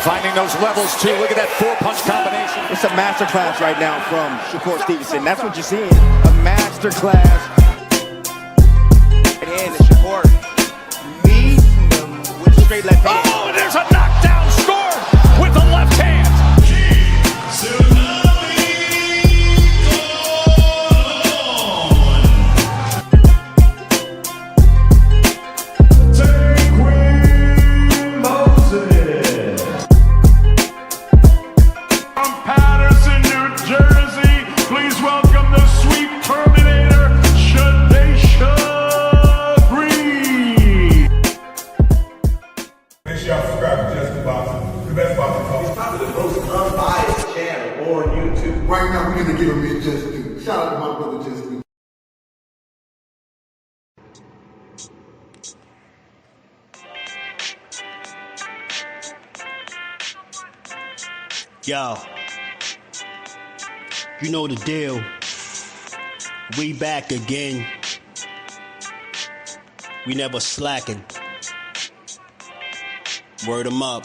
Finding those levels, too. Look at that four-punch combination. It's a masterclass right now from Shakur Stevenson. That's what you're seeing. A masterclass. And Shakur meets him with a straight left hand. Oh, there's a knockdown score with the left hand. Right now, we're going to give him his just due. Shout out to my brother, Just Due. Yo, you know the deal. We back again. We never slacking. Word 'em up.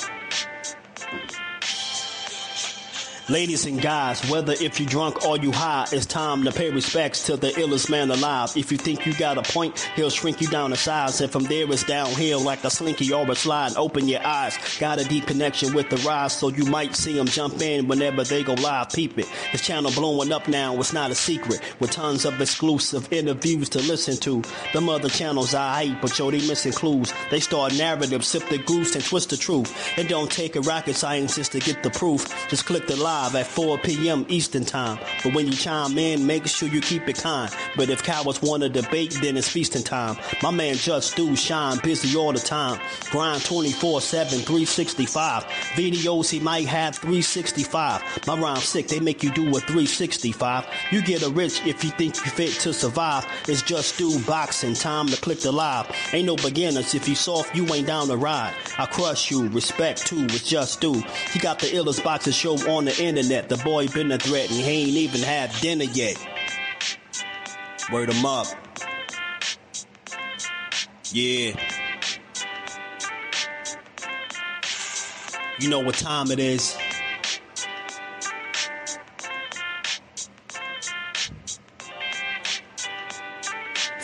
Ladies and guys, whether if you drunk or you high, it's time to pay respects to the illest man alive. If you think you got a point, he'll shrink you down to size. And from there it's downhill like a slinky or a slide. Open your eyes, got a deep connection with the rise, so you might see them jump in whenever they go live. Peep it, this channel blowing up now, it's not a secret. With tons of exclusive interviews to listen to. Them other channels I hate, but yo, they missing clues. They start narratives, sip the goose and twist the truth. It don't take a rocket scientist to get the proof. Just click the live at 4 p.m. Eastern time. But when you chime in, make sure you keep it kind. But if cowards want to debate, then it's feasting time. My man Just Do shine, busy all the time. Grind 24/7, 365. Videos he might have 365. My rhyme's sick, they make you do a 365. You get a rich if you think you fit to survive. It's Just Do boxing, time to click the live. Ain't no beginners, if you soft, you ain't down to ride. I crush you, respect too, it's Just Do. He got the illest boxing show on the internet. The boy been a threat and he ain't even had dinner yet. Word 'em up. Yeah. You know what time it is.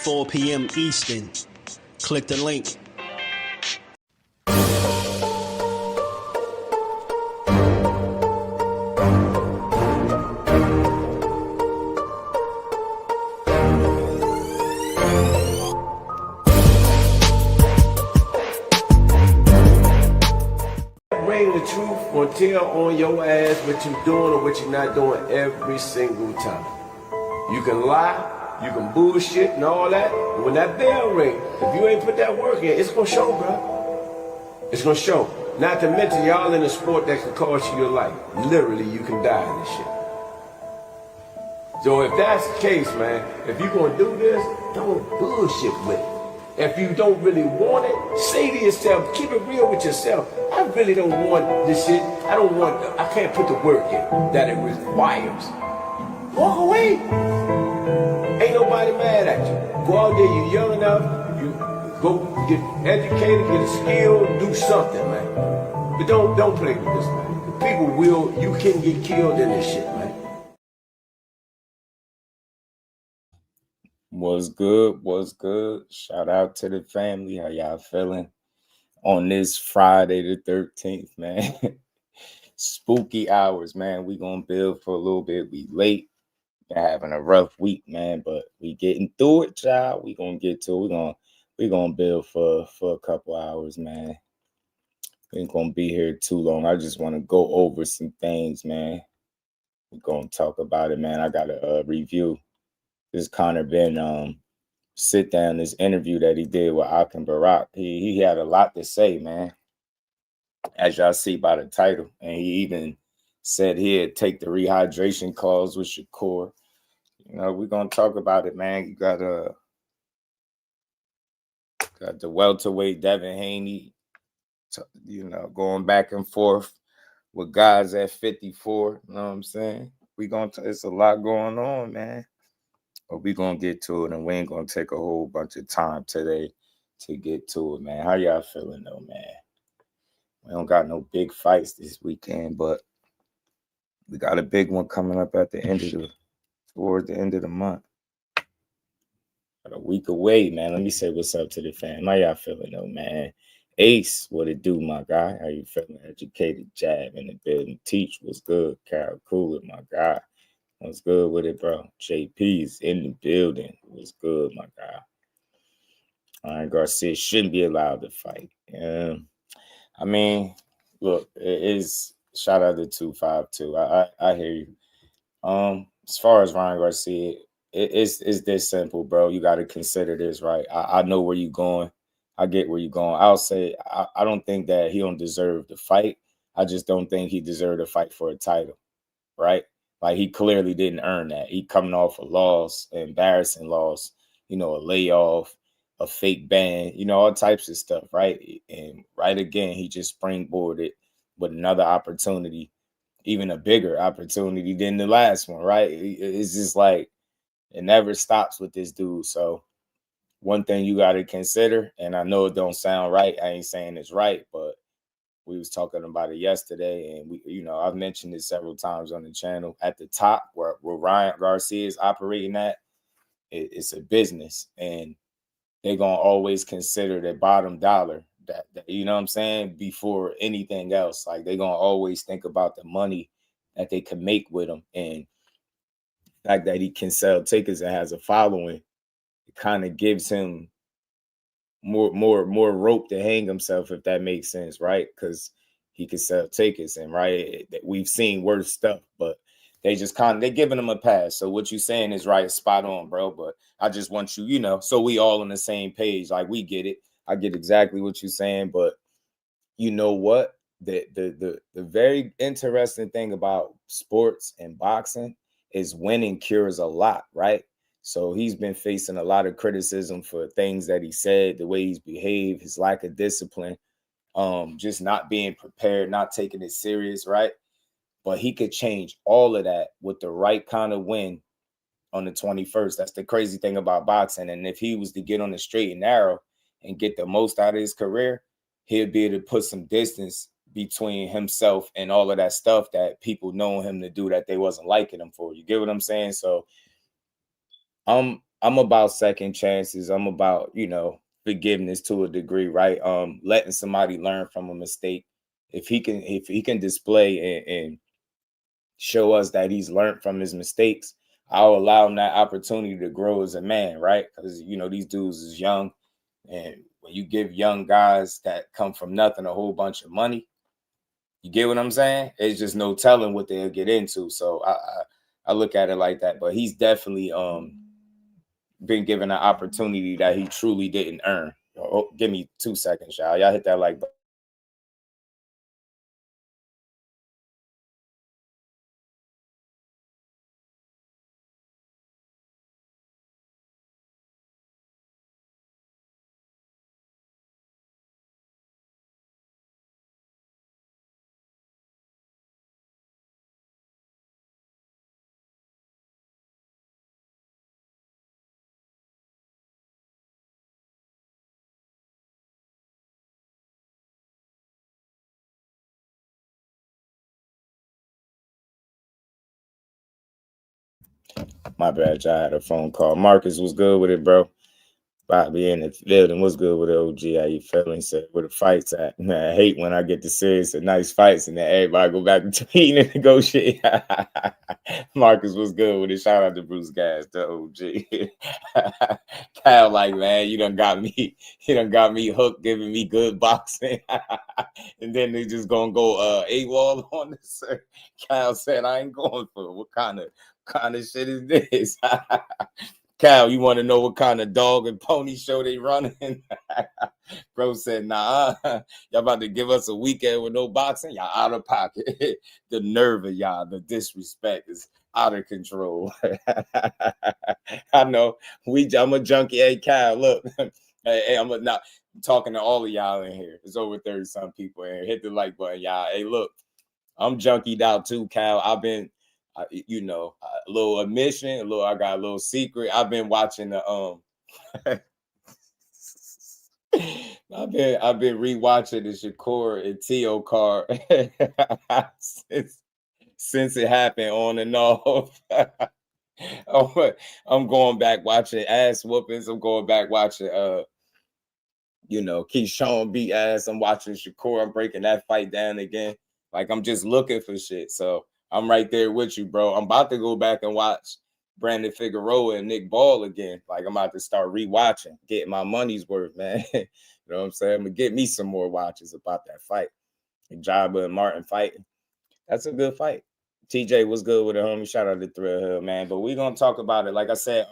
"4 p.m. Eastern. Click the link. The truth or tell on your ass what you doing or what you're not doing every single time. You can lie, you can bullshit and all that, but when that bell ring, if you ain't put that work in, it's gonna show, bro. It's gonna show. Not to mention y'all in a sport that can cost you your life. Literally, you can die in this shit. So if that's the case, man, if you're gonna do this, don't bullshit with it. If you don't really want it, say to yourself, keep it real with yourself. I really don't want this shit. I can't put the work in that it requires. Walk away. Ain't nobody mad at you. Go out there, you're young enough, you go get educated, get a skill, do something, man. But don't play with this, man. People you can get killed in this shit, man. What's good? What's good? Shout out to the family. How y'all feeling on this Friday the 13th, man? Spooky hours, man. We gonna build for a little bit. We late. Been having a rough week, man, but we getting through it, child. We gonna get to it. We gonna build for a couple hours, man. We ain't gonna be here too long. I just want to go over some things, man. We're gonna talk about it, man. I got a review. This Conor Benn sit down, this interview that he did with Akin Barak. He had a lot to say, man, as y'all see by the title. And he even said he'd take the rehydration calls with Shakur. You know, we're gonna talk about it, man. You got the welterweight Devin Haney, you know, going back and forth with guys at 54. You know what I'm saying? It's a lot going on, man. But we're going to get to it, and we ain't going to take a whole bunch of time today to get to it, man. How y'all feeling, though, man? We don't got no big fights this weekend, but we got a big one coming up at the end of towards the end of the month. Got a week away, man. Let me say what's up to the fam. How y'all feeling though, man? Ace, what it do, my guy? How you feeling? Educated Jab in the building. Teach was good. Carol Cooler, my guy. What's good with it, bro? JP's in the building. What's good, my guy? All right, Garcia shouldn't be allowed to fight. I mean, look, it is shout out to 252. I hear you. As far as Ryan Garcia, it's this simple, bro. You got to consider this, right? I know where you're going. I get where you're going. I'll say I don't think that he don't deserve the fight. I just don't think he deserved to fight for a title, right? Like he clearly didn't earn that. He coming off a loss, an embarrassing loss, a layoff, a fake ban, all types of stuff, right? And right again, he just springboarded with another opportunity, even a bigger opportunity than the last one, right? It's just like it never stops with this dude. So one thing you got to consider, and I know it don't sound right. I ain't saying it's right, but we was talking about it yesterday, and we, I've mentioned it several times on the channel. At the top, where Ryan Garcia is operating at, it's a business, and they're gonna always consider the bottom dollar. That you know what I'm saying, before anything else. Like they're gonna always think about the money that they can make with him, and the fact that he can sell tickets and has a following, it kind of gives him more rope to hang himself, if that makes sense, right? Because he can sell tickets, and right, we've seen worse stuff, but they just they're giving him a pass. So what you're saying is right, spot on, bro. But I just want you, so we all on the same page. Like we get it. I get exactly what you're saying, but you know what? The very interesting thing about sports and boxing is winning cures a lot, right? So he's been facing a lot of criticism for things that he said, the way he's behaved, his lack of discipline, just not being prepared, not taking it serious, right? But he could change all of that with the right kind of win on the 21st. That's the crazy thing about boxing. And if he was to get on the straight and narrow and get the most out of his career, he'll be able to put some distance between himself and all of that stuff that people know him to do that they wasn't liking him for. You get what I'm saying? So I'm about second chances. I'm about, forgiveness to a degree, right? Letting somebody learn from a mistake. If he can display and show us that he's learned from his mistakes, I'll allow him that opportunity to grow as a man, right? Because these dudes is young, and when you give young guys that come from nothing a whole bunch of money, you get what I'm saying? It's just no telling what they'll get into. So I look at it like that. But he's definitely been given an opportunity that he truly didn't earn. Oh, give me 2 seconds, y'all. Y'all hit that like button. My bad, y'all. I had a phone call. Marcus was good with it, bro. Bobby in the building. What's good with it, OG? How you feeling? Said where the fights at? Man, I hate when I get to serious and nice fights and then everybody go back to tweeting and negotiate. Marcus was good with it. Shout out to Bruce Gas, the OG. Kyle, like, man, you done got me hooked, giving me good boxing. And then they just gonna go AWOL on this. Kyle said, I ain't going for it. What kind of shit is this? Cal, you want to know what kind of dog and pony show they running? Bro said, nah, y'all about to give us a weekend with no boxing? Y'all out of pocket. The nerve of y'all, the disrespect is out of control. I know. I'm a junkie. Hey, Cal, look. Hey, I'm not talking to all of y'all in here. There's over 30-some people in here. Hit the like button, y'all. Hey, look, I'm junkied out too, Cal. I've been... a little admission, I got a little secret. I've been watching the I've been rewatching the Shakur and T.O. card since it happened on and off. I'm going back watching ass whoopings. I'm going back watching Keyshawn beat ass. I'm watching Shakur. I'm breaking that fight down again. Like, I'm just looking for shit. So I'm right there with you, bro. I'm about to go back and watch Brandon Figueroa and Nick Ball again. Like, I'm about to start rewatching, getting my money's worth, man. You know what I'm saying? I'm gonna get me some more watches about that fight. Jabba and Martin fighting. That's a good fight. TJ, what's good with it, homie? Shout out to Thrill Hill, man. But we're gonna talk about it. Like I said,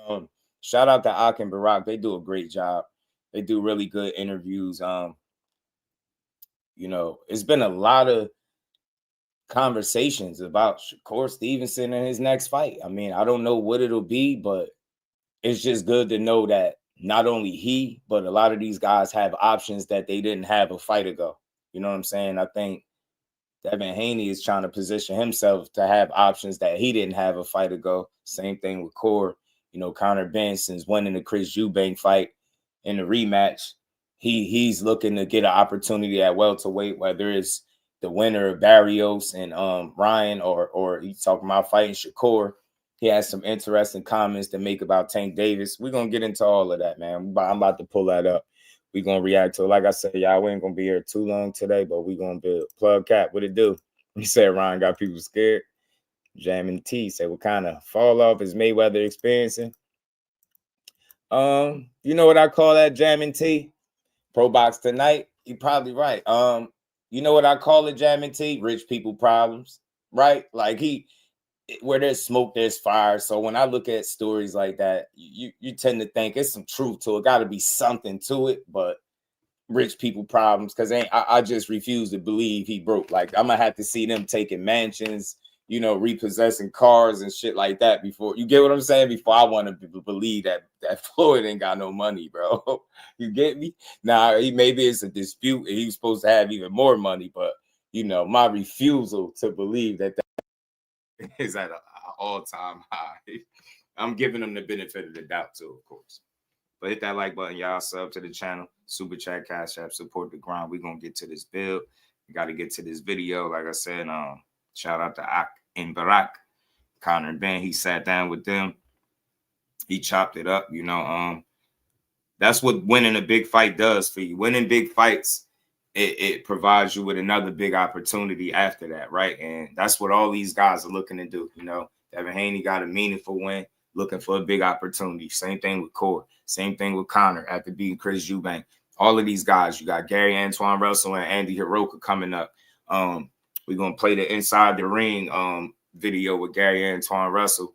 shout out to Ak and Barack. They do a great job. They do really good interviews. It's been a lot of conversations about Shakur Stevenson and his next fight. I mean, I don't know what it'll be, but it's just good to know that not only he, but a lot of these guys have options that they didn't have a fight ago. You know what I'm saying? I think Devin Haney is trying to position himself to have options that he didn't have a fight ago. Same thing with Core. Conor Benn, since winning the Chris Eubank fight in the rematch, he's looking to get an opportunity at welterweight, whether it's the winner of Barrios and Ryan or he's talking about fighting Shakur. He has some interesting comments to make about Tank Davis. We're going to get into all of that, man. I'm about to pull that up. We're going to react to it. Like I said, y'all, we ain't going to be here too long today, but we're going to build. Plug Cap, what it do? He said Ryan got people scared. Jamming T said, what kind of fall off is Mayweather experiencing? You know what I call that, Jamming T? Pro Box Tonight? You're probably right. You know what I call it, Jamming T? Rich people problems, right? Like where there's smoke, there's fire. So when I look at stories like that, you tend to think it's some truth to it. Got to be something to it, but rich people problems, because I just refuse to believe he broke. Like, I'm gonna have to see them taking mansions, repossessing cars and shit like that before, you get what I'm saying? Before I want to believe that Floyd ain't got no money, bro. You get me? Now, maybe it's a dispute and he's supposed to have even more money, but my refusal to believe that is at an all-time high. I'm giving them the benefit of the doubt too, of course. But hit that like button, y'all. Sub to the channel. Super chat, cash app, support the grind. We're going to get to this build. We got to get to this video. Like I said, shout out to Ak and Barack. Conor Benn, he sat down with them. He chopped it up. That's what winning a big fight does for you. Winning big fights, it provides you with another big opportunity after that, right? And that's what all these guys are looking to do. Devin Haney got a meaningful win, looking for a big opportunity. Same thing with Core. Same thing with Conor after beating Chris Eubank. All of these guys, you got Gary Antoine Russell and Andy Hiroka coming up. We're going to play the Inside the Ring video with Gary Antoine Russell.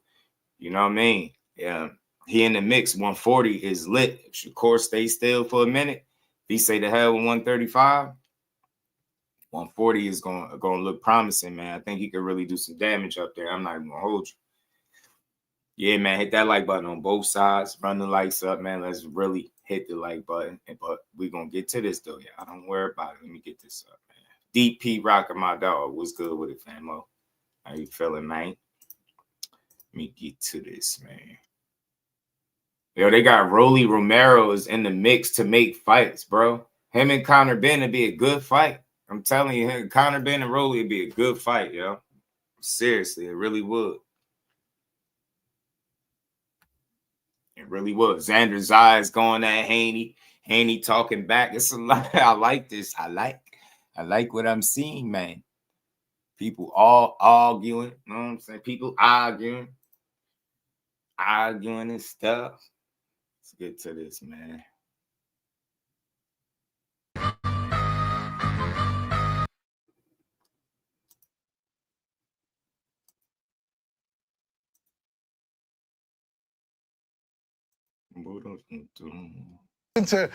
You know what I mean? Yeah. He in the mix. 140 is lit. If Shakur stays still for a minute, if he say the hell with 135, 140 is going to look promising, man. I think he could really do some damage up there. I'm not even going to hold you. Yeah, man, hit that like button on both sides. Run the lights up, man. Let's really hit the like button. But we're going to get to this, though, y'all. Don't worry about it. Let me get this up, man. DP Rocker, my dog. What's good with it, famo? How you feeling, man? Let me get to this, man. Yo, they got Rolly Romero is in the mix to make fights, bro. Him and Conor Benn would be a good fight. I'm telling you, Conor Benn and Rolly would be a good fight, yo. Seriously, it really would. It really would. Xander Zayas going at Haney. Haney talking back. It's a lot. I like this. I like what I'm seeing, man. People all arguing. You know what I'm saying? People arguing and stuff. Let's get to this, man. Into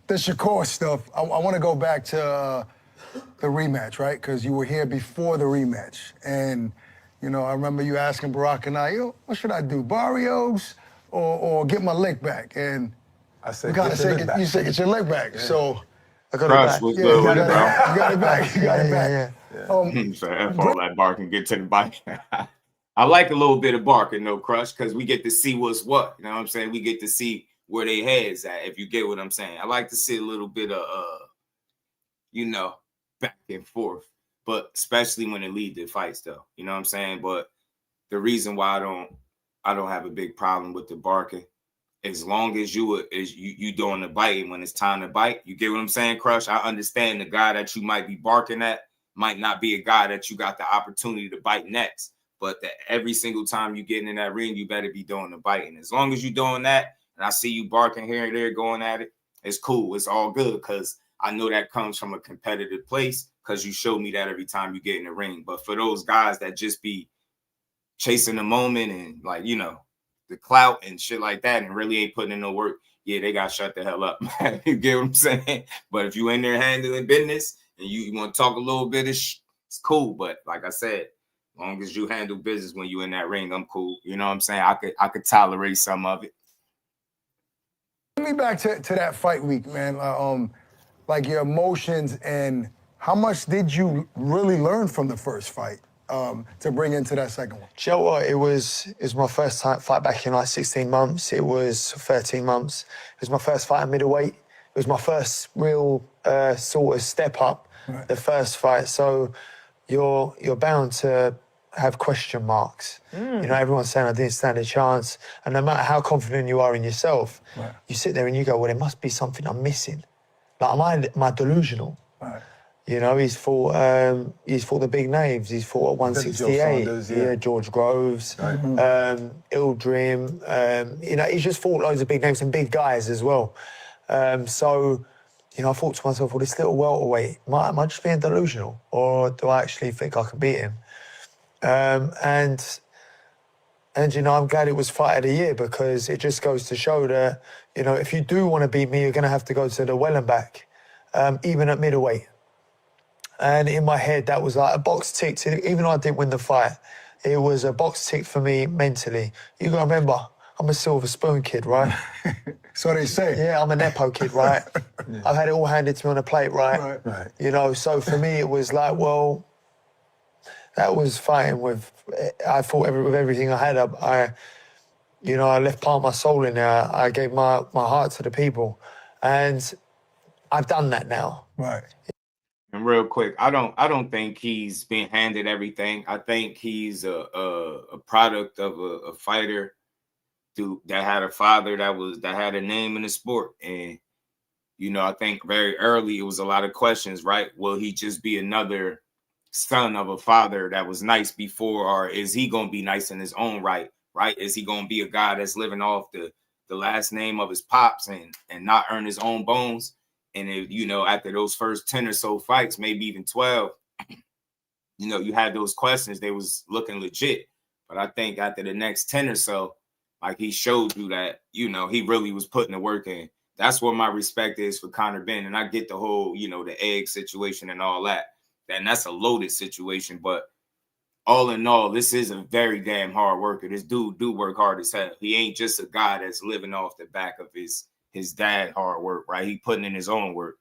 the Shakur stuff, I want to go back to the rematch, right? Because you were here before the rematch. And, I remember you asking Barack and I, what should I do, Barrios or get my leg back? And I said, you said get your leg back. Yeah. So I got it back. Was good with it, bro. You got it back. You got it back. Yeah. So F all that bark and get to the bike. I like a little bit of barking, no Crush, because we get to see what's what. You know what I'm saying? We get to see where they heads at, if you get what I'm saying. I like to see a little bit of, you know, back and forth, but especially when it leads to fights, though. You know what I'm saying? But the reason why I don't have a big problem with the barking, as long as you doing the biting when it's time to bite. You get what I'm saying, Crush? I understand the guy that you might be barking at might not be a guy that you got the opportunity to bite next. But that every single time you get in that ring, you better be doing the biting. As long as you're doing that, and I see you barking here and there going at it, it's cool. It's all good because I know that comes from a competitive place because you show me that every time you get in the ring. But for those guys that just be chasing the moment and, like, you know, the clout and shit like that and really ain't putting in no work, yeah, they got to shut the hell up. You get what I'm saying? But if you in there handling business and you want to talk a little bit of it's cool. But like I said, as long as you handle business when you in that ring, I'm cool. You know what I'm saying? I could tolerate some of it. Take me back to that fight week, man. Like your emotions and how much did you really learn from the first fight to bring into that second one? Do you know what? It was my first fight back in like 16 months. It was 13 months. It was my first fight at middleweight. It was my first real sort of step up, right. The first fight. So you're bound to have question marks. You know, everyone's saying I didn't stand a chance. And no matter how confident you are in yourself, right. You sit there and you go, well, there must be something I'm missing. Like, am I delusional? Right. You know, he's fought the big names. He's fought at 168. Saunders, yeah, George Groves, right. Ildrim. You know, he's just fought loads of big names and big guys as well. So, you know, I thought to myself, well, this little welterweight, am I just being delusional? Or do I actually think I can beat him? And you know, I'm glad it was fight of the year because it just goes to show that, you know, if you do want to beat me, you're going to have to go to the well and back, even at middleweight. And in my head, that was like a box ticked. Even though I didn't win the fight, it was a box tick for me mentally. You got to remember, I'm a silver spoon kid, right? So they say. Yeah, I'm a Nepo kid, right? Yeah. I've had it all handed to me on a plate, right? Right. You know, so for me, it was like, well, that was fighting with, I fought with everything I had. You know, I left part of my soul in there. I gave my heart to the people. And I've done that now. Right. And real quick, I don't think he's been handed everything. I think he's a product of a fighter that had a father that had a name in the sport. And, you know, I think very early it was a lot of questions, right? Will he just be another son of a father that was nice before, or is he going to be nice in his own right? Is he going to be a guy that's living off the last name of his pops and not earn his own bones? And if, you know, after those first 10 or so fights, maybe even 12, you know, you had those questions, they was looking legit. But I think after the next 10 or so, like, he showed you that, you know, he really was putting the work in. That's what my respect is for Conor Benn. And I get the whole, you know, the egg situation and all that. And that's a loaded situation. But all in all, this is a very damn hard worker. This dude do work hard as hell. He ain't just a guy that's living off the back of his dad hard work, right? He putting in his own work.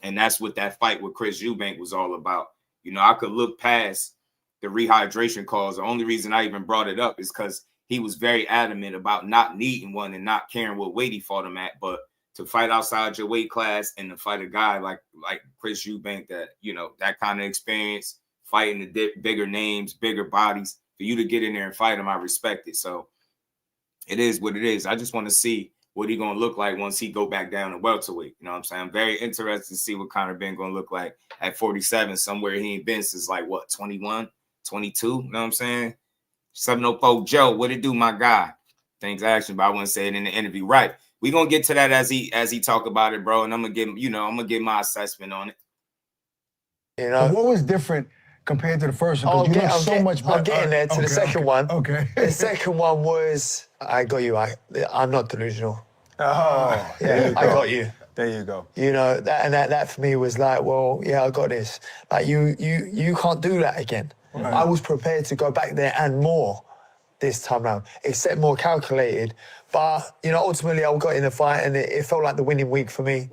And that's what that fight with Chris Eubank was all about. You know, I could look past the rehydration calls. The only reason I even brought it up is because he was very adamant about not needing one and not caring what weight he fought him at. But to fight outside your weight class and to fight a guy like Chris Eubank, that, you know, that kind of experience, fighting the bigger names, bigger bodies, for you to get in there and fight him, I respect it. So it is what it is. I just want to see what he going to look like once he go back down to welterweight. You know what I'm saying? I'm very interested to see what Conor Benn going to look like at 47, somewhere he ain't been since, like, what, 21, 22? You know what I'm saying? 704 Joe, what it do, my guy? Things action, but I wouldn't say it in the interview. Right. We're going to get to that as he talk about it, bro. And I'm going to give my assessment on it. You know, what was different compared to the first one? Because you look so much better. I'm getting there to the second one. Okay. The second one was, I got you. I'm not delusional. Oh, yeah, I got you. There you go. You know, that for me was like, well, yeah, I got this. Like, you can't do that again. Right. I was prepared to go back there and more this time round, except more calculated. But, you know, ultimately I got in the fight and it felt like the winning week for me.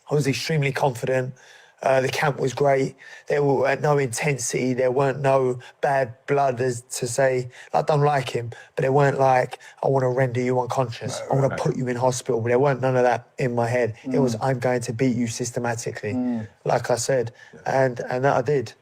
I was extremely confident. The camp was great. There were no intensity. There weren't no bad blood as to say, I don't like him, but they weren't like, I want to render you unconscious. I want to put you in hospital. There weren't none of that in my head. It was, I'm going to beat you systematically, like I said. And that I did.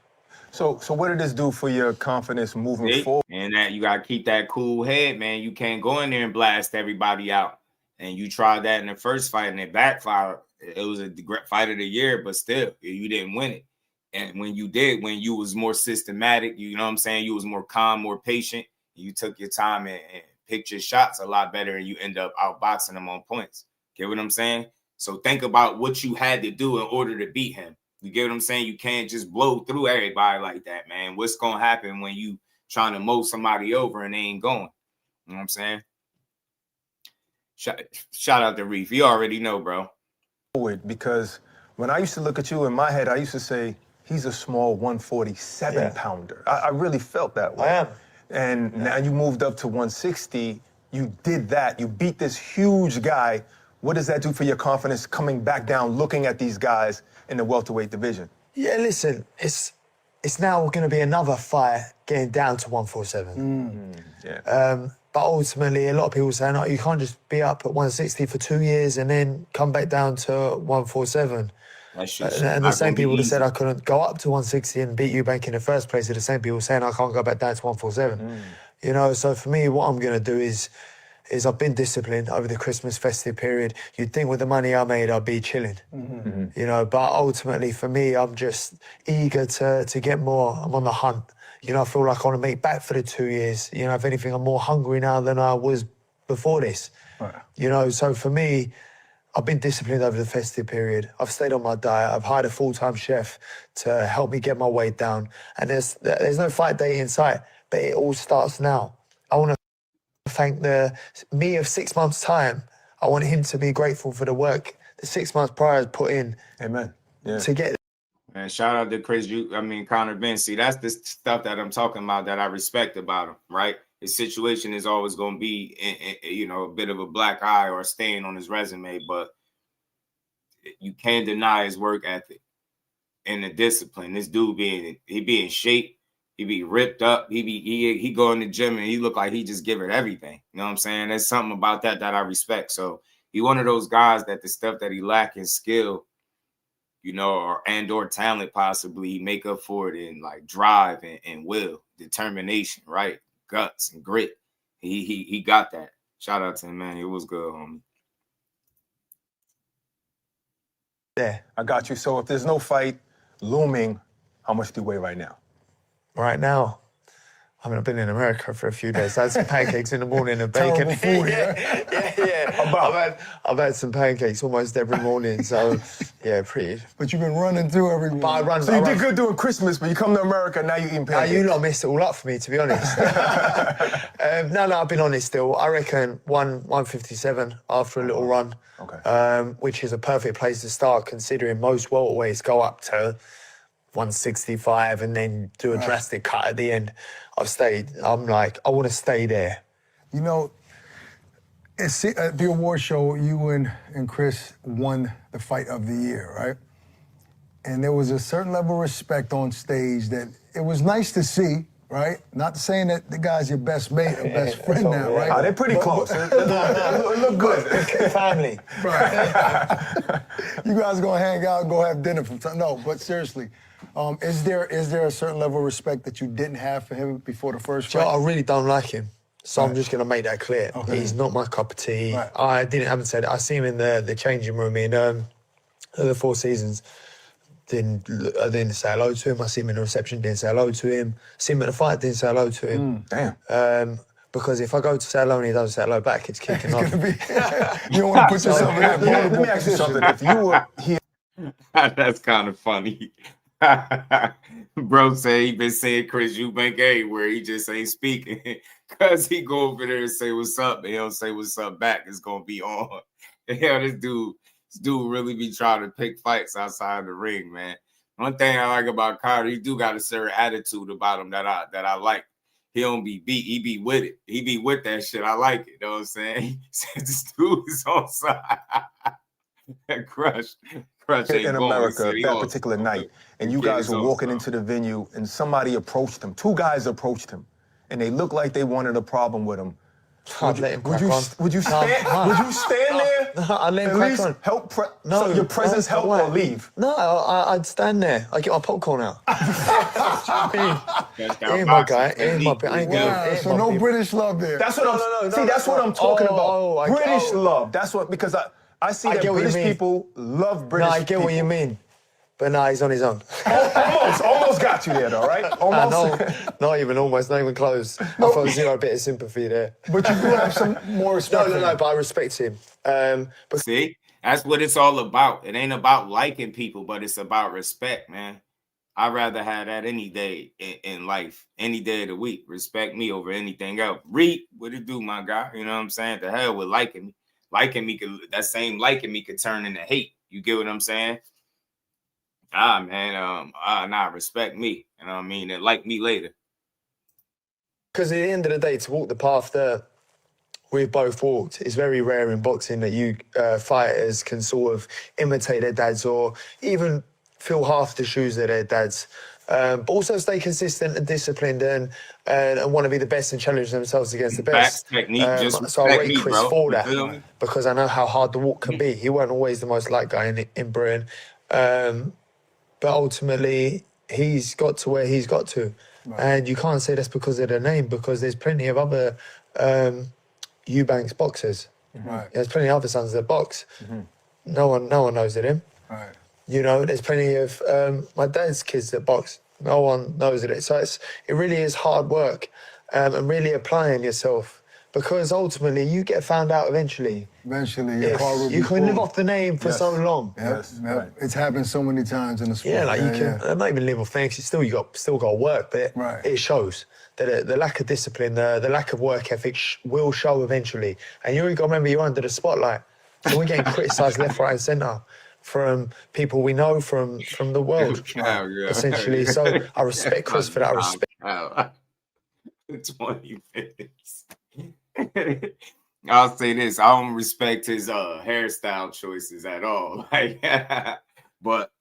So what did this do for your confidence moving forward? And that you got to keep that cool head, man. You can't go in there and blast everybody out. And you tried that in the first fight and it backfired. It was a fight of the year, but still, you didn't win it. And when you did, when you was more systematic, you know what I'm saying? You was more calm, more patient. You took your time and picked your shots a lot better, and you end up outboxing them on points. Get what I'm saying? So think about what you had to do in order to beat him. You get what I'm saying? You can't just blow through everybody like that, man. What's going to happen when you trying to mow somebody over and they ain't going? You know what I'm saying? Shout out to Reef. You already know, bro. Because when I used to look at you in my head, I used to say, he's a small 147-pounder. I really felt that way. I am. And now you moved up to 160. You did that. You beat this huge guy. What does that do for your confidence coming back down, looking at these guys in the welterweight division? Yeah, listen, it's now going to be another fight getting down to 147. But ultimately, a lot of people saying, oh, you can't just be up at 160 for 2 years and then come back down to 147. And the same people that said I couldn't go up to 160 and beat Eubank in the first place are the same people saying I can't go back down to 147. You know, so for me, what I'm going to do is I've been disciplined over the Christmas festive period. You'd think with the money I made, I'd be chilling. You know, but ultimately for me, I'm just eager to get more. I'm on the hunt. You know, I feel like I want to make back for the 2 years. You know, if anything, I'm more hungry now than I was before this. Right. You know, so for me, I've been disciplined over the festive period. I've stayed on my diet. I've hired a full-time chef to help me get my weight down. And there's no fight day in sight, but it all starts now. I want to thank me of 6 months' time. I want him to be grateful for the work the 6 months prior has put in. Amen. To get. Man, shout out to Conor Benn. See, that's the stuff that I'm talking about that I respect about him, right? His situation is always going to be, you know, a bit of a black eye or a stain on his resume, but you can't deny his work ethic and the discipline. This dude he be in shape, he be ripped up, he go in the gym and he look like he just give it everything. You know what I'm saying? There's something about that I respect. So he one of those guys that the stuff that he lack in skill, you know, or talent possibly, make up for it in like drive and will, determination, right? Guts and grit. He got that. Shout out to him, man. It was good, homie. Yeah, I got you. So if there's no fight looming, how much do you weigh right now? Right now, I mean, I've been in America for a few days. I had some pancakes in the morning and bacon. Food, I've had some pancakes almost every morning, so yeah, pretty. But you've been running through every morning. But I run. So you did good doing Christmas, but you come to America, now you're eating pancakes. You lot messed it all up for me, to be honest. No, I've been honest still. I reckon 157 after a little run, which is a perfect place to start considering most welterweights go up to 165 and then do a drastic cut at the end. I'm like, I want to stay there. You know, at the award show, you and Chris won the fight of the year, right? And there was a certain level of respect on stage that it was nice to see, right? Not saying that the guy's your best mate or best friend now, right? Oh, they're pretty close. It look good. Family. Right. You guys gonna hang out and go have dinner from time. No, but seriously, is there a certain level of respect that you didn't have for him before the first fight? I really don't like him. So I'm just going to make that clear. Okay. He's not my cup of tea. Right. I haven't said it. I see him in the changing room in the Four Seasons. I didn't say hello to him. I see him in the reception, didn't say hello to him. See him at the fight, didn't say hello to him. Damn. Because if I go to say hello and he doesn't say hello back, it's kicking off. You don't want to put yourself in that vulnerable Let me ask you something. If you were here... That's kind of funny. Bro said he been saying Chris Eubank everywhere. He just ain't speaking. Because he go over there and say what's up, and he don't say what's up back. It's going to be on. Hell, this dude really be trying to pick fights outside the ring, man. One thing I like about Carter, he do got a certain attitude about him that I like. He don't be beat. He be with it. He be with that shit. I like it. You know what I'm saying? He said this dude is on side. Crush ain't in going. America He that said, particular night, and the you kid guys is were walking also- into the venue, and somebody approached him. Two guys approached him, and they looked like they wanted a problem with him. I'd let him crack on. Would you stand there? No, I'd let him At crack least on. help. No, So your presence help or leave? No, I'd stand there. I'd get my popcorn out. Touchdown My boxing guy, technique. I ain't Wow, good. so no British love there. That's what I'm. See, that's what I'm talking about. British love. That's what because I see I that get what you British mean. people love British. No, I get what you mean. But no, he's on his own. Almost got you there, though, right? Almost. Not even almost, not even close. I felt zero bit of sympathy there. But you do have some more respect for him. No, but I respect him. See, that's what it's all about. It ain't about liking people, but it's about respect, man. I'd rather have that any day in life, any day of the week. Respect me over anything else. Read what it do, my guy. You know what I'm saying? The hell with liking me. Liking me could turn into hate. You get what I'm saying? Respect me. You know what I mean? And like me later. Because at the end of the day, to walk the path that we've both walked, it's very rare in boxing that you fighters can sort of imitate their dads or even fill half the shoes of their dads. But also stay consistent and disciplined and want to be the best and challenge themselves against the best. Technique, just so I rate me, Chris bro. for You feel that me? because I know how hard the walk can be. He weren't always the most liked guy in Britain. But ultimately, he's got to where he's got to. Right. And you can't say that's because of the name, because there's plenty of other Eubanks boxers. Right. There's plenty of other sons that box. Mm-hmm. No one knows of him. Right. You know, there's plenty of my dad's kids that box. No one knows of it. So it really is hard work and really applying yourself. Because ultimately, you get found out eventually. Eventually, your car will be you can live off the name for so long. Yes, right. It's happened so many times in the sport. Yeah, like you can not even live off things. You still got to work, but it shows that the lack of discipline, the lack of work ethic will show eventually. And you got to remember, you're under the spotlight, so we're getting criticised left, right, and centre from people we know from the world, essentially. So I respect Chris for that. I respect. 20 minutes. I'll say this: I don't respect his hairstyle choices at all. Like, but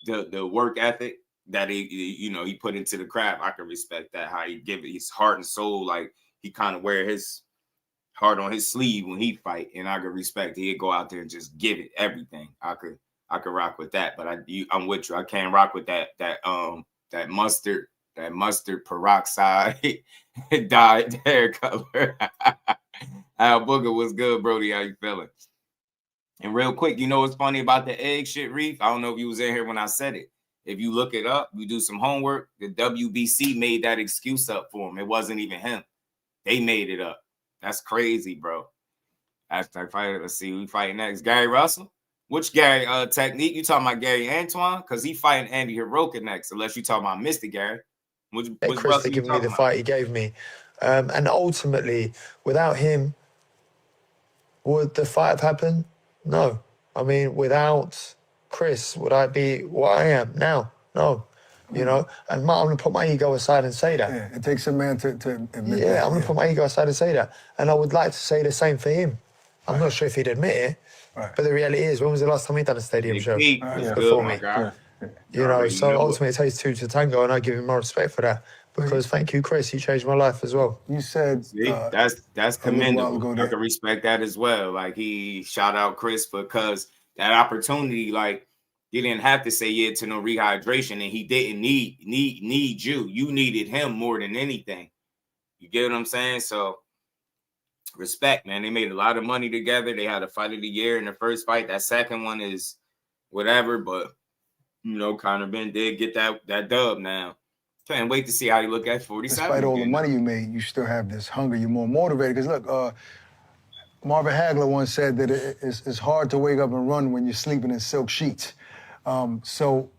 the work ethic that he put into the craft, I can respect that. How he give it his heart and soul, like he kind of wear his heart on his sleeve when he fight, and I could respect it. He'd go out there and just give it everything. I could rock with that, but I'm with you. I can't rock with that mustard peroxide dyed hair color. Al Booger was good, Brody. How you feeling? And real quick, you know what's funny about the egg shit, Reef? I don't know if you was in here when I said it. If you look it up, you do some homework, the WBC made that excuse up for him. It wasn't even him. They made it up. That's crazy, bro. Hashtag fight. Let's see who we fighting next. Gary Russell? Which Gary technique? You talking about Gary Antoine? Because he fighting Andy Hiroka next, unless you talking about Mr. Gary. Which Chris to give me the fight he gave me. And ultimately, without him, would the fight have happened? No. I mean, without Chris, would I be what I am now? No. You know? And I'm going to put my ego aside and say that. Yeah, it takes a man to admit that. Yeah, I'm going to put my ego aside and say that. And I would like to say the same for him. I'm not sure if he'd admit it, but the reality is, when was the last time he done a stadium show before me? You know, so ultimately it takes two to tango, and I give him my respect for that. Because thank you, Chris, you changed my life as well. You said that's commendable. I can respect that as well. Like he shout out Chris because that opportunity, like you didn't have to say yeah to no rehydration, and he didn't need you. You needed him more than anything. You get what I'm saying? So respect, man. They made a lot of money together. They had a fight of the year in the first fight. That second one is whatever, but you know, Conor Benn did get that dub now. Can't wait to see how you look at 47. Despite all the money you made, you still have this hunger. You're more motivated. Because look, Marvin Hagler once said that it's hard to wake up and run when you're sleeping in silk sheets. So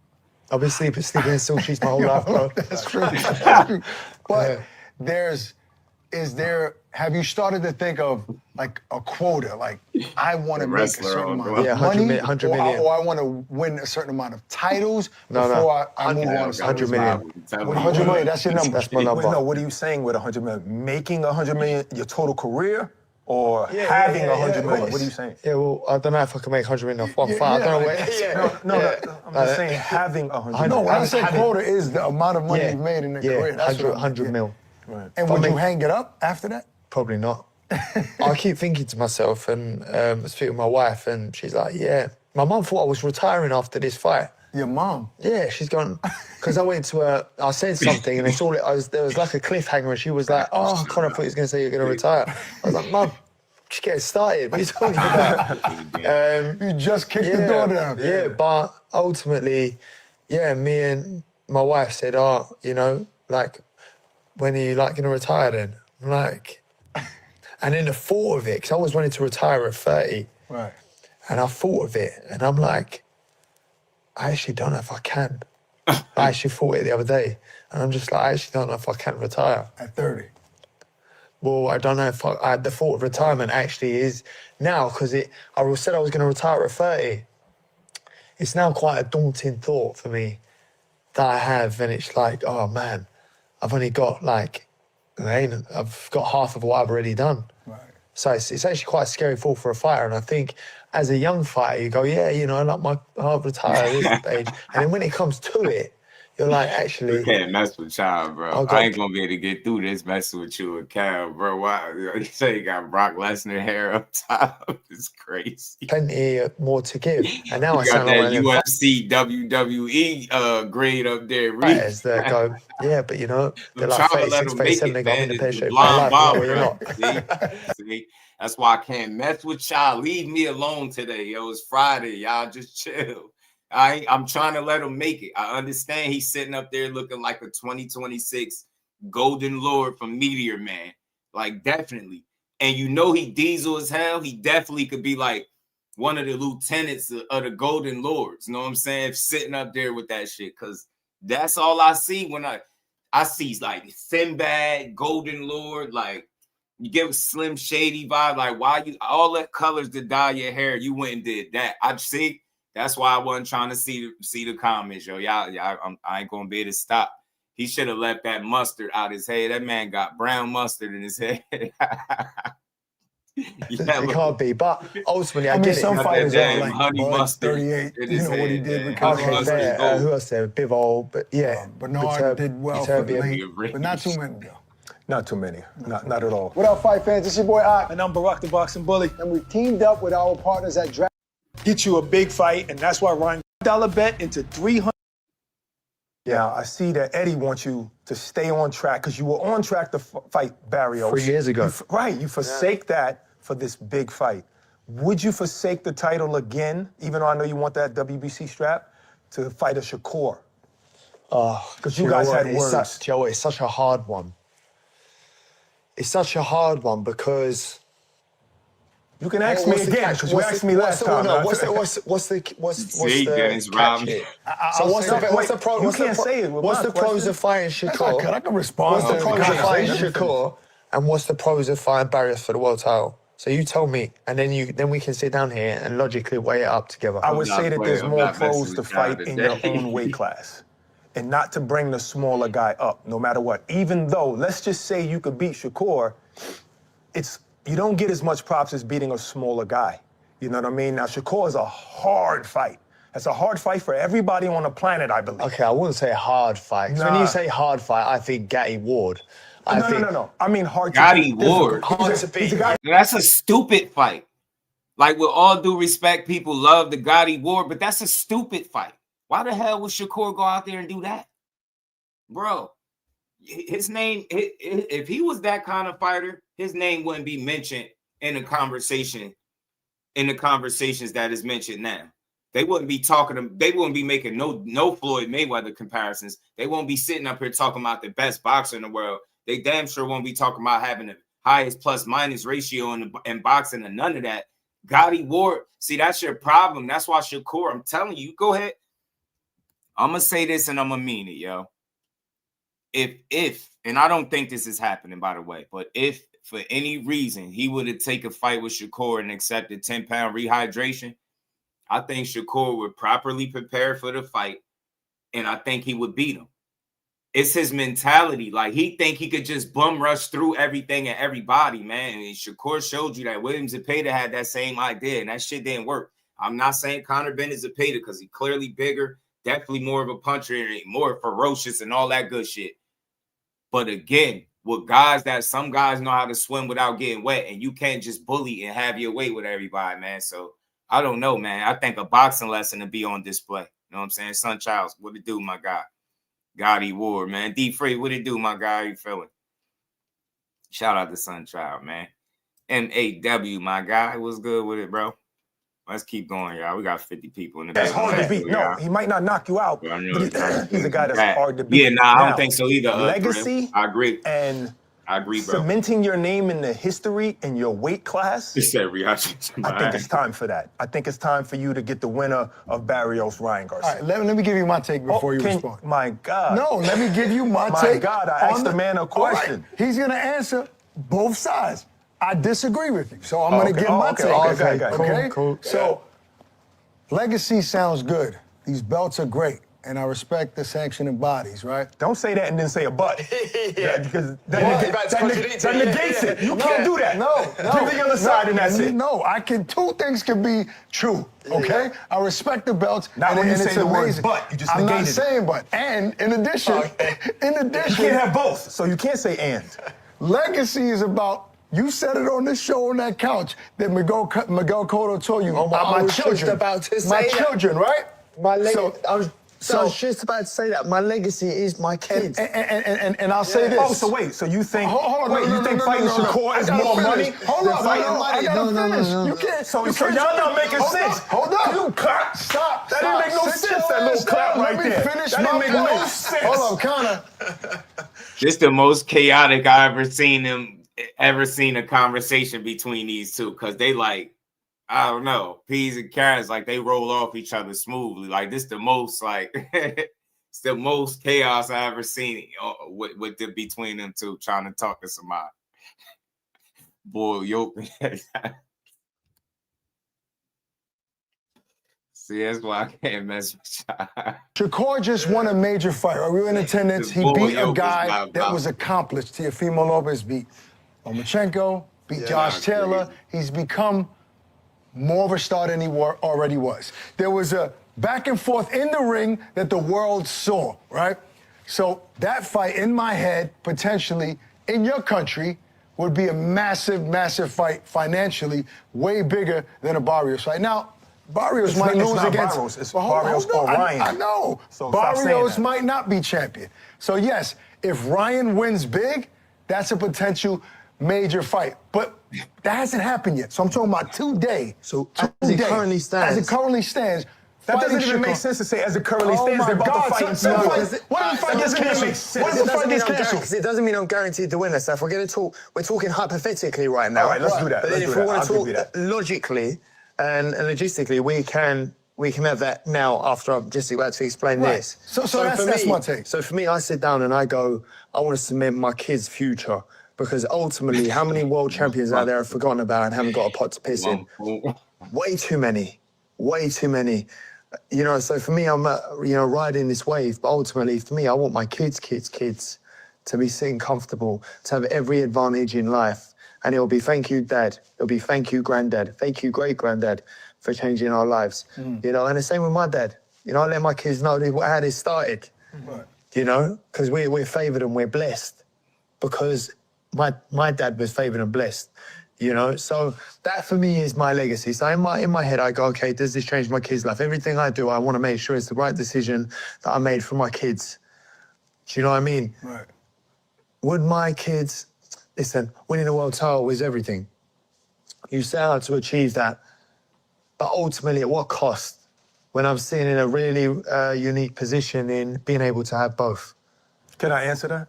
I've been sleeping in silk sheets my whole life, bro. That's true. That's true. But have you started to think of like a quota? Like I want to make a certain amount of money, 100 million. or I want to win a certain amount of titles before I move on to 100 million. 100 million, that's your number. That's my number. No, what are you saying with 100 million? Making 100 million your total career? or having 100 million? What are you saying? Yeah, well, I don't know if I can make 100 million off one fight. I don't know where. I'm just saying having 100 million. No, when I say quota is the amount of money you've made in a career. That's 100 mil. Right. And would you hang it up after that? Probably not. I keep thinking to myself, and I was speaking with my wife, and she's like, yeah. My mum thought I was retiring after this fight. Your mom? Yeah, she's gone. Because I went to her, I said something, and it's all. There was like a cliffhanger, and she was like, "Oh, Conor, I thought he was going to say you're going to retire." I was like, "Mum, just get started. What are you talking about?" You just kicked the door down. Yeah, but ultimately, me and my wife said, "Oh, you know, like, when are you like going to retire then?" I'm like, and then the thought of it, because I always wanted to retire at 30, right? And I thought of it, and I'm like, I actually don't know if I can. I actually thought it the other day, and I'm just like, I actually don't know if I can retire. At 30? Well, I don't know if the thought of retirement actually is now, because I said I was going to retire at 30. It's now quite a daunting thought for me that I have, and it's like, oh man, I've only got I've got half of what I've already done. Right. So it's actually quite a scary thought for a fighter, and I think as a young fighter, you go, I'll retire at this age. And then when it comes to it, you're like, actually... You can't mess with Child, bro. I ain't gonna be able to get through this messing with you and Cal, bro. Why? You say you got Brock Lesnar hair up top. It's crazy. Plenty more to give. And now I got sound that like UFC, WWE grade up there. Fighters that go, but they're like 36, 37, they go in the pay shape. See? That's why I can't mess with y'all. Leave me alone today. Yo, it's Friday. Y'all just chill. I'm trying to let him make it. I understand he's sitting up there looking like a 2026 Golden Lord from Meteor Man. Like, definitely. And he diesel as hell. He definitely could be like one of the lieutenants of the Golden Lords. You know what I'm saying? Sitting up there with that shit. Because that's all I see when I see like Sinbad, Golden Lord, like, you give a Slim Shady vibe, like why you all that colors to dye your hair, you went and did that. I see. That's why I wasn't trying to see the comments, yo. Y'all, I ain't gonna be able to stop. He should have left that mustard out his head. That man got brown mustard in his head. It can't be, but ultimately, I get some it. fighters are like honey mustard. 38. You know what he did with Chris Eubank. Who else there? Bivol, but yeah. Bernard did well for the late, but not too many, though. Not too many. Not at all. What up, fight fans? It's your boy Ak. And I'm Barack the Boxing Bully. And we teamed up with our partners at Draft. Get you a big fight, and that's why Ryan $1 bet into 300. Yeah, I see that Eddie wants you to stay on track because you were on track to fight Barrios 3 years ago. You forsake that for this big fight. Would you forsake the title again, even though I know you want that WBC strap, to fight a Shakur? Because you guys had words. Joe, it's such a hard one. It's such a hard one because you can ask me again because you asked me last time. What's the catch here? So what's the pros? You can't say it. What's the pros of fighting Shakur? I can respond. What's the pros of fighting Shakur? And what's the pros of fighting Barrios for the world title? So you tell me, and then we can sit down here and logically weigh it up together. I would say that there's more pros to fight in your own weight class. And not to bring the smaller guy up, no matter what. Even though, let's just say you could beat Shakur, you don't get as much props as beating a smaller guy. You know what I mean? Now, Shakur is a hard fight. That's a hard fight for everybody on the planet, I believe. Okay, I wouldn't say hard fight. When you say hard fight, I think Gatti Ward. No. I mean hard Gatti Ward. Hard to beat. That's a stupid fight. Like, with all due respect, people love the Gatti Ward, but that's a stupid fight. Why the hell would Shakur go out there and do that? Bro, his name, if he was that kind of fighter, his name wouldn't be mentioned in the conversations that is mentioned now. They wouldn't be making no Floyd Mayweather comparisons. They won't be sitting up here talking about the best boxer in the world. They damn sure won't be talking about having the highest plus-minus ratio in boxing and none of that. Gatti Ward, see, that's your problem. That's why Shakur, I'm telling you, go ahead. I'm going to say this and I'm going to mean it, yo. If, and I don't think this is happening, by the way, but if for any reason he would have taken a fight with Shakur and accepted 10-pound rehydration, I think Shakur would properly prepare for the fight, and I think he would beat him. it's his mentality. Like, he think he could just bum rush through everything and everybody, man. And Shakur showed you that Williams Zepeda had that same idea, and that shit didn't work. I'm not saying Conor Benn is Zepeda because he's clearly bigger, definitely more of a puncher, and more ferocious and all that good shit. But again, with guys that some guys know how to swim without getting wet, and you can't just bully and have your way with everybody, man. So I don't know, man. I think a boxing lesson to be on display. You know what I'm saying? Son Childs, what it do, my guy? Gotti Ward, man. D Free, what it do, my guy? How you feeling? Shout out to Son Child, man. MAW, my guy. What's good with it, bro? Let's keep going, y'all. We got 50 people in the That's hard to beat. No, he might not knock you out, but he's a guy that's hard to beat. Yeah, nah, I don't think so either. Legacy, I agree. And I agree, bro. Cementing your name in the history in your weight class. You said reaction. I think it's time for that. I think it's time for you to get the winner of Barrios, Ryan Garcia. All right, let me give you my take before you respond. My God. No, let me give you my take. My God, I asked the man a question. Right. He's going to answer both sides. I disagree with you, so I'm going to give my take. Okay, cool. So, legacy sounds good. These belts are great. And I respect the sanctioning bodies, right? Don't say that and then say a but. Because that negates it. You can't do that. No. Give the other side and that's it. No, two things can be true, okay? I respect the belts. Not when you say the word amazing. but. You just I'm negated not saying but. And in addition, you can't have both, so you can't say and. Legacy is about, you said it on this show on that couch that Miguel Cotto told you about my children. My children, right? So I was just about to say that. My legacy is my kids. And I'll say this. Oh, so wait. So you think fighting Shakur is more money? Hold on. I gotta finish. No. You can't. So y'all not making sense. Hold up. You clap. Stop. That didn't make no sense, that little clap right there. Let me finish that my didn't make no sense. Hold on, Conor. This the most chaotic I ever seen a conversation between these two, because they like, I don't know, peas and carrots, like they roll off each other smoothly. Like this the most it's the most chaos I ever seen between them two trying to talk to somebody. Boy, yo. See, that's why I can't mess with y'all. Shakur just won a major fight. Right? We were in attendance. He beat a guy that was accomplished. Teofimo Lopez beat Lomachenko, beat Josh Taylor. He's become more of a star than he already was. There was a back and forth in the ring that the world saw, right? So that fight in my head, potentially in your country, would be a massive, massive fight financially, way bigger than a Barrios fight. Now, Barrios might lose against... Barrios, it's Barrios or Ryan. I know. So Barrios might not be champion. So yes, if Ryan wins big, that's a potential major fight. But that hasn't happened yet. So I'm talking about today. So as it currently stands, that doesn't even make sense to say as it currently stands. They're about to fight in two. What if the fight gets canceled? What if the fight gets canceled? Because it doesn't mean I'm guaranteed the winner. So if we're going to talk, we're talking hypothetically right now. All right, let's do that. But then if we want to talk logically and logistically, we can have that now after I'm just about to explain this. So that's my take. So for me, I sit down and I go, I want to cement my kids' future. Because ultimately, how many world champions out there are forgotten about and haven't got a pot to piss in? Way too many. Way too many. You know, so for me, I'm, riding this wave. But ultimately, for me, I want my kids to be sitting comfortable, to have every advantage in life. And it'll be thank you, Dad. It'll be thank you, Granddad. Thank you, great-granddad, for changing our lives. You know, and the same with my dad. You know, I let my kids know how this started. Right. You know, because we're favoured and we're blessed. Because my dad was favoured and blessed, you know? So that for me is my legacy. So in my head, I go, okay, does this change my kids' life? Everything I do, I want to make sure it's the right decision that I made for my kids. Do you know what I mean? Right. Would my kids, listen, winning a world title is everything. You set out to achieve that, but ultimately at what cost? When I'm sitting in a really unique position in being able to have both. Can I answer that?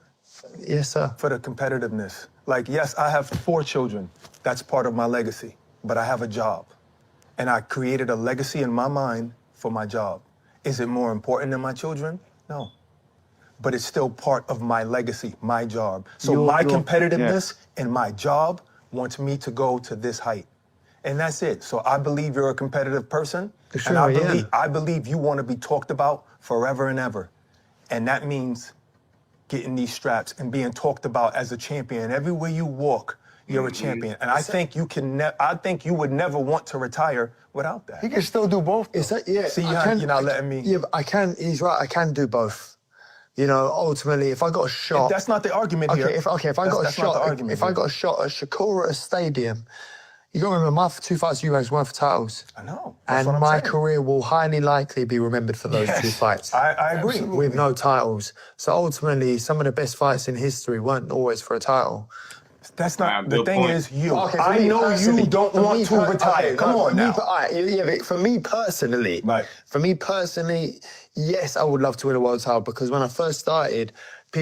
Yes, sir. For the competitiveness. Like, yes, I have 4 children. That's part of my legacy. But I have a job. And I created a legacy in my mind for my job. Is it more important than my children? No. But it's still part of my legacy, my job. So my competitiveness and my job wants me to go to this height. And that's it. So I believe you're a competitive person. Sure, and I believe you want to be talked about forever and ever. And that means getting these straps and being talked about as a champion. Everywhere you walk, you're a champion. And I think you would never want to retire without that. He can still do both. Yeah. See, you're not letting me. Yeah, but I can. He's right. I can do both. You know, ultimately, if I got a shot. That's not the argument here. If I got a shot, I got a shot at Shakur at a stadium, you got to remember my 2 fights, Eubanks weren't for titles. I know. And my career will highly likely be remembered for those 2 fights. I agree. With no titles. So ultimately, some of the best fights in history weren't always for a title. That's not the thing. Is you. Okay, I know you don't want to retire. Okay, Come on now. But for me personally, yes, I would love to win a world title because when I first started, a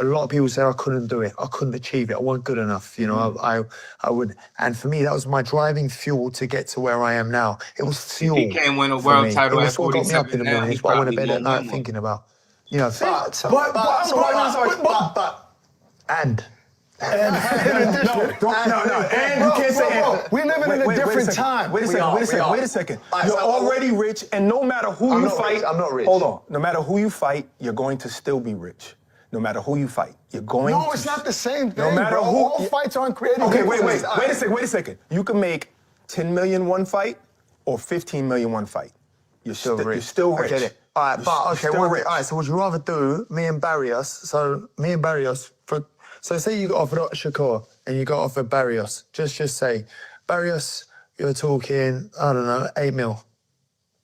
lot of people say I couldn't do it, I couldn't achieve it, I wasn't good enough. You know, I would, and for me that was my driving fuel to get to where I am now. It was fuel. He can't win a world title at 47 now. It was what got me up in the morning. It's what I went to bed at night thinking about. You know, And you can't say we living in a different time. Wait a second. You're already rich, and no matter who you fight, I'm not rich. Hold on. No matter who you fight, you're going to still be rich. No matter who you fight, you're going to... No, it's not the same thing, No matter who... All fights aren't created. Okay, wait a second. You can make 10 million one fight or 15 million one fight. You're still rich. You're still rich. I get it. All right, so would you rather do me and Barrios? So say you got offered Shakur and you got offered Barrios. Just say, Barrios, you're talking, I don't know, 8 mil.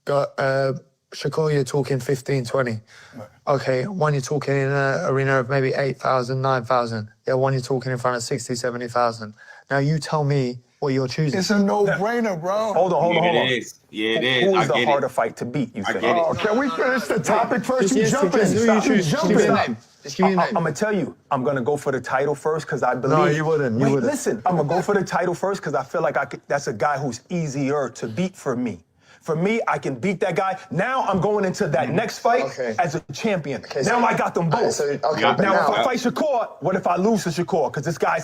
Got Shakur, you're talking 15, 20. Right. Okay, one you're talking in an arena of maybe 8,000, 9,000. Yeah, one you're talking in front of 60, 70,000. Now you tell me what you're choosing. It's a no-brainer, bro. Hold on. It is. Yeah, it is. Who is the harder fight to beat, you think? Can we finish the topic first? You jumping. Stop you jumping. I'm going to tell you, I'm going to go for the title first because I believe... No, you wouldn't. Listen, I'm going to go for the title first because I feel like that's a guy who's easier to beat for me. For me, I can beat that guy. Now I'm going into that next fight as a champion. Okay, now I got them both. Now, if I fight Shakur, what if I lose to Shakur? Because this guy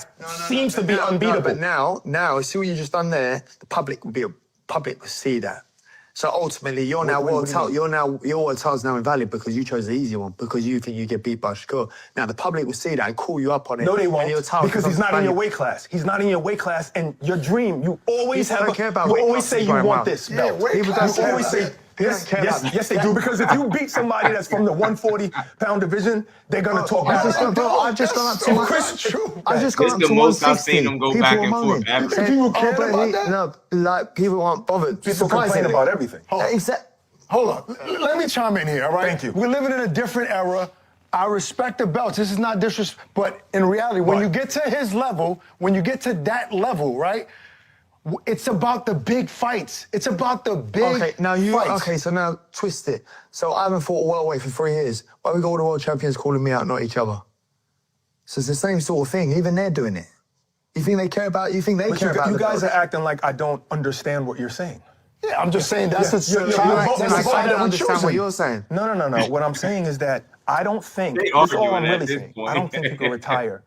seems to be unbeatable. But now, see what you just done there? The public will see that. So ultimately, you're now world title. Your world title's now invalid because you chose the easy one because you think you get beat by Shakur. Now the public will see that and call you up on it. No, they won't because he's not in your weight class. He's not in your weight class, and your dream. You always have. You always say you want this belt. People don't always say. Yes, they do. Because if you beat somebody that's from the 140-pound division, they're gonna talk about it. I've just gone up to I've just gone up to 160. It's the most I've seen them go back and forth. People care about that? No, like people aren't bothered. People complain about everything. Hold on. Let me chime in here, all right? Thank you. We're living in a different era. I respect the belts. This is not disrespect. But in reality, when you get to his level, when you get to that level, right? It's about the big fights. It's about the big fights. So now twist it. So I haven't fought a welterweight for 3 years. Why we got all the world champions calling me out, not each other? So it's the same sort of thing. Even they're doing it. You think they care about? You think they care about? You guys are acting like I don't understand what you're saying. Yeah, I'm just saying that's I don't understand what you're saying. No. What I'm saying is that I don't think. That's all I'm really saying. I don't think you can retire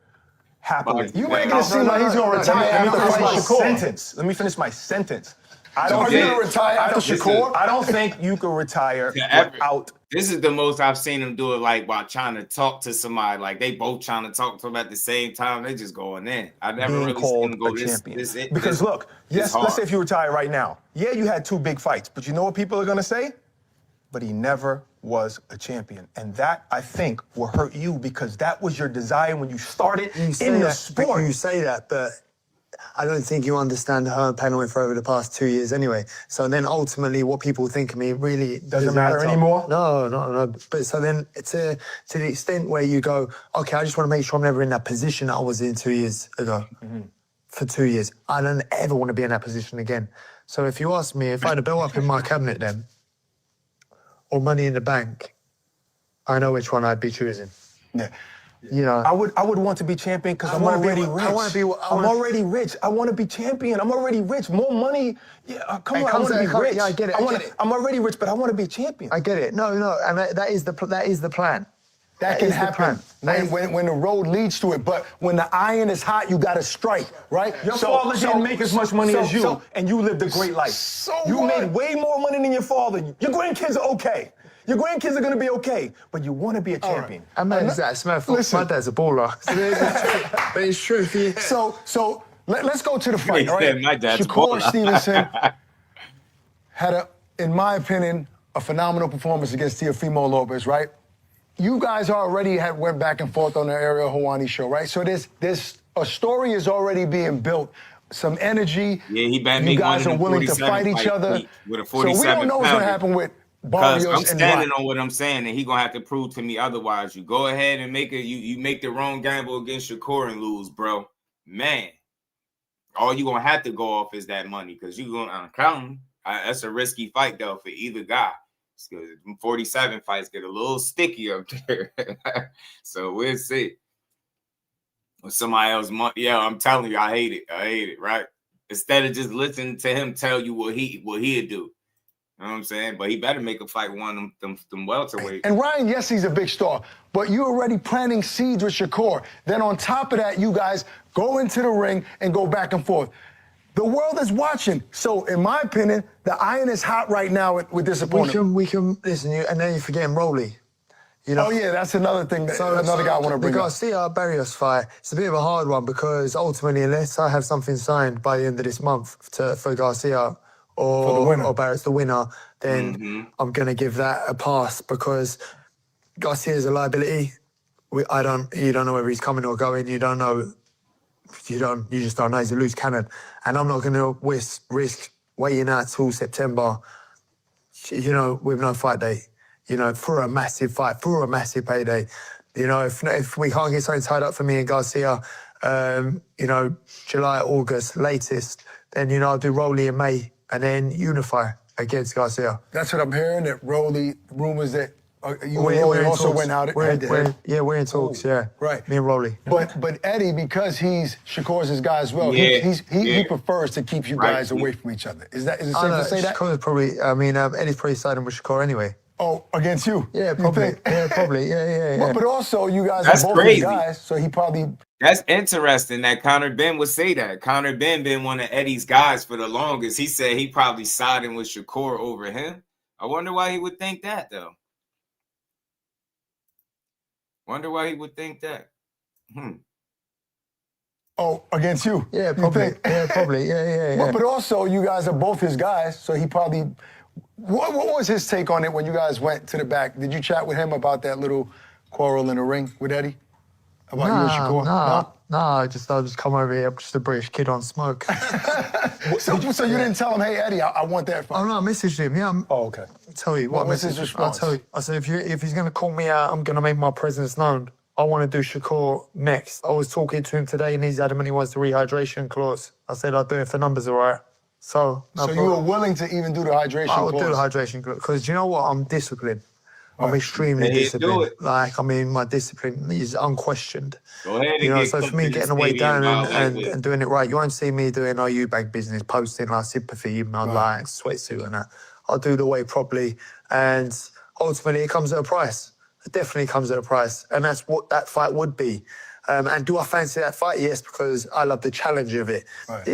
happily. You making it seem like he's gonna retire after my sentence. Let me finish my sentence. Are you gonna retire after Shakur? I don't think you can retire without. This is the most I've seen him do it, like while trying to talk to somebody. Like they both trying to talk to him at the same time. They just going in. I never really seen him go this. Because look, yes, let's say if you retire right now. Yeah, you had 2 big fights, but you know what people are gonna say? But he never was a champion. And that, I think, will hurt you because that was your desire when you started in the sport. You say that, but I don't think you understand how I'm panelling for over the past 2 years anyway. So then ultimately what people think of me really doesn't matter anymore? No. But so then to the extent where you go, okay, I just want to make sure I'm never in that position that I was in 2 years ago. For 2 years. I don't ever want to be in that position again. So if you ask me, if I had a belt up in my cabinet then, or Money in the Bank, I know which one I'd be choosing. Yeah. You know, I would want to be champion because I'm already rich. I'm already rich. I want to be champion. I'm already rich. More money. Yeah, come on. I want to be rich. Yeah, I get it. I'm already rich, but I want to be champion. I get it. No, and that is the plan. That can happen when the road leads to it. But when the iron is hot, you got to strike, right? Your father didn't make as much money as you, and you lived a great life. You made way more money than your father. Your grandkids are okay. Your grandkids are gonna be okay, but you want to be a champion. I mean, that's my dad's a baller. But it's true. So let's go to the fight. All said right? my dad's Shakur baller. Stevenson had in my opinion, a phenomenal performance against Teofimo Lopez, right? You guys already went back and forth on the Ariel Helwani show, right? So there's a story is already being built. Some energy. Yeah, he bet you me guys one are of them willing to 47 fight each other. with a So we 47 don't know what's gonna pounder. happen with Because I'm Barrios and standing Rock. on what I'm saying, and he gonna have to prove to me otherwise. You go ahead and make it. You make the wrong gamble against Shakur and lose, bro. Man, all you gonna have to go off is that money because you gonna count. That's a risky fight though for either guy. 47 fights get a little sticky up there, so we'll see. With somebody else, yeah, I'm telling you, I hate it. Right? Instead of just listening to him tell you what he'd do. You know what I'm saying? But he better make a fight one of them welterweights. And Ryan, yes, he's a big star, but you're already planting seeds with Shakur. Then on top of that, you guys go into the ring and go back and forth. The world is watching. So, in my opinion, the iron is hot right now with this opponent. We can listen. And then you're forgetting Rolly. You know? Oh yeah, that's another thing. Another guy I want to bring the up. Garcia Barrios fight. It's a bit of a hard one because ultimately, unless I have something signed by the end of this month for Garcia or Barrios, the winner, then I'm gonna give that a pass because Garcia's a liability. You don't know whether he's coming or going. You don't know. You just don't know. He's a loose cannon, and I'm not gonna risk waiting out till September. You know, with no fight day. You know, for a massive fight, for a massive payday. You know, if we can't get something tied up for me and Garcia, you know, July, August, latest, then, you know, I'll do Rolly in May and then unify against Garcia. That's what I'm hearing, that Rolly, rumors that you and Rolly also went out head-to-head. Yeah, we're in talks, yeah. Right. Me and Rolly. But Eddie, because Shakur's his guy as well, he prefers to keep you guys away from each other. Is it safe to say that? Shakur's probably, I mean, Eddie's probably siding with Shakur anyway. Oh, against you? Yeah, probably. Yeah, probably. Yeah. But also, you guys That's are both crazy. his guys, so he probably... That's interesting that Conor Benn would say that. Conor Benn been one of Eddie's guys for the longest. He said he probably siding with Shakur over him. I wonder why he would think that, though. Wonder why he would think that. Oh, against you? Yeah, probably. Yeah, probably. Yeah. But also, you guys are both his guys, so he probably... What was his take on it when you guys went to the back? Did you chat with him about that little quarrel in the ring with Eddie? About you and Shakur? I'll just come over here. I'm just a British kid on smoke. So you didn't tell him, hey, Eddie, I want that fight? Oh, no, I messaged him, yeah. Oh, okay. I'll tell you what was his response? I'll tell you. I said, if he's going to call me out, I'm going to make my presence known. I want to do Shakur next. I was talking to him today and he's adamant he wants the rehydration clause. I said, I'll do it if the numbers are right. So you were willing to even do the hydration clause? I would do the hydration clause because you know what? I'm disciplined. I'm extremely disciplined. Like, I mean, my discipline is unquestioned. Go ahead and you know, so for me, getting the weight down and doing it right, you won't see me doing our Eubank business, posting like sympathy, even on like sweatsuit and that. I'll do the weight properly, and ultimately, it comes at a price. It definitely comes at a price, and that's what that fight would be. And do I fancy that fight? Yes, because I love the challenge of it. Right.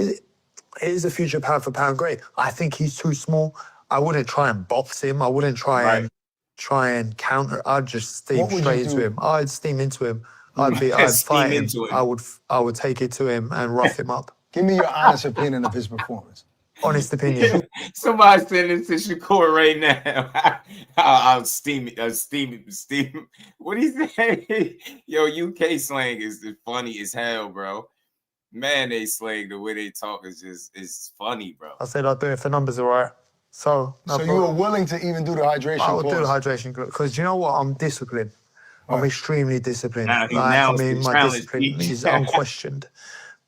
It is a future pound for pound great. I think he's too small. I wouldn't try and box him. I wouldn't try and counter. I'd just steam straight into him. I'd steam into him. I'd fight him. I would take it to him and rough him up. Give me your honest opinion of his performance. Honest opinion. Somebody send it to Shakur right now. I'll steam it. Steam. What do you say? Yo, UK slang is funny as hell, bro. Man, they slang, the way they talk is funny, bro. I said I'll do it if the numbers are right. So you were willing to even do the hydration clause? I would do the hydration clause because you know what? I'm disciplined. I'm extremely disciplined. My discipline is unquestioned.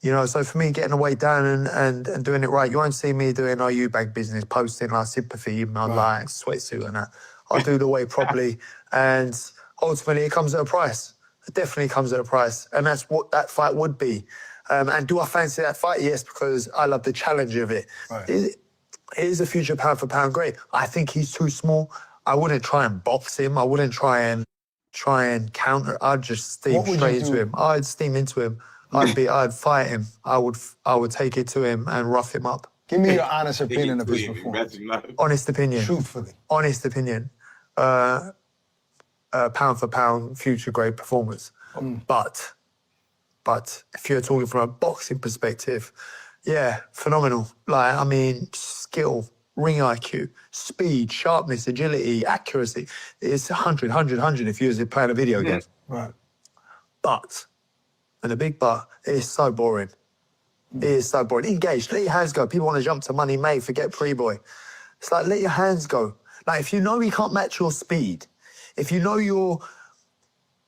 You know, so for me, getting the weight down and doing it right, you won't see me doing our Eubank business, posting like sympathy, even on like sweatsuit and that. I'll do the weight properly, and ultimately, it comes at a price. It definitely comes at a price, and that's what that fight would be. And do I fancy that fight? Yes, because I love the challenge of it. Right. It is a future pound for pound great. I think he's too small. I wouldn't try and box him. I wouldn't try and counter. I'd just steam straight into him. I'd steam into him. I'd fight him. I would take it to him and rough him up. Give me your honest opinion of his performance. Honest opinion. Truthfully. Honest opinion. pound for pound, future grade performance. But if you're talking from a boxing perspective, yeah, phenomenal. Like, I mean, skill, ring IQ, speed, sharpness, agility, accuracy. It's 100, 100, 100 if you was playing a video game. Right. But, and a big but, it is so boring. It is so boring. Engage, let your hands go. People want to jump to money made, forget pre-boy. It's like, let your hands go. Like, if you know he can't match your speed, if you know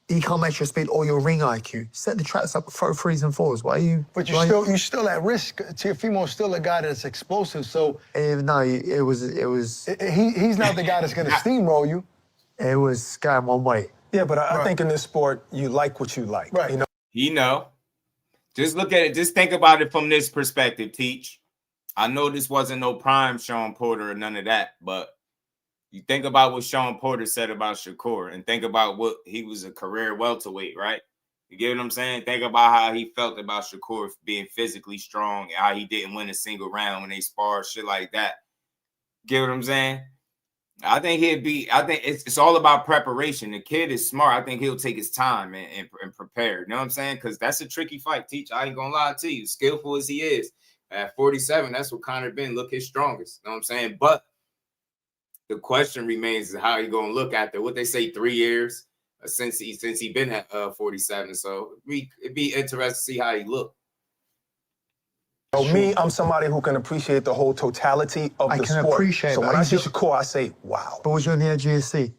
he can't match your speed or your ring IQ, set the traps up, throw 3s and 4s. Why are you... But you're still at risk. Teofimo's still a guy that's explosive, so... No, it was... He's not the guy that's going to steamroll you. It was going one way. Yeah, but I think in this sport, you like what you like. Right. You know? Just look at it. Just think about it from this perspective, Teach. I know this wasn't no prime Sean Porter or none of that, but you think about what Sean Porter said about Shakur and think about what he was a career welterweight, right? You get what I'm saying? Think about how he felt about Shakur being physically strong and how he didn't win a single round when they sparred, shit like that. Get what I'm saying? I think it's all about preparation. The kid is smart. I think he'll take his time and prepare. You know what I'm saying? Because that's a tricky fight, Teach. I ain't gonna lie to you. Skillful as he is, at 47, that's what Conor Benn look his strongest. You know what I'm saying? But the question remains how he gonna look after what they say 3 years since he been at 47. So it'd be interesting to see how he look. Me, I'm somebody who can appreciate the whole totality of the sport. I can appreciate So when I see Shakur, I say, wow. But was you on the edge of your seat?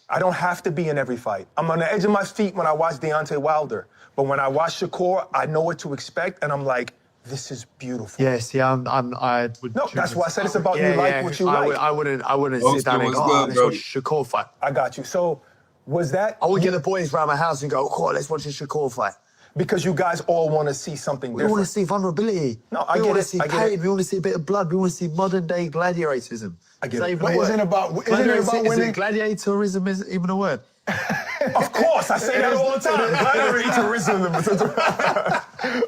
I don't have to be in every fight. I'm on the edge of my feet when I watch Deontay Wilder. But when I watch Shakur, I know what to expect, and I'm like, this is beautiful. Yeah, see, I would... No, that's why I said it's about you like what you like. I wouldn't sit down and go, let's watch a Shakur fight. I got you. So, was that... I would get the boys around my house and go, oh, let's watch a Shakur fight. Because you guys all want to see something different. We want to see vulnerability. No, I get it. We want to see pain. We want to see a bit of blood. We want to see modern-day gladiatorism. I get it. But isn't it about winning? Gladiatorism is even a word. Of course, I say that all the time. Gladiatorism.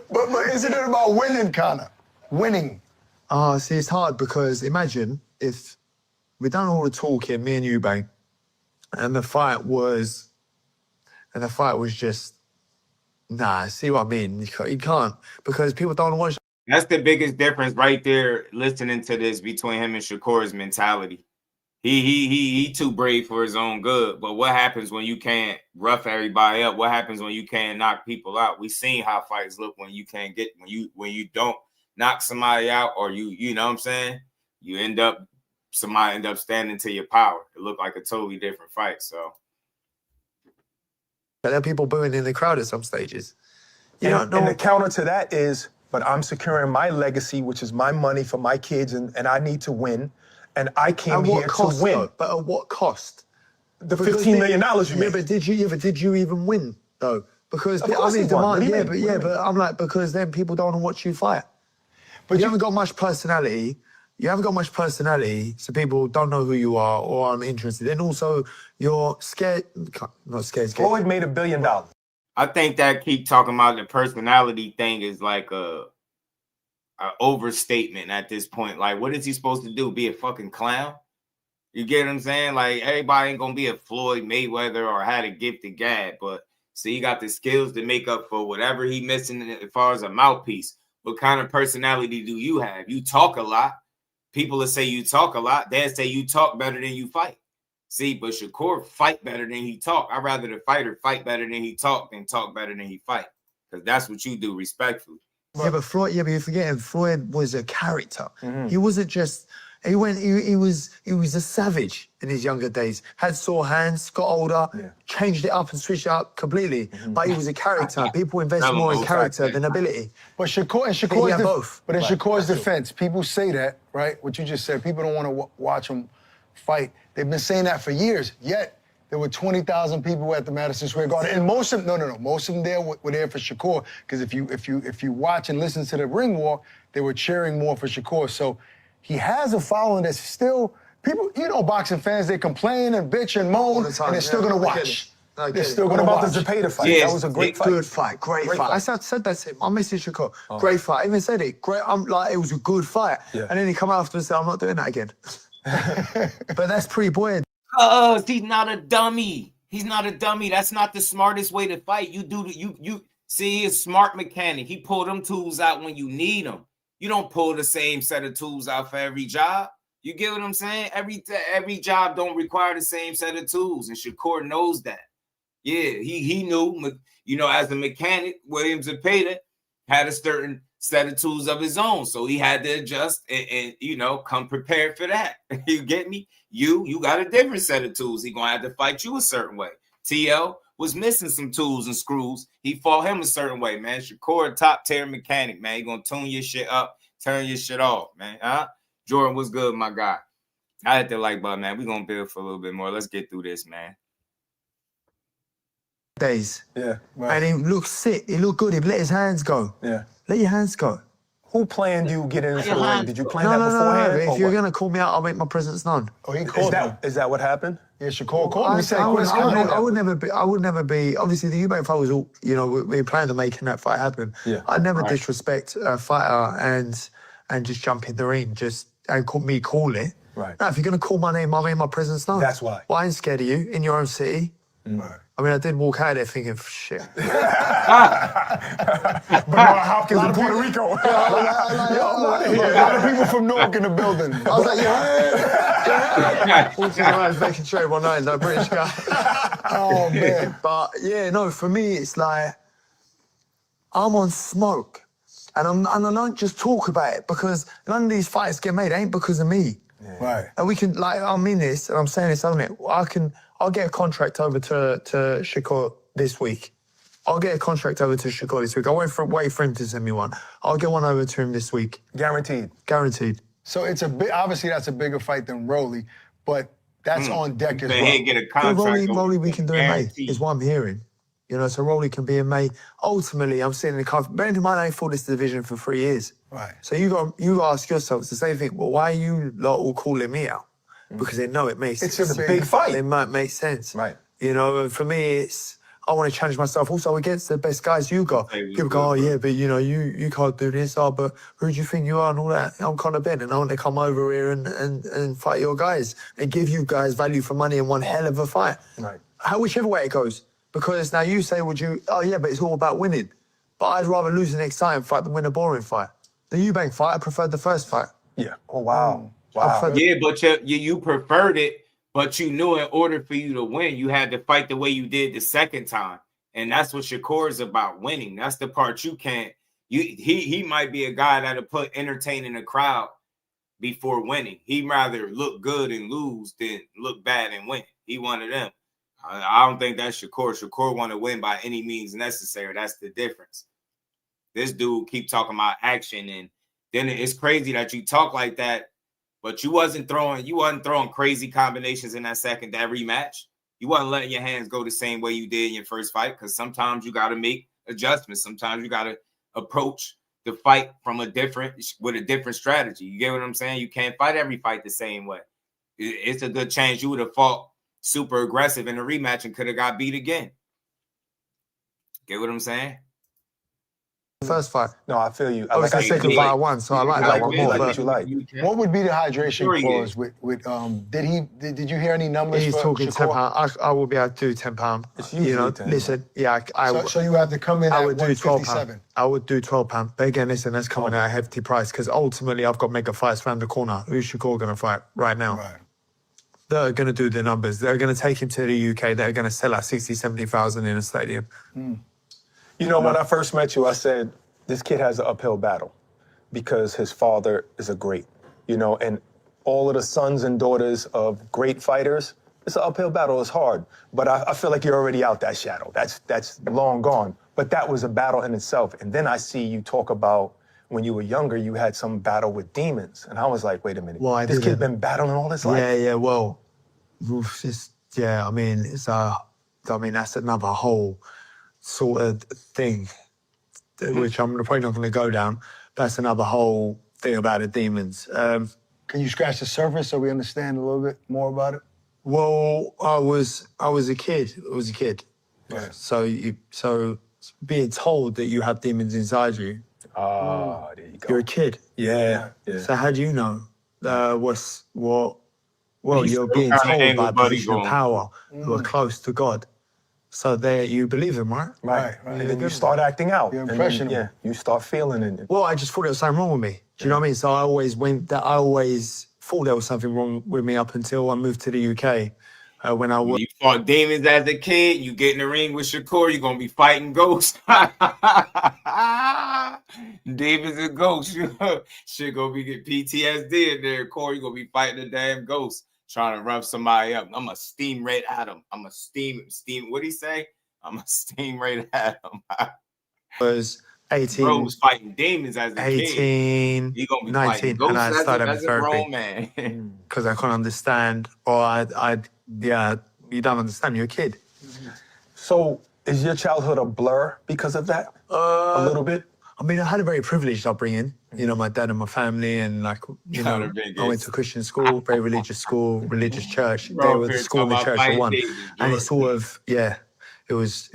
But isn't it about winning, Conor? Winning. Oh, see, it's hard because imagine if we'd done all the talking, me and Eubank, and the fight was just... Nah, see what I mean? You can't, because people don't watch. That's the biggest difference right there, listening to this, between him and Shakur's mentality. He too brave for his own good. But what happens when you can't rough everybody up? What happens when you can't knock people out? We seen how fights look when you can't get when you don't knock somebody out, or you know what I'm saying? Somebody end up standing to your power. It looked like a totally different fight. So. But there are people booing in the crowd at some stages. And the counter to that is, but I'm securing my legacy, which is my money for my kids, and I need to win. And I came here to win. Though? But at what cost? The $15 million you made. But did you even win, though? Because, of course he won. But I'm like, because then people don't want to watch you fight. But you haven't got much personality. You haven't got much personality, so people don't know who you are or aren't interested. And also, you're scared. Not scared. Floyd made $1 billion. I think that keep talking about the personality thing is like a overstatement at this point. Like, what is he supposed to do? Be a fucking clown? You get what I'm saying? Like, everybody ain't gonna be a Floyd Mayweather or had a gifted gab, but see, he got the skills to make up for whatever he missing as far as a mouthpiece. What kind of personality do you have? You talk a lot. People that say you talk a lot, they say you talk better than you fight. See, but Shakur fight better than he talk. I'd rather the fighter fight better than he talk than talk better than he fight. Because that's what you do, respectfully. Yeah, but you're forgetting Floyd was a character. Mm-hmm. He wasn't just... He was a savage in his younger days. Had sore hands, got older, changed it up and switched it up completely. Mm-hmm. But he was a character. People invest more in character than ability. But Shakur's defense, people say that, right? What you just said, people don't want to watch him fight. They've been saying that for years. Yet there were 20,000 people at the Madison Square Garden, and most of them, most of them there were there for Shakur. Because if you watch and listen to the ring walk, they were cheering more for Shakur. So. He has a following that's still, people, boxing fans, they complain and bitch and moan, and they're still going to watch. They're still going to watch. What about the Zepeda fight? Yes. That was a great fight. Good fight, great fight. I said that to him. I messaged Shakur. Great fight. I even said it. Great. I'm like, it was a good fight. Yeah. And then he come after and said, I'm not doing that again. But that's pretty buoyant. Cause he's not a dummy. He's not a dummy. That's not the smartest way to fight. You see, he's a smart mechanic. He pull them tools out when you need them. You don't pull the same set of tools out for every job. You get what I'm saying? Every job don't require the same set of tools, and Shakur knows that. Yeah, he knew. You know, as a mechanic, Williams and Payton had a certain set of tools of his own, so he had to adjust and you know, come prepared for that. You get me? You got a different set of tools. He gonna have to fight you a certain way. TL was missing some tools and screws. He fought him a certain way, man. Shakur, top tier mechanic, man. He gonna tune your shit up, turn your shit off, man. Jordan, what's good, my guy? I had to like, but man, we gonna build for a little bit more. Let's get through this, man. Days. Yeah. Right. And he looked sick. He looked good. He let his hands go. Yeah. Let your hands go. Who planned you getting into the ring? Did you plan that beforehand? No. If you're going to call me out, I'll make my presence known. Oh, he called him. Is that what happened? Yeah, Shakur called him. I would never be. Obviously, the Eubank fight was all. You know, we planned on making that fight happen. Yeah. I'd never disrespect a fighter and just jump in the ring, and call it. Right. No, if you're going to call my name, I'll make my presence known. That's why. Well, I ain't scared of you in your own city. Right. I mean, I did walk out there thinking, shit. But Hopkins in Puerto Rico. A lot of people from Newark in the building. I was like, yeah. Walking around making sure everyone knows I'm a British guy. Oh, man. But, yeah, no, for me, it's like, I'm on smoke. And I don't just talk about it because none of these fights get made. It ain't because of me. Yeah. Right. And we can, like, I mean this, and I'm saying this, I mean it. I'll get a contract over to Shakur this week. I'll wait for him to send me one. I'll get one over to him this week. Guaranteed. So it's obviously that's a bigger fight than Rolly, but that's on deck as well. Get a contract. Rolly, we can do in May, is what I'm hearing. You know, so Rolly can be in May. Ultimately, I'm sitting in the car. Bear in mind, I ain't fought this division for 3 years. Right. So you ask yourselves the same thing. Well, why are you lot all calling me out? Because they know it makes sense. It's a big fight. It might make sense. Right. You know, for me, I want to challenge myself also against the best guys you got. People go, oh, yeah, but, you know, you can't do this. Oh, but who do you think you are and all that? I'm Conor Benn, and I want to come over here and fight your guys and give you guys value for money in one hell of a fight. Right. Whichever way it goes. Because now you say, oh, yeah, but it's all about winning. But I'd rather lose an exciting fight than win a boring fight. The Eubank fight, I preferred the first fight. Yeah. Oh, wow. Wow. Yeah, but you preferred it, but you knew in order for you to win, you had to fight the way you did the second time. And that's what Shakur is about, winning. That's the part you can't. He might be a guy that'll put entertaining a crowd before winning. He'd rather look good and lose than look bad and win. He one of them. I don't think that's Shakur. Shakur want to win by any means necessary. That's the difference. This dude keep talking about action, and then it's crazy that you talk like that, but you wasn't throwing crazy combinations in that rematch. You wasn't letting your hands go the same way you did in your first fight, because sometimes you got to make adjustments. Sometimes you got to approach the fight with a different strategy. You get what I'm saying? You can't fight every fight the same way. It's a good chance you would have fought super aggressive in a rematch and could have got beat again. Get what I'm saying? First fight. No, I feel you. Like I said, I won, so I like that one more. What you like? What would be the hydration clause with did you hear any numbers? He's talking £10. I will be able to do £10. It's usually you know, 10. Listen, so you have to come in at £157. I would do £12. But again, listen, that's coming at a hefty price because ultimately I've got mega fights around the corner. Who's Shakur going to fight right now? Right. They're going to do the numbers. They're going to take him to the UK. They're going to sell out 60, 70,000 in a stadium. You know, when I first met you, I said, this kid has an uphill battle because his father is a great, you know, and all of the sons and daughters of great fighters, it's an uphill battle. It's hard. But I feel like you're already out that shadow. That's long gone. But that was a battle in itself. And then I see you talk about when you were younger, you had some battle with demons. And I was like, wait a minute. Well, this kid's been battling all his life? Yeah, well, I mean, that's another whole sort of thing, which I'm probably not going to go down. That's another whole thing about the demons. Can you scratch the surface so we understand a little bit more about it? Well, I was a kid. Right. So being told that you have demons inside you. There you go. You're a kid. Yeah. So how do you know what well, He's you're still being kinda told angle by a buddy position of going. power who are close to God. So there, you believe him, right? Right. Yeah, And then you good. start acting out. You're And then, impressionable. yeah, you start feeling it. Well, I just thought there was something wrong with me. Do you know what I mean? So I always thought there was something wrong with me up until I moved to the UK. When I When was you fought demons as a kid, you get in the ring with Shakur, you're gonna be fighting ghosts. Demons and ghosts. Shit gonna be get PTSD in there, Corey. You're gonna be fighting the damn ghost, trying to rough somebody up. I'm a steam right at him. I'm a steam. What'd he say? I'm a steam right at him. was 18, Bro was fighting demons as a kid. 18, He gonna be 19, fighting and ghosts I started as a grown man. because I couldn't understand, or you don't understand. You're a kid. So is your childhood a blur because of that? A little bit? I mean, I had a very privileged upbringing. You know, my dad and my family, and I went to Christian school, very religious school, religious church. Bro, They were the school and the church at one, and it's sort of it was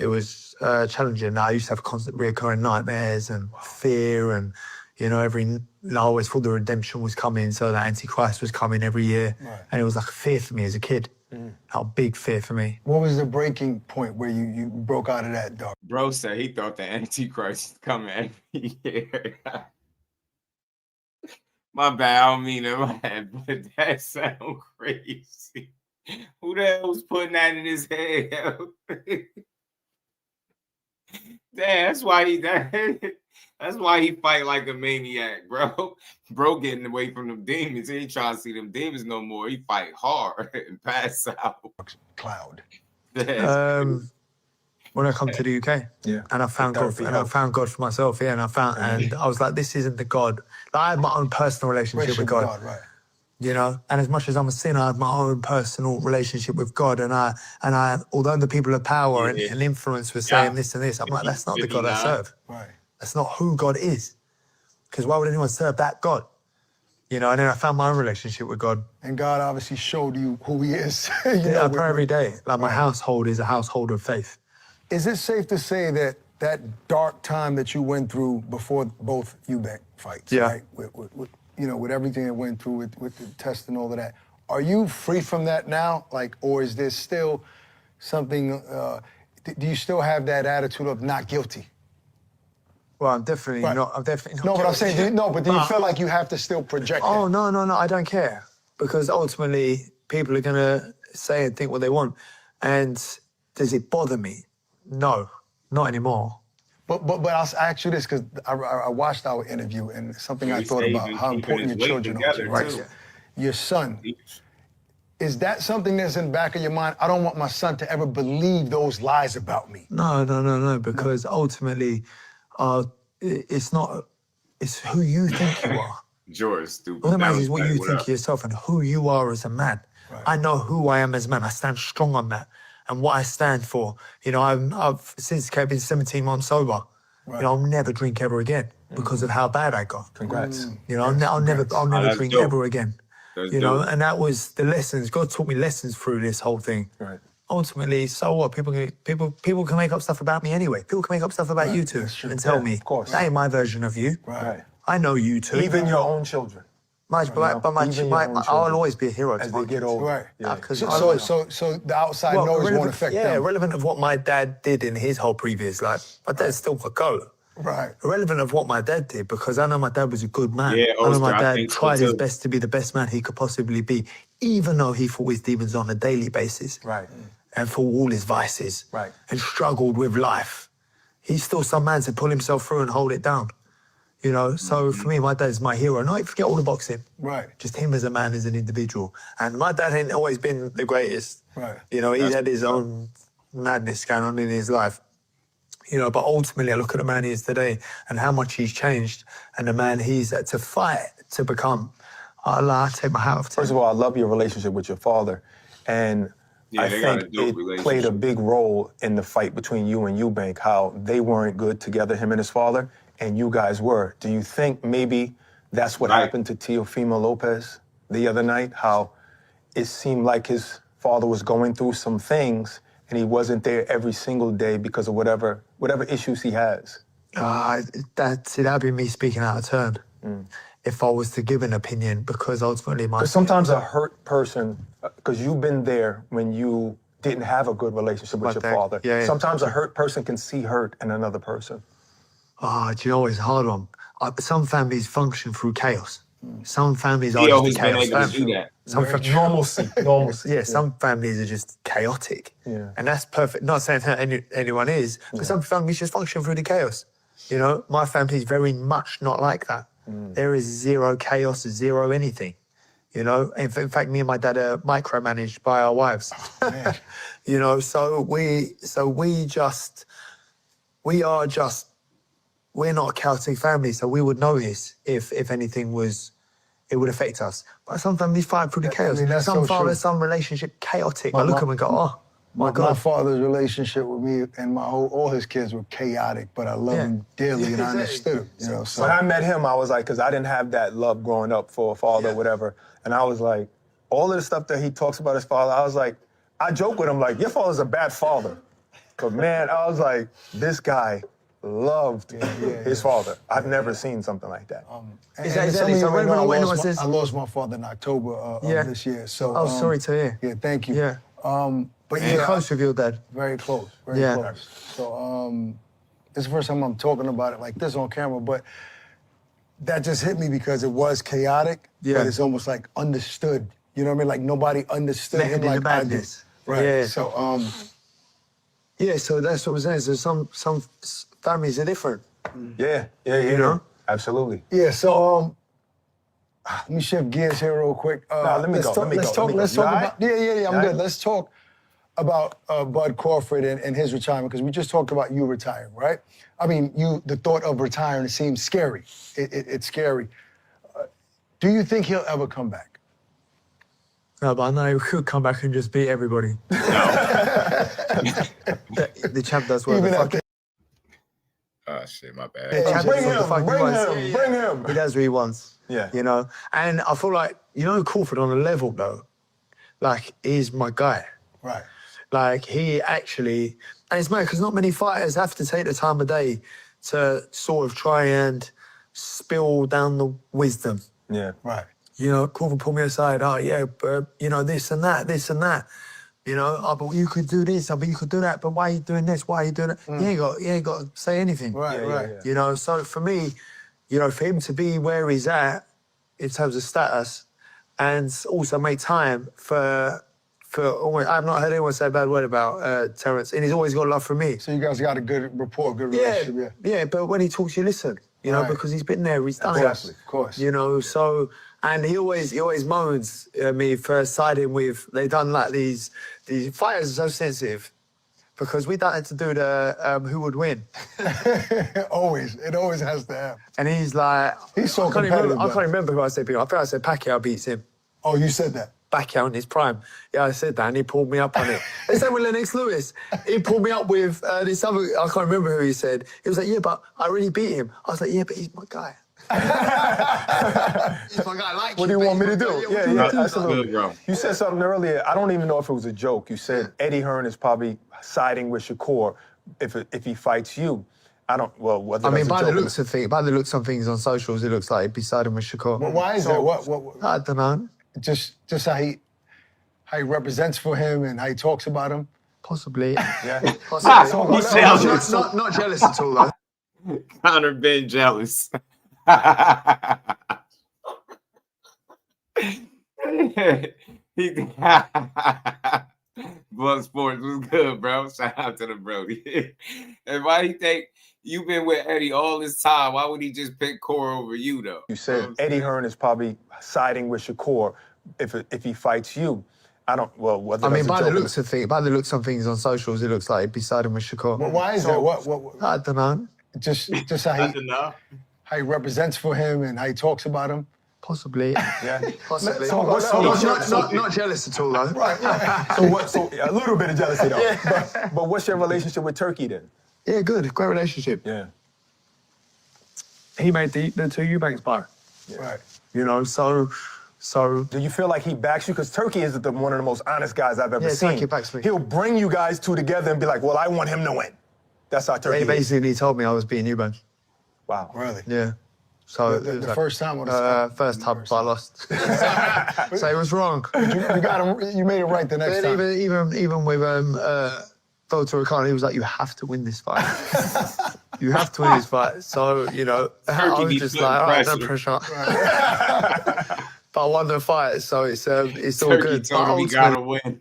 challenging. I used to have constant recurring nightmares and fear, and I always thought the redemption was coming, so that Antichrist was coming every year, and it was like a fear for me as a kid. A big fear for me. What was the breaking point where you broke out of that, dog? Bro said he thought the Antichrist was coming every year. My bad, I don't mean it, my bad, but that sounds crazy. Who the hell was putting that in his head? Damn, that's why he fight like a maniac, bro. Bro getting away from them demons. He ain't trying to see them demons no more. He fight hard and pass out. Cloud. When I come to the UK, and I found God, and I found God for myself, and I was like, this isn't the God. Like, I had my own personal relationship with God, right. And as much as I'm a sinner, I have my own personal relationship with God, and I, although the people of power and influence were saying this and this, I'm like, that's not the God I serve. Right. That's not who God is. Because why would anyone serve that God? And then I found my own relationship with God. And God obviously showed you who he is. I pray every day. Like, my household is a household of faith. Is it safe to say that dark time that you went through before both Eubank fights, right? With everything that went through with the test and all of that, are you free from that now? Or is there still something, do you still have that attitude of not guilty? Well, I'm definitely not. I'm definitely not. No, but I'm saying, do you feel like you have to still project that? Oh, no, I don't care. Because ultimately, people are going to say and think what they want. And does it bother me? No, not anymore. But I'll ask you this, because I watched our interview, and something I thought about, how important your children are to you, right? Your son. Is that something that's in the back of your mind? I don't want my son to ever believe those lies about me. No, because ultimately, it's who you think you are. George, stupid. What matters is what you think of yourself and who you are as a man. Right. I know who I am as a man. I stand strong on that and what I stand for. I've since been 17 months sober. Right. I'll never drink ever again because of how bad I got. Congrats. I'll never drink ever again. That's And that was the lessons. God taught me lessons through this whole thing. Right. Ultimately, so what? People can make up stuff about me anyway. People can make up stuff about you too and tell me, that ain't my version of you. Right. I know you too. Even your own children. I'll always be a hero as they get older. Right. Yeah. So the outside noise won't affect them. Yeah, irrelevant of what my dad did in his whole previous life. My dad's still got go. Right. Irrelevant of what my dad did, because I know my dad was a good man. Yeah, I know my I dad think so tried his too. best to be the best man he could possibly be, even though he fought his demons on a daily basis. Right. And fought all his vices. Right. And struggled with life. He's still some man to pull himself through and hold it down. So for me, my dad's my hero. Not forget all the boxing. Right. Just him as a man, as an individual. And my dad ain't always been the greatest. Right. He's had his own madness going on in his life. But ultimately, I look at the man he is today and how much he's changed and the man he's had to fight to become. I take my hat off to him. First of all, I love your relationship with your father. And I think it played a big role in the fight between you and Eubank, how they weren't good together, him and his father, and you guys were. Do you think maybe that's what happened to Teofimo Lopez the other night? How it seemed like his father was going through some things and he wasn't there every single day because of whatever issues he has? That'd be me speaking out of turn. If I was to give an opinion, because ultimately Because sometimes a hurt person, because you've been there when you didn't have a good relationship with your father. Yeah. Sometimes a hurt person can see hurt in another person. Oh, do you know it's a hard one? Some families function through chaos. Some families are He just always a been chaos able to family. do that. Normalcy. Yeah, some families are just chaotic. Yeah. And that's perfect. Not saying that anyone is, but some families just function through the chaos. You know, my family's very much not like that. There is zero chaos, zero anything. You know, in fact, me and my dad are micromanaged by our wives. You know, we're not a chaotic family, so we would know this if anything was, it would affect us. But some families fight through the chaos. I mean, that's some so fathers, true. some relationship chaotic. I look at them and go, oh, my My God. father's relationship with me and all his kids were chaotic, but I love him dearly and I understood him. You know, so When I met him, I was like, because I didn't have that love growing up for a father or whatever. And I was like, all of the stuff that he talks about his father, I was like, I joke with him like, your father's a bad father. But man, I was like, this guy loved his father. I've never seen something like that. and Is that some of you so might know when I was this? lost my father in October of this year. So Sorry to hear. Yeah, thank you. Yeah. But You're close with your dad. very close, very close. So this is the first time I'm talking about it like this on camera, but that just hit me because it was chaotic, but it's almost like understood. You know what I mean? Like nobody understood him like I did. Right. Yeah. So Yeah, so that's what I'm saying. So some families are different. Yeah. You know? Absolutely. yeah, so let me shift gears here real quick. let me go. Let's talk You all right? about I'm All good. right? Let's talk about Bud Crawford and his retirement, because we just talked about you retiring, right? I mean, the thought of retiring seems scary. It's scary. Do you think he'll ever come back? No, but I know he could come back and just beat everybody. The champ does what the fuck. Oh shit, my bad. Bring him. He does what he wants. Yeah. You know? And I feel like, Crawford on a level though, like, he's my guy. Right. Like, he actually, and it's mad because not many fighters have to take the time of day to sort of try and spill down the wisdom. Yeah. Right. Crawford pulled me aside, but, this and that. But you could do this, but you could do that, but why are you doing this? Why are you doing that? You ain't got to say anything. Right. So for me, for him to be where he's at in terms of status and also make time for I've not heard anyone say a bad word about Terence, and he's always got love for me. So you guys got a good rapport, good relationship. Yeah, but when he talks, you listen, because he's been there, he's done it. Of course. So, and he always moans at me for siding with, they done like these fighters are so sensitive because we don't have to do the who would win. It always has to happen. And he's like, He's so I can't competitive. remember who I said, I think I said Pacquiao beats him. Oh, you said that? Pacquiao in his prime. Yeah, I said that, and he pulled me up on it. The same with Lennox Lewis. He pulled me up with this other, I can't remember who he said. He was like, yeah, but I really beat him. I was like, yeah, but he's my guy. He's my guy, I like What do you want me to do? Yeah, absolutely. Bro. You said something earlier. I don't even know if it was a joke. You said Eddie Hearn is probably siding with Shakur if he fights you. I don't. Well, whether I mean, that's by a the joke looks of things on socials, it looks like he'd be siding with Shakur. But why is that? What? I don't know. Just how he represents for him and how he talks about him. Possibly. Yeah. Possibly. He's jealous. Not jealous at all, though. Conor Benn jealous. Blood Sports was good, bro. Shout out to the Brody. And why he think you've been with Eddie all this time? Why would he just pick Core over you, though? You said Eddie Hearn is probably siding with Shakur if he fights you. I don't. Well, whether I mean, that's a by joke the looks of things on socials, it looks like he'd be siding with Shakur. But why is that? What? I don't know. Just how he represents for him and how he talks about him. Possibly. Yeah. Possibly. So what's Not jealous at all, though. Right. So a little bit of jealousy though. But what's your relationship with Turkey then? Yeah, good. Great relationship. Yeah. He made the two Eubanks bar. Right. So Do you feel like he backs you? Because Turkey is one of the most honest guys I've ever seen. Turkey backs me. He'll bring you guys two together and be like, well, I want him to win. That's how Turkey he is. basically told me I was beating Eubanks. Wow. Really? Yeah. So the first time or the first time, but I lost. So it was wrong. You got him. You made it right the next time. Even with Volta O'Connor, he was like, "You have to win this fight. You have to win this fight." So I was just like, "All right, no pressure." But I won the fight, so it's all good. Told him he gotta win.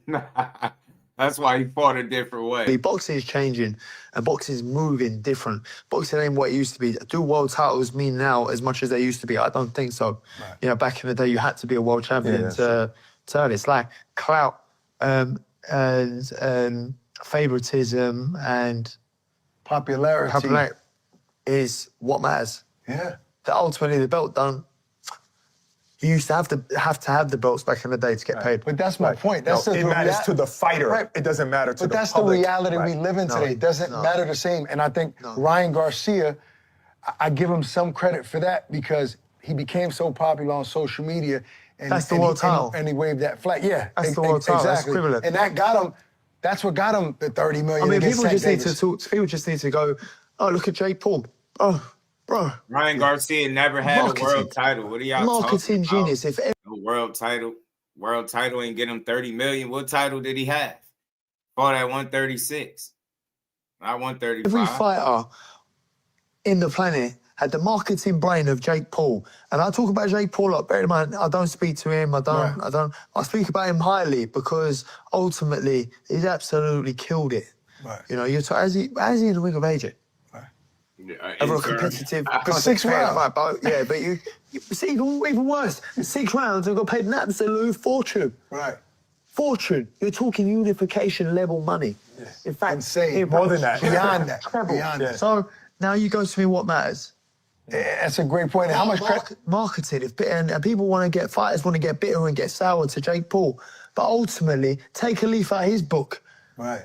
That's why he fought a different way. Boxing is changing, and boxing is moving different. Boxing ain't what it used to be. Do world titles mean now as much as they used to be? I don't think so. Right. Back in the day, you had to be a world champion to earn. It's like clout and favoritism and popularity is what matters. Yeah. Ultimately, the belt don't. You used to have to have the belts back in the day to get paid. But that's my point. That's it matters to the fighter. Right. It doesn't matter to the public. But that's the reality we live in today. It doesn't matter the same. And I think Ryan Garcia, I give him some credit for that because he became so popular on social media. And, that's the world title. And he waved that flag. Yeah, that's the world title. That's equivalent. And that got him. That's what got him the $30 million. I mean, people just need to talk. People just need to go. Oh, look at Jake Paul. Oh. Bro, Ryan Garcia never had a world title. What are y'all marketing talking about? Genius. If a world title ain't get him 30 million. What title did he have? Fought at 136, not 135. Every fighter in the planet had the marketing brain of Jake Paul, and I talk about Jake Paul. Bear in mind, I don't speak to him. I speak about him highly because ultimately he's absolutely killed it. Right. As he in the ring of AJ. Ever competitive, the 6 rounds. Yeah, but you see, even worse. The 6 rounds, they've got paid an absolute fortune. Right. Fortune. You're talking unification level money. Yes. In fact, insane. More than that. Beyond that. Beyond that. So now you go to me, what matters? That's a great point. How much marketing? And people fighters want to get bitter and get sour to Jake Paul, but ultimately take a leaf out of his book. Right.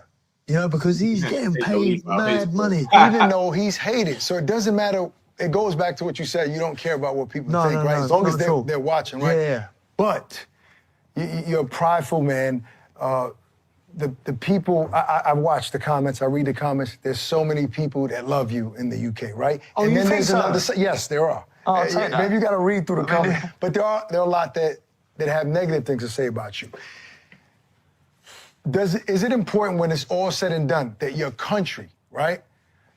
Because he's getting paid mad money. Even though he's hated. So it doesn't matter. It goes back to what you said. You don't care about what people think, right? As long as they're watching, right? Yeah. But you're a prideful man. The people, I've watched the comments. I read the comments. There's so many people that love you in the UK, right? Oh, and you then think there's so? another side. Yes, there are. Oh, maybe you got to read through the comments. But there are a lot that have negative things to say about you. Is it important when it's all said and done that your country, right,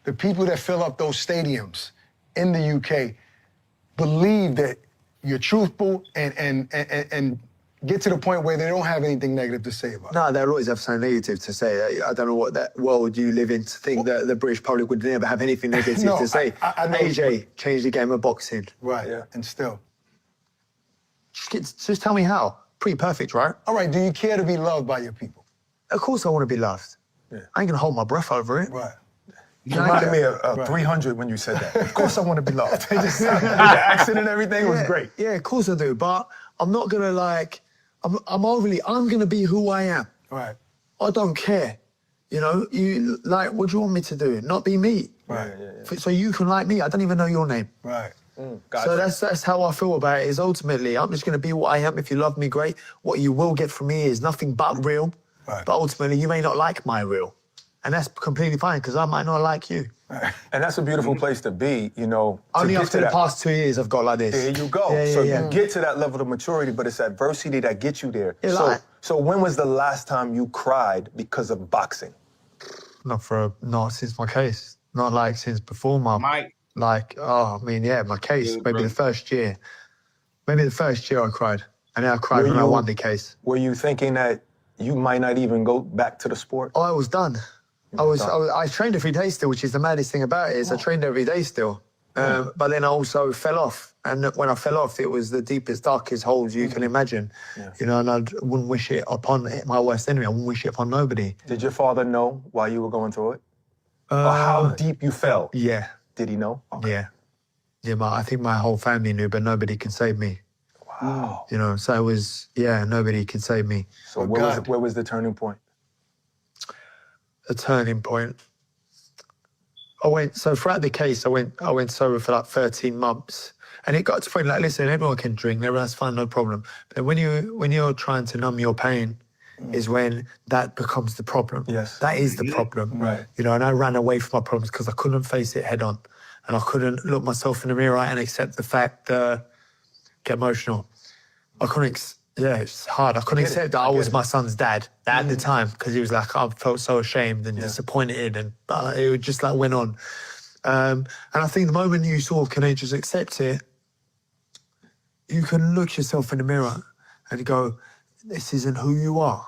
the people that fill up those stadiums in the UK believe that you're truthful and get to the point where they don't have anything negative to say about it? No, they'll always have something negative to say. I don't know what that world you live in to think that the British public would never have anything negative to say. I know. AJ changed the game of boxing. Right, yeah. And still. Just tell me how. Pretty perfect, right? All right, do you care to be loved by your people? Of course I want to be loved. Yeah. I ain't going to hold my breath over it. Right. You reminded me of 300 when you said that. Of course I want to be loved. The accent and everything was great. Yeah, of course I do. But I'm not going to I'm going to be who I am. Right. I don't care. What do you want me to do? Not be me. Right. So you can like me. I don't even know your name. Right. Gotcha. So that's how I feel about it, is ultimately I'm just going to be what I am. If you love me, great. What you will get from me is nothing but real. Right. But ultimately, you may not like my real. And that's completely fine, because I might not like you. Right. And that's a beautiful place to be, Only after the past 2 years I've got like this. There you go. You get to that level of maturity, but it's adversity that gets you there. So when was the last time you cried because of boxing? Not since my case. Not since before my... Mike. my case. Maybe the first year. Maybe the first year I cried. And then I cried when I won the case. Were you thinking that you might not even go back to the sport? Oh, I was done. I trained every day still, which is the maddest thing about it, is I trained every day still. But then I also fell off. And when I fell off, it was the deepest, darkest holes you can imagine. Yeah. And I wouldn't wish it upon my worst enemy. I wouldn't wish it upon nobody. Did your father know while you were going through it? Or how deep you fell? Yeah. Did he know? Okay. Yeah. Yeah, I think my whole family knew, but nobody could save me. Wow. So it was, nobody could save me. So where was the turning point? A turning point. Throughout the case, I went sober for 13 months. And it got to the point listen, everyone can drink, everyone's fine, no problem. But when you're trying to numb your pain is when that becomes the problem. Yes. That is the problem. Right. And I ran away from my problems because I couldn't face it head on. and I couldn't look myself in the mirror and accept the fact get emotional. I couldn't. It's hard. I couldn't accept that I was my son's dad at the time, because he was like, I felt so ashamed and disappointed, and it just like went on. And I think the moment you sort of can just accept it, you can look yourself in the mirror and go, this isn't who you are.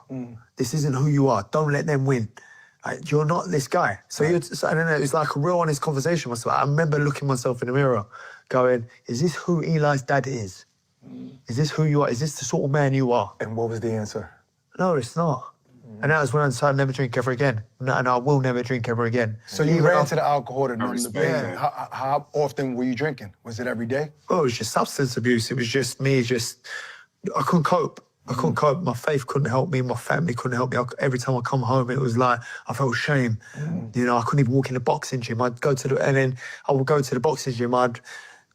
This isn't who you are. Don't let them win. Like, you're not this guy. So, I don't know, it was like a real honest conversation with myself. I remember looking myself in the mirror going, is this who Eli's dad is? Is this who you are? Is this the sort of man you are? And what was the answer? No, it's not. And that was when I decided never drink ever again. And I will never drink ever again. So you ran to the alcohol to numb the pain. that. How often were you drinking? Was it every day? Oh, it was just substance abuse. It was just me, I couldn't cope. I couldn't cope. My faith couldn't help me. My family couldn't help me. Every time I come home, it was like, I felt shame. You know, I couldn't even walk in the boxing gym. And then I would go to the boxing gym. I'd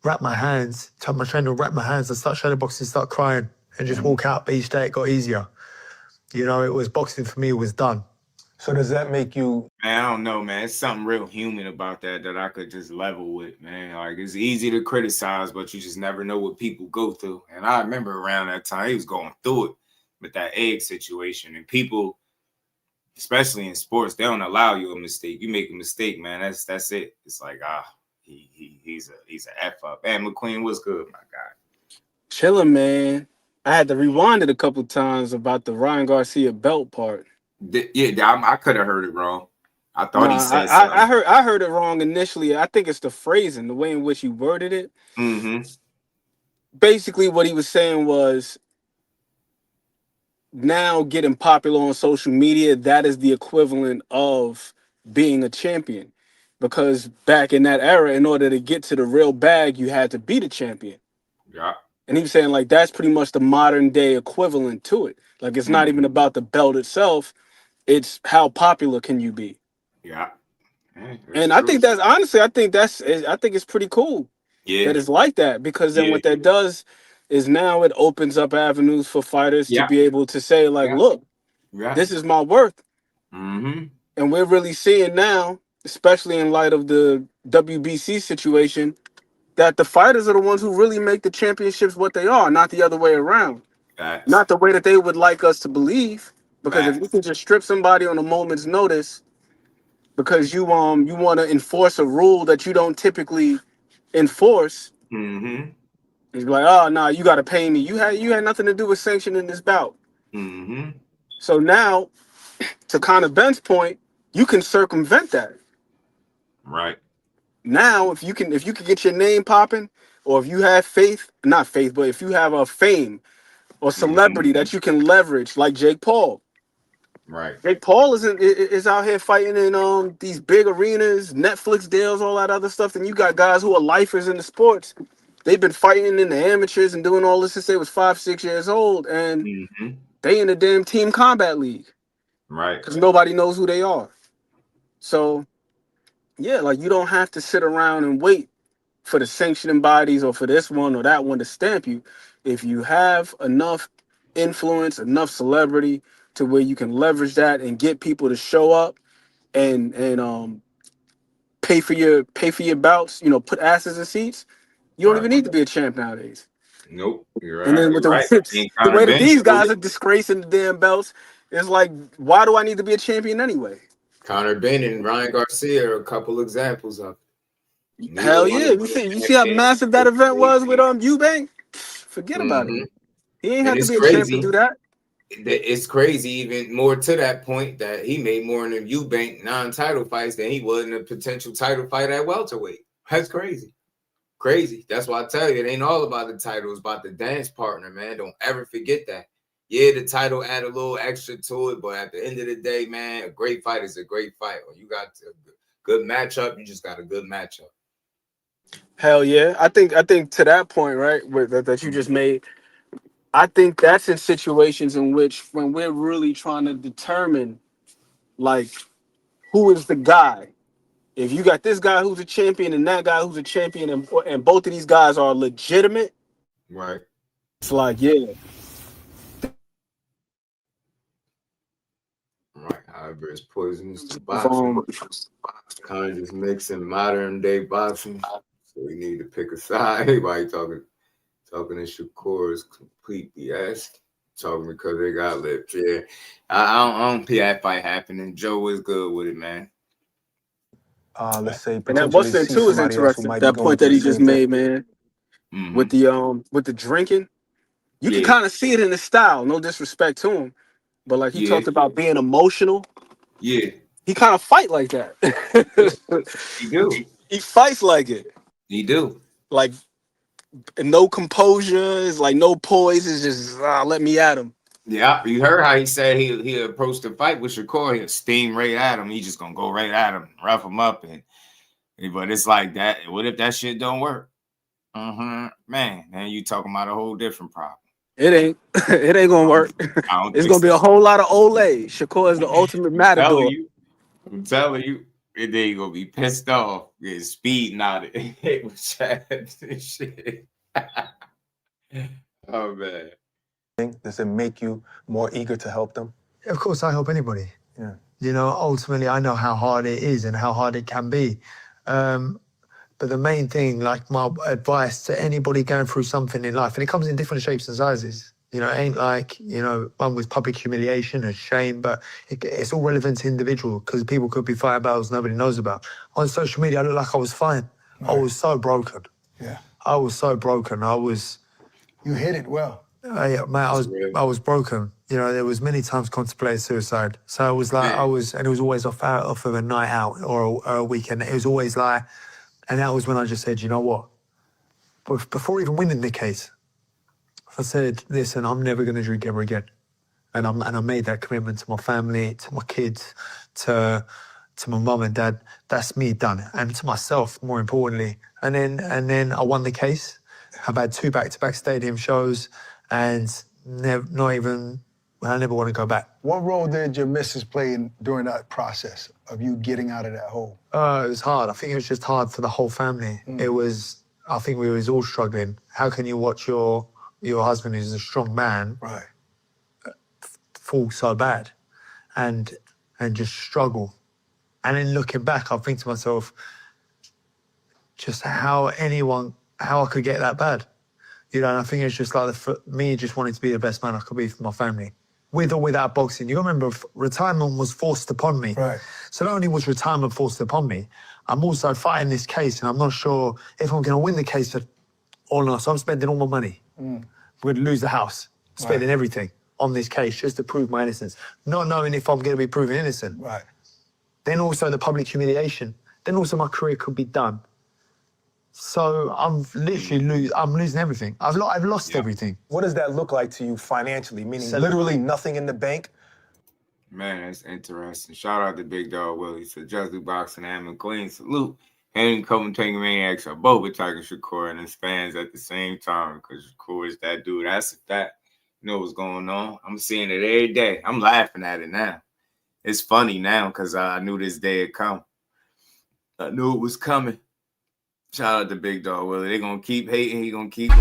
wrap my hands, tell my trainer to wrap my hands. I'd start shadow boxing, start crying, and just walk out. But each day it got easier. You know, it was boxing for me was done. So does that make you... Man, I don't know, man. It's something real human about that I could just level with, man. Like, it's easy to criticize, but you just never know what people go through. And I remember around that time, he was going through it with that egg situation. And people, especially in sports, they don't allow you a mistake. You make a mistake, man, that's it. It's like, he's an F up. Man, McQueen, what's good, my guy? Chilling, man. I had to rewind it a couple times about the Ryan Garcia belt part. I could have heard it wrong. I thought he said something. I heard it wrong initially. I think it's the phrasing, the way in which he worded it. Basically, what he was saying was, now getting popular on social media, that is the equivalent of being a champion. Because back in that era, in order to get to the real bag, you had to be the champion. Yeah. And he was saying, like, that's pretty much the modern day equivalent to it. Like, it's not even about the belt itself. It's how popular can you be. Yeah. And I think that's, honestly, I think it's pretty cool that it's like that. Because then what that does is now it opens up avenues for fighters to be able to say, like, look, this is my worth. And we're really seeing now, especially in light of the WBC situation, that the fighters are the ones who really make the championships what they are, not the other way around. Not the way that they would like us to believe. Because if you can just strip somebody on a moment's notice because you want to enforce a rule that you don't typically enforce, he's like, oh no, you got to pay me. You had nothing to do with sanctioning this bout. So now, to Conor Benn's point, you can circumvent that. Right. Now, if you can get your name popping, or if you have not faith, but if you have a fame or celebrity that you can leverage, like Jake Paul. Right. Jake Paul is out here fighting in these big arenas, Netflix deals, all that other stuff. And you got guys who are lifers in the sports. They've been fighting in the amateurs and doing all this since they was 5-6 years old, and they in the damn Team Combat League. Right. Because nobody knows who they are. So yeah, like, you don't have to sit around and wait for the sanctioning bodies or for this one or that one to stamp you. If you have enough influence, enough celebrity to where you can leverage that and get people to show up and pay for your bouts, put asses in seats, you don't even need to be a champ nowadays. Nope, you're right. And then with the way that these guys are disgracing the damn belts, it's like, why do I need to be a champion anyway? Conor Benn and Ryan Garcia are a couple examples of it. Hell yeah. You see how massive that event was with Eubank? Forget about it. He ain't have to be a champ to do that. It's crazy, even more to that point, that he made more in the Eubank non-title fights than he would in a potential title fight at welterweight. That's crazy. Crazy. That's why I tell you, it ain't all about the title. It's about the dance partner, man. Don't ever forget that. Yeah, the title add a little extra to it, but at the end of the day, man, a great fight is a great fight. When you got a good matchup, you just got a good matchup. Hell yeah. I think to that point, right, that you just made, I think that's in situations in which when we're really trying to determine, like, who is the guy. If you got this guy who's a champion and that guy who's a champion, and both of these guys are legitimate, right? It's like, yeah. Right, I However, it's poisonous to boxing. Kind of just mixing modern day boxing. So we need to pick a side. Everybody talking to Shakur is complete BS. Talking because they got lips. Yeah, I don't see that fight happening. Joe is good with it, man. Let's say And that potentially Boston see too is somebody else who interesting. might be That going point through that the he just same thing. made, man, with the drinking, you can Yeah. kind of see it in his style. No disrespect to him, but like he talked about being emotional. Yeah. He kind of fight like that. He do. He fights like it. He do. Like no composure. It's like no poise. It's just let me at him. Yeah, you heard how he said he approached the fight with Shakur. He'll steam right at him. He just gonna go right at him, rough him up, but it's like that. What if that shit don't work? Man, then you talking about a whole different problem. It ain't gonna work. It's gonna be a whole lot of Olay. Shakur is the ultimate matador. I'm telling you, and then you gonna be pissed off, get speeding out it with Chad and shit. Oh man. Does it make you more eager to help them? Of course, I help anybody. Yeah. You know, ultimately, I know how hard it is and how hard it can be. But the main thing, like my advice to anybody going through something in life, and it comes in different shapes and sizes. You know, it ain't like, you know, one with public humiliation and shame, but it's all relevant to individual because people could be fighting battles nobody knows about. On social media, I looked like I was fine. Right. I was so broken. Yeah. I was so broken. You hit it well. Yeah, man, I was broken. You know, there was many times contemplated suicide. So I was like, and it was always off of a night out or a weekend. It was always like, and that was when I just said, you know what? Before even winning the case, I said, listen, I'm never going to drink ever again. And I made that commitment to my family, to my kids, to my mum and dad. That's me done. And to myself, more importantly. And then I won the case. I've had 2 back-to-back stadium shows and I never want to go back. What role did your missus play during that process of you getting out of that hole? It was hard. I think it was just hard for the whole family. I think we was all struggling. How can you watch your husband, who's a strong man, right, fall so bad and just struggle? And then looking back, I think to myself, just how I could get that bad. You know, and I think it's just like me just wanting to be the best man I could be for my family. With or without boxing. You remember, retirement was forced upon me. Right. So not only was retirement forced upon me, I'm also fighting this case, and I'm not sure if I'm going to win the case or not. So I'm spending all my money. We're going to lose the house, spending everything on this case just to prove my innocence, not knowing if I'm going to be proven innocent. Right. Then also the public humiliation. Then also my career could be done. So I'm literally losing everything. I've lost everything. What does that look like to you financially? Meaning literally nothing in the bank? Man, that's interesting. Shout out to Big Dog Willie. So Just Boxing and Queen. Salute. And commentating maniacs are both attacking Shakur and his fans at the same time because Shakur is that dude. That's that. You know what's going on. I'm seeing it every day. I'm laughing at it now. It's funny now because I knew this day had come. I knew it was coming. Shout out to Big Dog Willie. They're going to keep hating. He's going to keep going.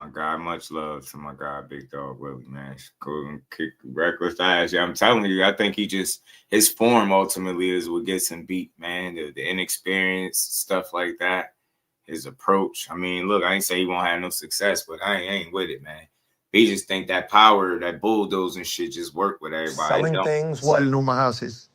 My God, much love to my guy, Big Dog Willie, man. Cool and kick reckless ass. Yeah, I'm telling you, I think his form ultimately is what gets him beat, man. The inexperience, stuff like that, his approach. I mean, look, I ain't say he won't have no success, but I ain't with it, man. He just think that power, that bulldozing shit just work with everybody. Selling things? Selling all my houses.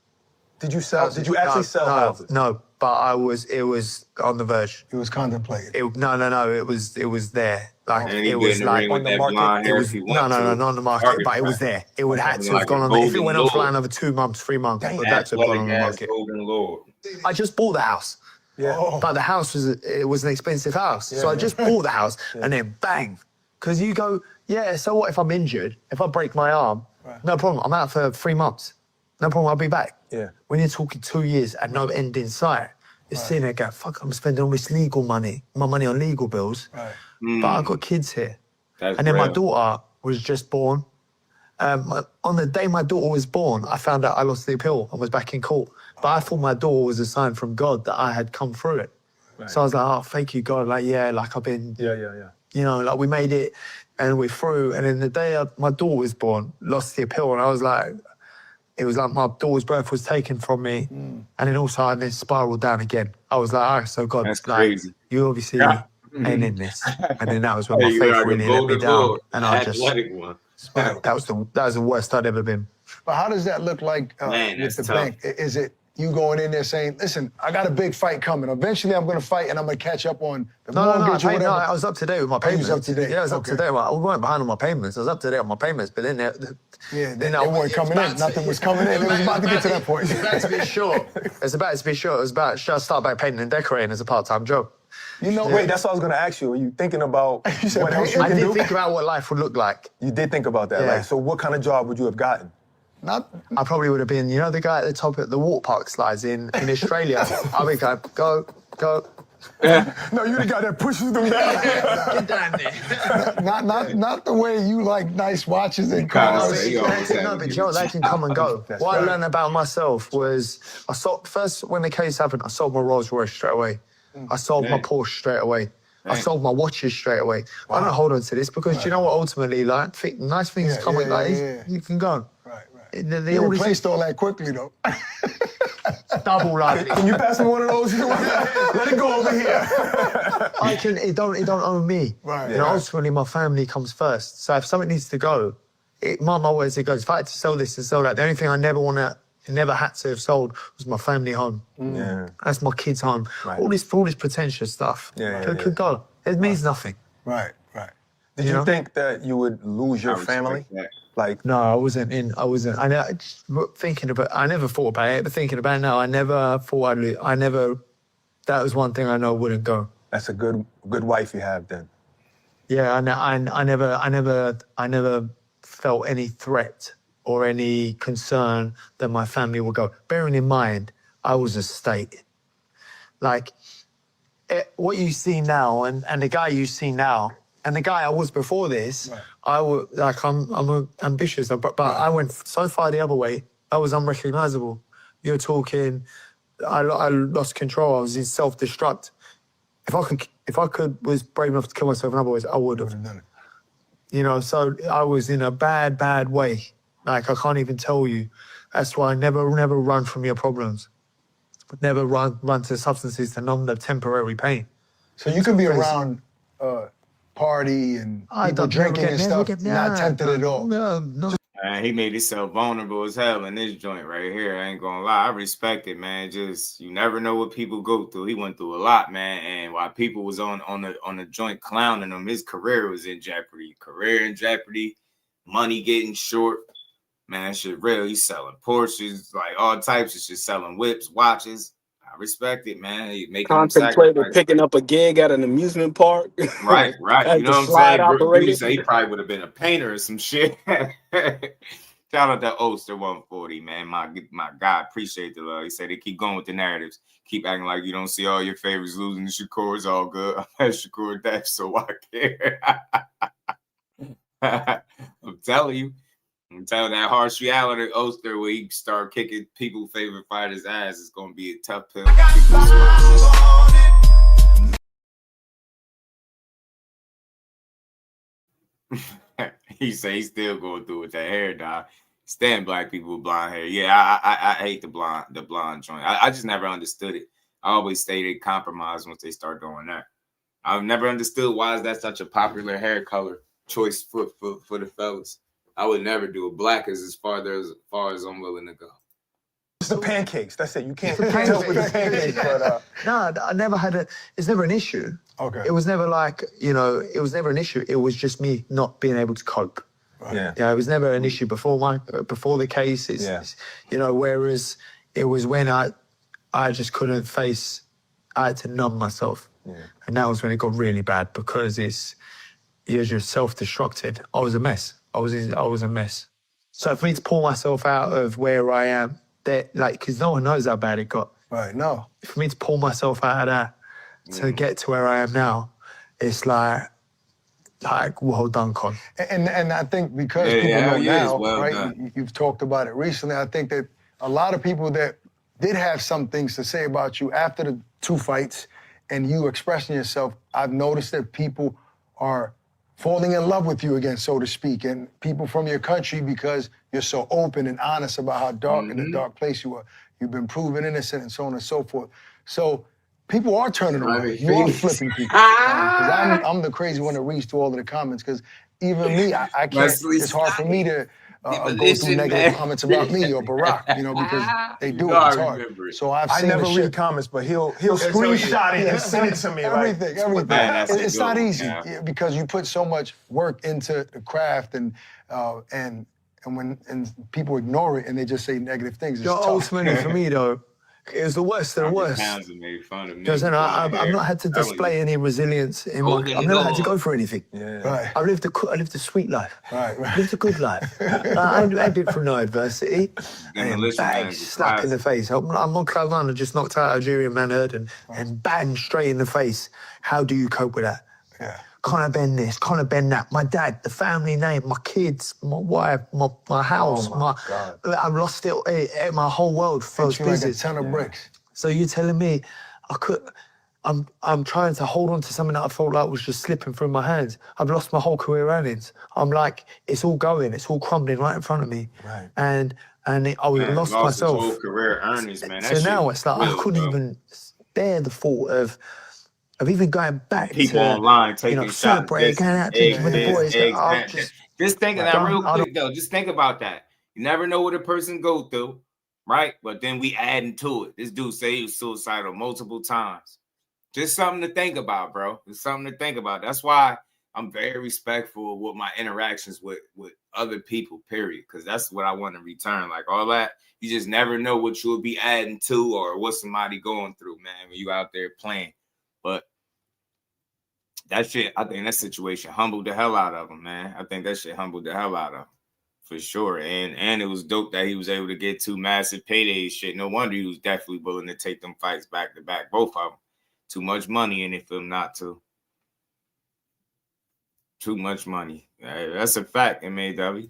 Did you sell? Did you actually sell houses? No, but it was on the verge. It was contemplated. No. It was there. Like and it was like on the market. It was no, not on the market, but it was there. It would have to have gone on. If it went on for another 2 months, 3 months, it would have to have gone on the market. I just bought the house. Yeah. But the house was an expensive house, so I just bought the house and then bang. Because you go, so what if I'm injured? If I break my arm, no problem. I'm out for 3 months. No problem, I'll be back. Yeah. When you're talking 2 years and no end in sight, you're sitting there going, fuck, I'm spending all this legal money, my money on legal bills. Right. But I've got kids here. That's and then real. my daughter was just born. On the day my daughter was born, I found out I lost the appeal and was back in court. But I thought my daughter was a sign from God that I had come through it. Right. So I was like, oh, thank you, God. Like, yeah, like I've been... Yeah. You know, like we made it and we're through. And then the day my daughter was born, lost the appeal, and I was like... It was like my daughter's birth was taken from me, and then also I then spiraled down again. I was like, oh, so God, That's like, crazy. You obviously ain't in this. And then that was when my faith really let me down. And I just... That was the worst I'd ever been. But how does that look like with the bank? Is it you going in there saying, listen, I got a big fight coming. Eventually I'm going to fight and I'm going to catch up on the mortgage or whatever? No, I was up to date with my payments. You was up to date? Yeah, I was up to date. I weren't behind on my payments. I was up to date on my payments, but then... they weren't coming in. Nothing was coming in. It was about to get to that point. It's about to be short. It's about to be short. It was about, should I start back painting and decorating as a part-time job? You know, wait, that's what I was going to ask you. Are you thinking about what else you I can did do? think about what life would look like. You did think about that, Yeah. like, so what kind of job would you have gotten? I probably would have been, you know, the guy at the top of the water park slides in Australia. I would go, go. No, you're the guy that pushes them down. Get down there. Not the way you like nice watches and cars. No, but Joe, they can come and go. What I learned about myself was, first when the case happened, I sold my Rolls Royce straight away. I sold my Porsche straight away. I sold my watches straight away. I don't hold on to this because you know what? Ultimately, like nice things come and go. You can go. You replaced all that quickly, though. Double like. Can you pass me one of those? Let it go over here. It don't own me. Right. You know, ultimately, my family comes first. So if something needs to go, my mum always goes, if I had to sell this and sell that, the only thing I never had to have sold was my family home. Yeah. That's my kids' home. Right. All this pretentious stuff. Could go. It means nothing. Right. Did you think that you would lose your family? Like, no, I wasn't. I never thought about it, but thinking about it now, I never thought that was one thing I know wouldn't go. That's a good wife you have then. Yeah, I never felt any threat or any concern that my family would go. Bearing in mind, I was a state. Like, what you see now and the guy you see now, and the guy I was before this, I'm ambitious, but I went so far the other way, I was unrecognizable. You're talking, I lost control, I was in self-destruct. If I was brave enough to kill myself in other ways, I would have. Done it. You know, so I was in a bad way. Like, I can't even tell you. That's why I never run from your problems. Never run to substances to numb the temporary pain. So you can be around party and people drinking and stuff, not tempted at all. No. He made himself vulnerable as hell in this joint right here. I ain't gonna lie. I respect it, man. Just, you never know what people go through. He went through a lot, man. And while people was on the joint clowning him, his career was in jeopardy. Money getting short. Man, shit real. He's selling Porsches, like all types of shit, selling whips, watches. I respect it, man. He making contemplated picking up a gig at an amusement park. Right. You know what I'm saying? He probably would have been a painter or some shit. Shout out to Oster 140, man. My guy, appreciate the love. He said they keep going with the narratives. Keep acting like you don't see all your favorites losing to Shakur. It's all good. I had Shakur death, so I care. I'm telling you. That harsh reality Oster where he start kicking people's favorite fighters' ass is going to be a tough pill. He say he's still going through with that hair dye. Stand black people with blonde hair. Yeah, I hate the blonde joint. I just never understood it. I always say they compromise once they start doing that. I've never understood why is that such a popular hair color choice for the fellas. I would never do it. Black is as far as I'm willing to go. It's the pancakes. That's it. You can't help with the pancakes. But, no, I never had it's never an issue. Okay. It was never like, it was never an issue. It was just me not being able to cope. Right. Yeah, it was never an issue before the case. It's, whereas it was when I just couldn't face, I had to numb myself. Yeah. And that was when it got really bad because you're just self-destructed. I was a mess. I was a mess. So for me to pull myself out of where I am, because no one knows how bad it got. Right, no. For me to pull myself out of that to get to where I am now, it's like well done, Con. And I think because people know now, right? You've talked about it recently. I think that a lot of people that did have some things to say about you after the 2 fights and you expressing yourself, I've noticed that people are falling in love with you again, so to speak, and people from your country because you're so open and honest about how dark in a dark place you are. You've been proven innocent and so on and so forth. So people are turning around. You are flipping people. Because I'm the crazy one that reads through all of the comments because even me, I can't, it's hard for me to go through negative comments about me or Barack, because they do it. It's hard. So I never read comments, but he'll screenshot it and send it to me. Everything. It's not easy because you put so much work into the craft and when people ignore it and they just say negative things. It's tough. Ultimately, for me though, it was the worst of the worst. Made fun of me. Because I've not had to display any resilience. I've never had to go for anything. Right. I lived a sweet life. Right. I lived a good life. I been through no adversity. And bang, slap in the face. I'm on cloud nine. I just knocked out Algerian manhood and bang, straight in the face. How do you cope with that? Yeah. Conor Benn this, Conor Benn that. My dad, the family name, my kids, my wife, my house. I've lost it. My whole world froze like a ton of bricks. So you're telling me I'm trying to hold on to something that I felt like was just slipping through my hands. I've lost my whole career earnings. I'm like, it's all going, it's all crumbling right in front of me. Right. And I lost myself. His whole career earnings, man. So now it's like I couldn't even bear the thought of even going back people to online taking shots. Celebrating, going out to with the boys. Just thinking that real quick though. Just think about that. You never know what a person go through, right? But then we adding to it. This dude say he was suicidal multiple times. Just something to think about, bro. It's something to think about. That's why I'm very respectful of what my interactions with other people, period. Because that's what I want to return. Like all that, you just never know what you'll be adding to or what somebody going through, man, when you out there playing. But that shit, I think that situation humbled the hell out of him, man. I think that shit humbled the hell out of him, for sure. And it was dope that he was able to get 2 massive paydays. Shit, no wonder he was definitely willing to take them fights back to back, both of them. Too much money in it for him not to. Too much money. That's a fact, MAW.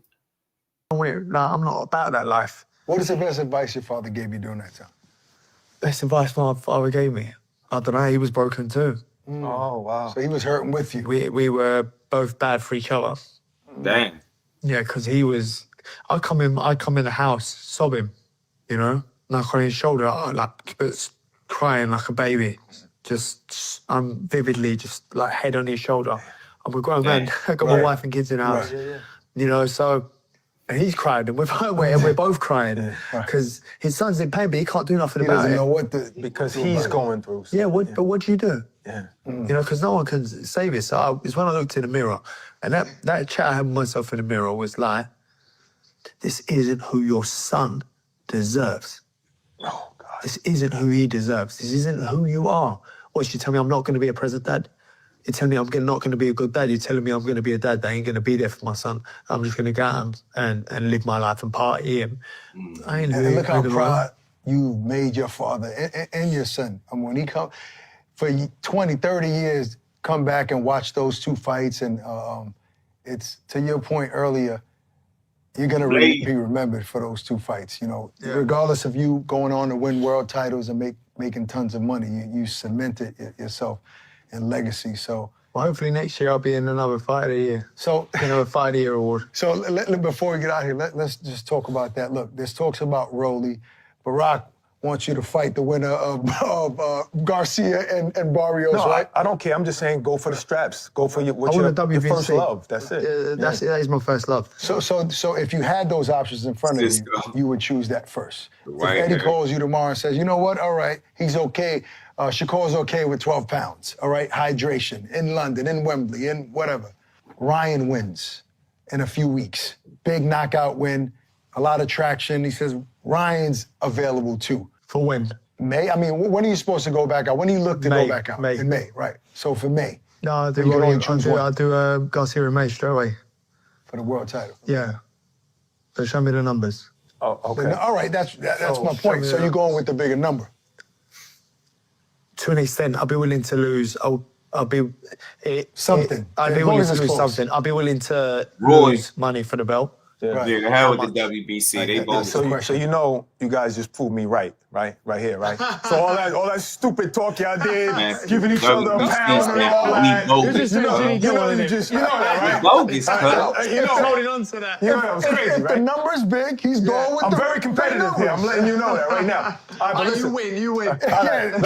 No, I'm not about that life. What is the best advice your father gave you during that time? Best advice my father gave me? I don't know, he was broken too. Oh, wow. So he was hurting with you. We were both bad for each other. Dang. Yeah, because he was... I'd come in the house, sobbing, knock on his shoulder, crying like a baby. I'm vividly just like head on his shoulder. I'm a grown man. I got my wife and kids in the house. So... And he's crying, and we're both crying because his son's in pain, but he can't do nothing about it. He doesn't know because he's going through. Yeah, but what do you do? Yeah. Because no one can save you. So it's when I looked in the mirror, and that chat I had with myself in the mirror was like, this isn't who your son deserves. Oh, God. This isn't who he deserves. This isn't who you are. What, you tell me I'm not going to be a present dad? You're telling me I'm not going to be a good dad. You're telling me I'm going to be a dad that ain't going to be there for my son. I'm just going to go out and live my life and party. And I ain't and look how proud you've made your father and your son. I mean, when he come for 20, 30 years, come back and watch those 2 fights. And it's, to your point earlier, you're going to be remembered for those 2 fights. Regardless of you going on to win world titles and making tons of money, you cemented yourself and legacy. So hopefully next year I'll be in another Fight of the Year. So a Fight of the Year award. So before we get out here, let's just talk about that. Look, there's talks about Rolly. Barack wants you to fight the winner of Garcia and Barrios, right? I don't care. I'm just saying, go for the straps. Go for your first love. That's it. That is my first love. So if you had those options in front of you, you would choose that first. Right. If Eddie calls you tomorrow and says, you know what? All right, he's okay. Shakur's okay with 12 pounds, all right? Hydration, in London, in Wembley, in whatever. Ryan wins in a few weeks. Big knockout win, a lot of traction. He says Ryan's available too. For when? May? I mean, when are you supposed to go back out? When do you look to go back out? May. In May, right. So for May. No, I'll do Garcia and May straight away. For the world title? Yeah. So show me the numbers. Oh, okay. All right, that's my point. So you're going with the bigger number? To an extent, I'll be willing to lose. I'll be something. I'll be willing to lose something. I'll be willing to lose money for the belt. Yeah, the hell with the WBC. They both. So you know, you guys just proved me right here, right? So all that stupid talk y'all did, giving each other a pound and all that. You know that, right? Bogus, holding on to that. You know that was crazy, right? The number's big. He's going with I'm very competitive here. I'm letting you know that right now. All right, but listen. You win. All right,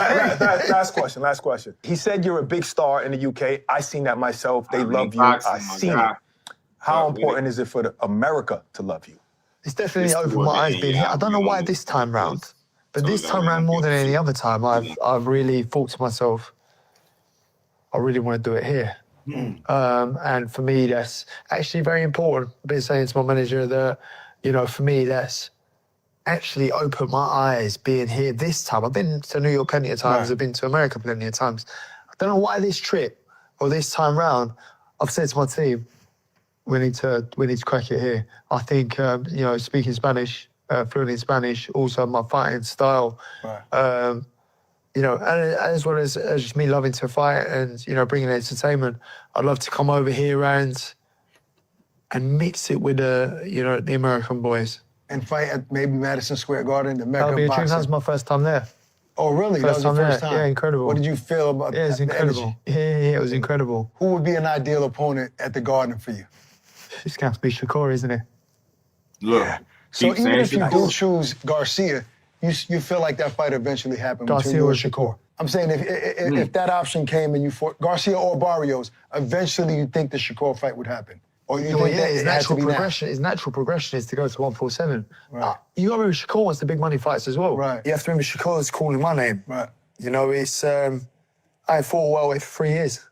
last question. He said you're a big star in the UK. I seen that myself. They love you. I seen it. How important is it for America to love you? It's definitely opened my eyes being here. I don't know why this time round, but this time round more than any other time, I've really thought to myself, I really want to do it here. And for me, that's actually very important. I've been saying to my manager that, you know, for me, that's actually opened my eyes being here this time. I've been to New York plenty of times. I've been to America plenty of times. I don't know why this trip or this time round, I've said to my team, we need to crack it here. I think, you know, speaking Spanish, fluent in Spanish, also my fighting style, you know, and as well as just me loving to fight and, you know, bringing entertainment, I'd love to come over here and mix it with the American boys. And fight at maybe Madison Square Garden, the Mecca That'll be a boxing. dream. That was my first time there. Oh, really? First That was your first time? Yeah, incredible. What did you feel about Yeah, it's incredible. Yeah, it was incredible. Who would be an ideal opponent at the Garden for you? It's going to have to be Shakur, isn't it? Look. So even if you do choose Garcia, you feel like that fight eventually happened between you and Shakur. I'm saying if that option came and you fought Garcia or Barrios, eventually you think the Shakur fight would happen. Or you think that his natural progression. His natural progression is to go to 147. Right. You got to remember Shakur wants the big money fights as well. Right. You have to remember Shakur's calling my name. Right. You know, it's I fought welterweight for 3 years,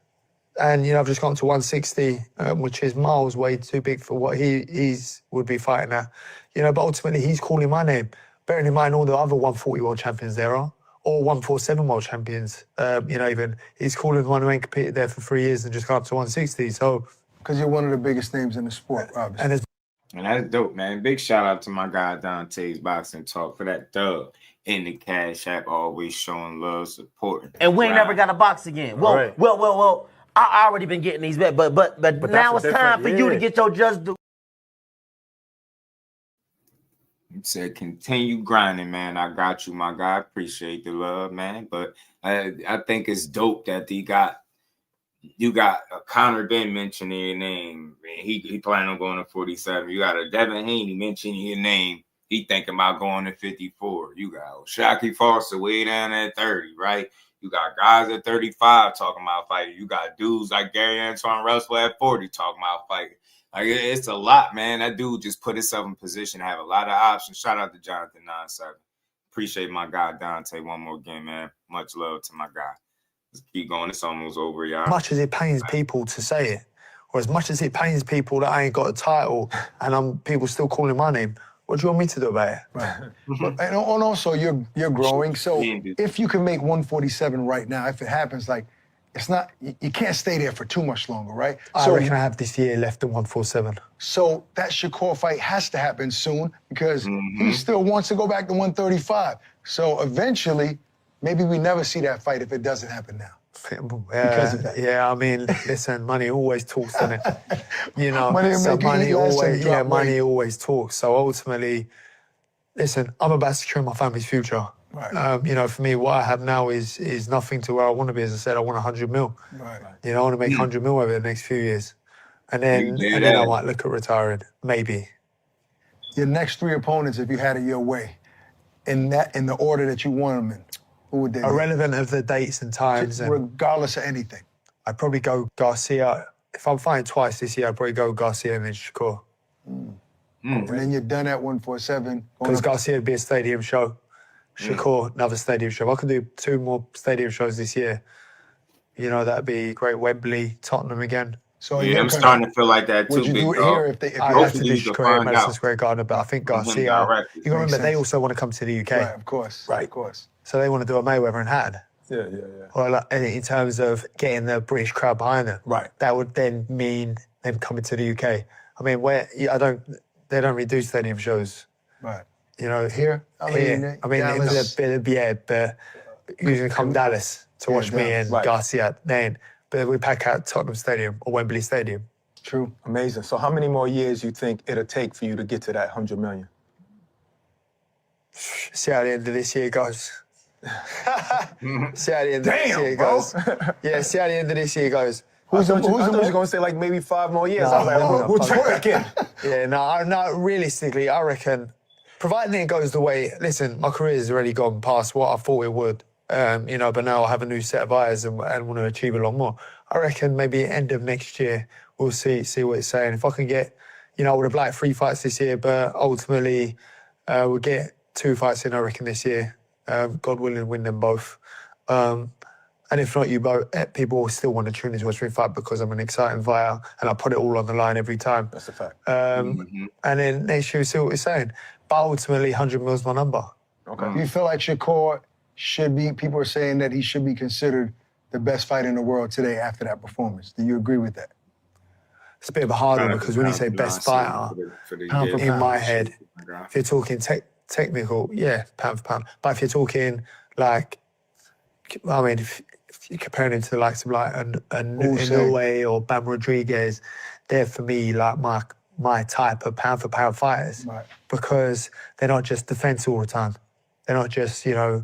and you know I've just gone to 160, which is miles way too big for what he's would be fighting at. You know, but ultimately he's calling my name. Bearing in mind all the other 140 world champions there are, or 147 world champions. You know, even he's calling one who ain't competed there for 3 years and just got up to 160. So. Because you're one of the biggest names in the sport, obviously. And that's dope, man. Big shout out to my guy Dante's Boxing Talk for that dub in the Cash App, always showing love, supporting. And we ain't never got a box again. Well. I already been getting these bets, but now it's time for you to get your just due. He said, continue grinding, man. I got you, my guy. Appreciate the love, man. But I think it's dope that you got a Conor Benn mentioning your name. He planning on going to 47. You got a Devin Haney mentioning your name. He thinking about going to 54. You got Shakur Foster way down at 30, right? You got guys at 35 talking about fighting. You got dudes like Antoine Russell at 40 talking about fighting. Like, it's a lot, man. That dude just put himself in position to have a lot of options. Shout out to Jonathan 97. Appreciate my guy Dante one more game, man. Much love to my guy. Let's keep going. It's almost over, y'all. As much as it pains people to say it, or as much as it pains people that I ain't got a title and people still calling my name, what do you want me to do about it? Right. And also, you're growing. So if you can make 147 right now, if it happens, like, it's not, you can't stay there for too much longer, right? I reckon I have this year left at 147. So that Shakur fight has to happen soon because he still wants to go back to 135. So eventually, maybe we never see that fight if it doesn't happen now. Because of that. Yeah, I mean, listen, money always talks, doesn't it? You know, money always talks. So ultimately, listen, I'm about securing my family's future. Right. You know, for me, what I have now is nothing to where I want to be. As I said, I want 100 mil. Right. You know, I want to make 100 mil over the next few years. And then I might look at retiring, maybe. Your next 3 opponents, if you had it your way, in the order that you want them in, who would they be? Irrelevant of the dates and times. Regardless of anything. I'd probably go Garcia. If I'm fighting twice this year, I'd probably go Garcia and then Shakur. And then you're done at 147. Because Garcia would be a stadium show. Shakur, another stadium show. If I could do 2 more stadium shows this year, you know, that'd be great. Wembley, Tottenham again. So I'm starting to feel like that too. Would you do it here if they? I have to do Chicago, Madison Square Garden, but I think Garcia. You got to remember, they also want to come to the UK. Right, of course. Right, of course. So they want to do a Mayweather and Hatton. Yeah. Or like, in terms of getting the British crowd behind them. Right. That would then mean them coming to the UK. I mean, they don't really do stadium shows. Right. You know, here. I mean, Dallas. but usually come Dallas to watch me and Garcia then. But we pack out Tottenham Stadium or Wembley Stadium. True. Amazing. So how many more years you think it'll take for you to get to that 100 million? See how the end of this year goes. See how the end of this year bro. goes. Yeah, see how the end of this year goes. I thought you were going to say like maybe 5 more years. I was like, we'll check back in. Yeah, no, realistically, I reckon, providing it goes the way, listen, my career's already gone past what I thought it would, you know, but now I have a new set of eyes and want to achieve a lot more. I reckon maybe end of next year, we'll see what it's saying. If I can get, you know, I would have liked 3 fights this year, but ultimately we'll get 2 fights in, I reckon, this year. God willing, win them both. And if not, people will still want to tune into a street fight because I'm an exciting fighter and I put it all on the line every time. That's a fact. And then next year, we'll see what we're saying. But ultimately, 100 mil is my number. Okay. Do you feel like Shakur should be, people are saying that he should be considered the best fighter in the world today after that performance? Do you agree with that? It's a bit of a hard one because when you say best fighter, in my head, if you're talking technical, yeah, pound for pound. But if you're talking like, I mean, if you're comparing him to the likes of like a Inoue or Bam Rodriguez, they're for me like my type of pound for pound fighters, because they're not just defense all the time. They're not just, you know,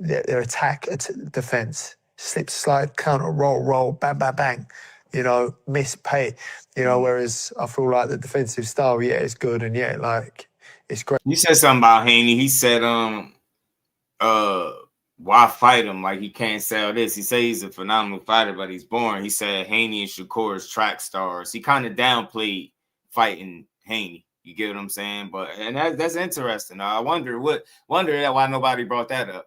their attack, defense, slip, slide, counter, roll, bang, bang, bang. You know, miss, pay. You know, whereas I feel like the defensive style, yeah, it's good, and yeah, like it's great. You said something about Haney. He said, why fight him? Like he can't sell this. He said he's a phenomenal fighter, but he's boring. He said Haney and Shakur is track stars. He kind of downplayed fighting Haney. You get what I'm saying? And that's interesting. I wonder why nobody brought that up.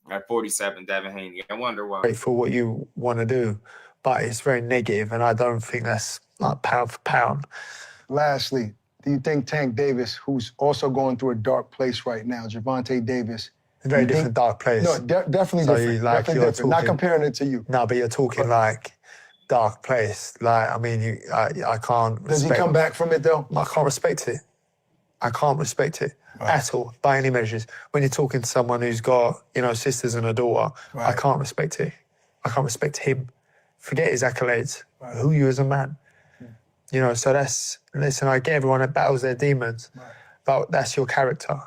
At 47, Devin Haney. I wonder why. For what you want to do, but it's very negative, and I don't think that's like pound for pound. Lastly, do you think Tank Davis, who's also going through a dark place right now, Gervonta Davis, a very different dark place. No, definitely so different. Like definitely different. Not comparing it to you. No, but you're talking like dark place. Like, I mean, I can't. Does he come back from it though? I can't respect it. I can't respect it at all, by any measures. When you're talking to someone who's got, you know, sisters and a daughter, I can't respect it. I can't respect him. Forget his accolades. Who you as a man. You know, so listen, I get everyone that battles their demons, but that's your character.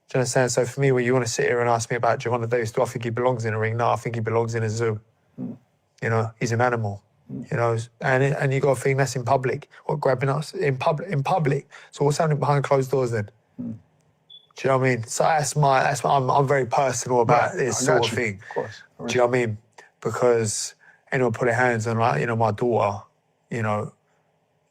Do you understand? So for me, when you want to sit here and ask me about Gervonta Davis, do I think he belongs in a ring? No, I think he belongs in a zoo. You know, he's an animal. You know, and you got to think that's in public. What, grabbing us in public? So what's happening behind closed doors then? Do you know what I mean? So I'm very personal about this sort of thing. Of course. Do you know what I mean? Because anyone put their hands on, like, you know, my daughter, you know,